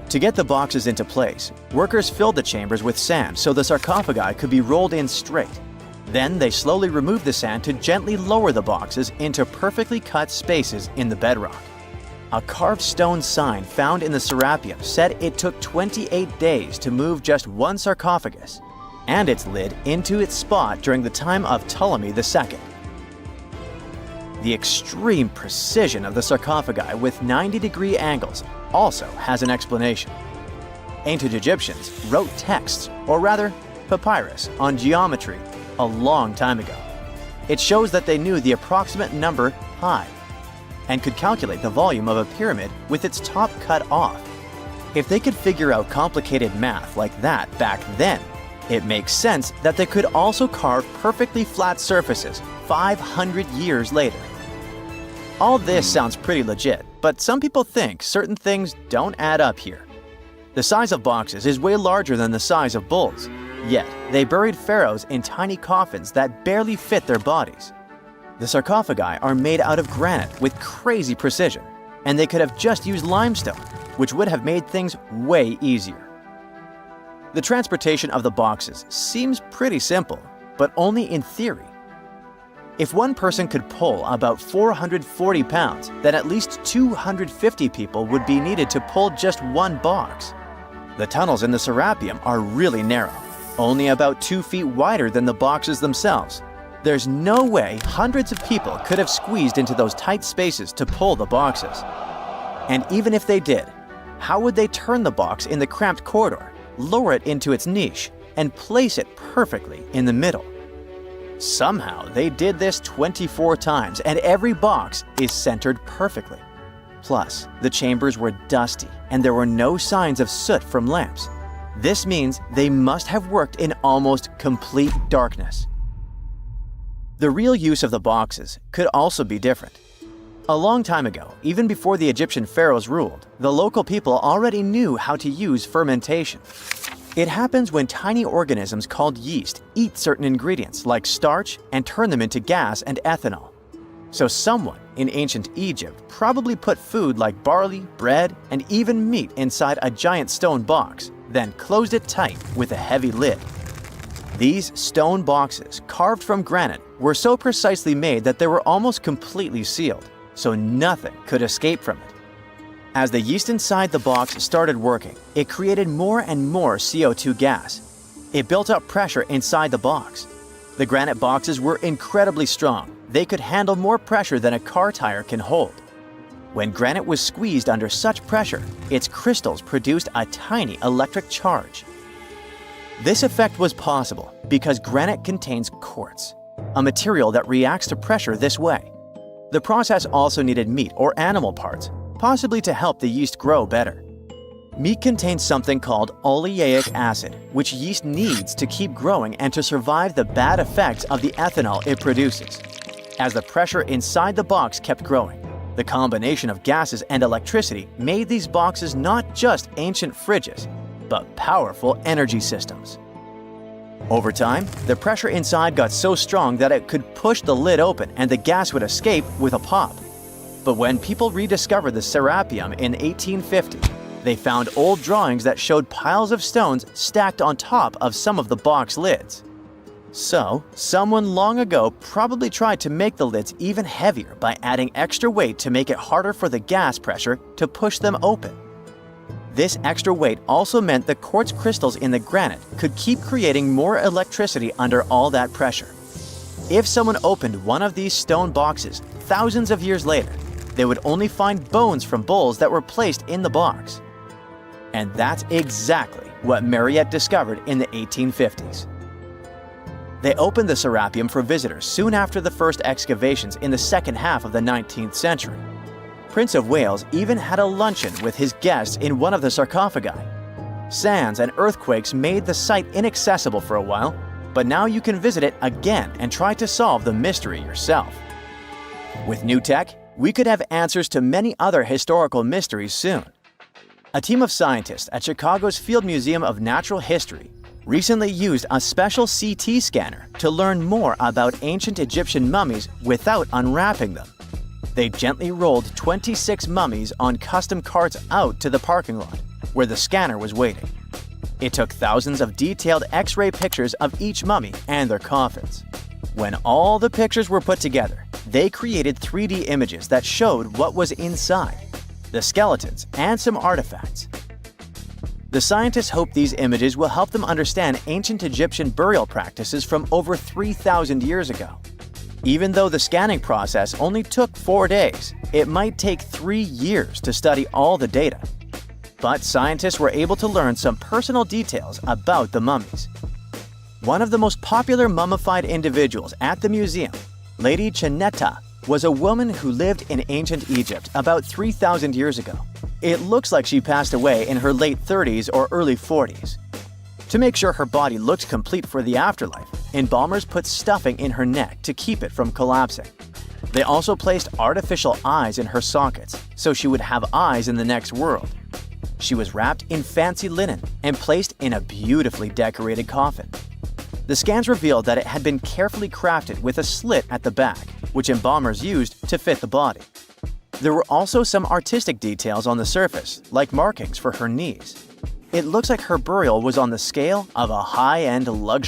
Speaker 1: To get the boxes into place, workers filled the chambers with sand so the sarcophagi could be rolled in straight. Then they slowly removed the sand to gently lower the boxes into perfectly cut spaces in the bedrock. A carved stone sign found in the Serapeum said it took 28 days to move just one sarcophagus and its lid into its spot during the time of Ptolemy II. The extreme precision of the sarcophagi with 90-degree angles also has an explanation. Ancient Egyptians wrote texts, or rather, papyrus, on geometry a long time ago. It shows that they knew the approximate number pi and could calculate the volume of a pyramid with its top cut off. If they could figure out complicated math like that back then, it makes sense that they could also carve perfectly flat surfaces 500 years later. All this sounds pretty legit, but some people think certain things don't add up here. The size of boxes is way larger than the size of bulls, yet they buried pharaohs in tiny coffins that barely fit their bodies. The sarcophagi are made out of granite with crazy precision, and they could have just used limestone, which would have made things way easier. The transportation of the boxes seems pretty simple, but only in theory. If one person could pull about 440 pounds, then at least 250 people would be needed to pull just one box. The tunnels in the Serapeum are really narrow, only about 2 feet wider than the boxes themselves. There's no way hundreds of people could have squeezed into those tight spaces to pull the boxes. And even if they did, how would they turn the box in the cramped corridor, lower it into its niche, and place it perfectly in the middle? Somehow they did this 24 times, and every box is centered perfectly. Plus, the chambers were dusty, and there were no signs of soot from lamps. This means they must have worked in almost complete darkness. The real use of the boxes could also be different. A long time ago, even before the Egyptian pharaohs ruled, the local people already knew how to use fermentation. It happens when tiny organisms called yeast eat certain ingredients like starch and turn them into gas and ethanol. So someone in ancient Egypt probably put food like barley, bread, and even meat inside a giant stone box, then closed it tight with a heavy lid. These stone boxes, carved from granite, were so precisely made that they were almost completely sealed, so nothing could escape from it. As the yeast inside the box started working, it created more and more CO2 gas. It built up pressure inside the box. The granite boxes were incredibly strong. They could handle more pressure than a car tire can hold. When granite was squeezed under such pressure, its crystals produced a tiny electric charge. This effect was possible because granite contains quartz, a material that reacts to pressure this way. The process also needed meat or animal parts, possibly to help the yeast grow better. Meat contains something called oleic acid, which yeast needs to keep growing and to survive the bad effects of the ethanol it produces. As the pressure inside the box kept growing, the combination of gases and electricity made these boxes not just ancient fridges, but powerful energy systems. Over time, the pressure inside got so strong that it could push the lid open and the gas would escape with a pop. But when people rediscovered the Serapeum in 1850, they found old drawings that showed piles of stones stacked on top of some of the box lids. So, someone long ago probably tried to make the lids even heavier by adding extra weight to make it harder for the gas pressure to push them open. This extra weight also meant the quartz crystals in the granite could keep creating more electricity under all that pressure. If someone opened one of these stone boxes thousands of years later, they would only find bones from bulls that were placed in the box. And that's exactly what Marriott discovered in the 1850s. They opened the Serapeum for visitors soon after the first excavations in the second half of the 19th century. Prince of Wales even had a luncheon with his guests in one of the sarcophagi. Sands and earthquakes made the site inaccessible for a while, but now you can visit it again and try to solve the mystery yourself. With new tech, we could have answers to many other historical mysteries soon. A team of scientists at Chicago's Field Museum of Natural History recently used a special CT scanner to learn more about ancient Egyptian mummies without unwrapping them. They gently rolled 26 mummies on custom carts out to the parking lot, where the scanner was waiting. It took thousands of detailed X-ray pictures of each mummy and their coffins. When all the pictures were put together, they created 3D images that showed what was inside, the skeletons, and some artifacts. The scientists hope these images will help them understand ancient Egyptian burial practices from over 3,000 years ago. Even though the scanning process only took 4 days, it might take 3 years to study all the data. But scientists were able to learn some personal details about the mummies. One of the most popular mummified individuals at the museum, Lady Chineta, was a woman who lived in ancient Egypt about 3,000 years ago. It looks like she passed away in her late 30s or early 40s. To make sure her body looked complete for the afterlife, embalmers put stuffing in her neck to keep it from collapsing. They also placed artificial eyes in her sockets, so she would have eyes in the next world. She was wrapped in fancy linen and placed in a beautifully decorated coffin. The scans revealed that it had been carefully crafted with a slit at the back, which embalmers used to fit the body. There were also some artistic details on the surface, like markings for her knees. It looks like her burial was on the scale of a high-end luxury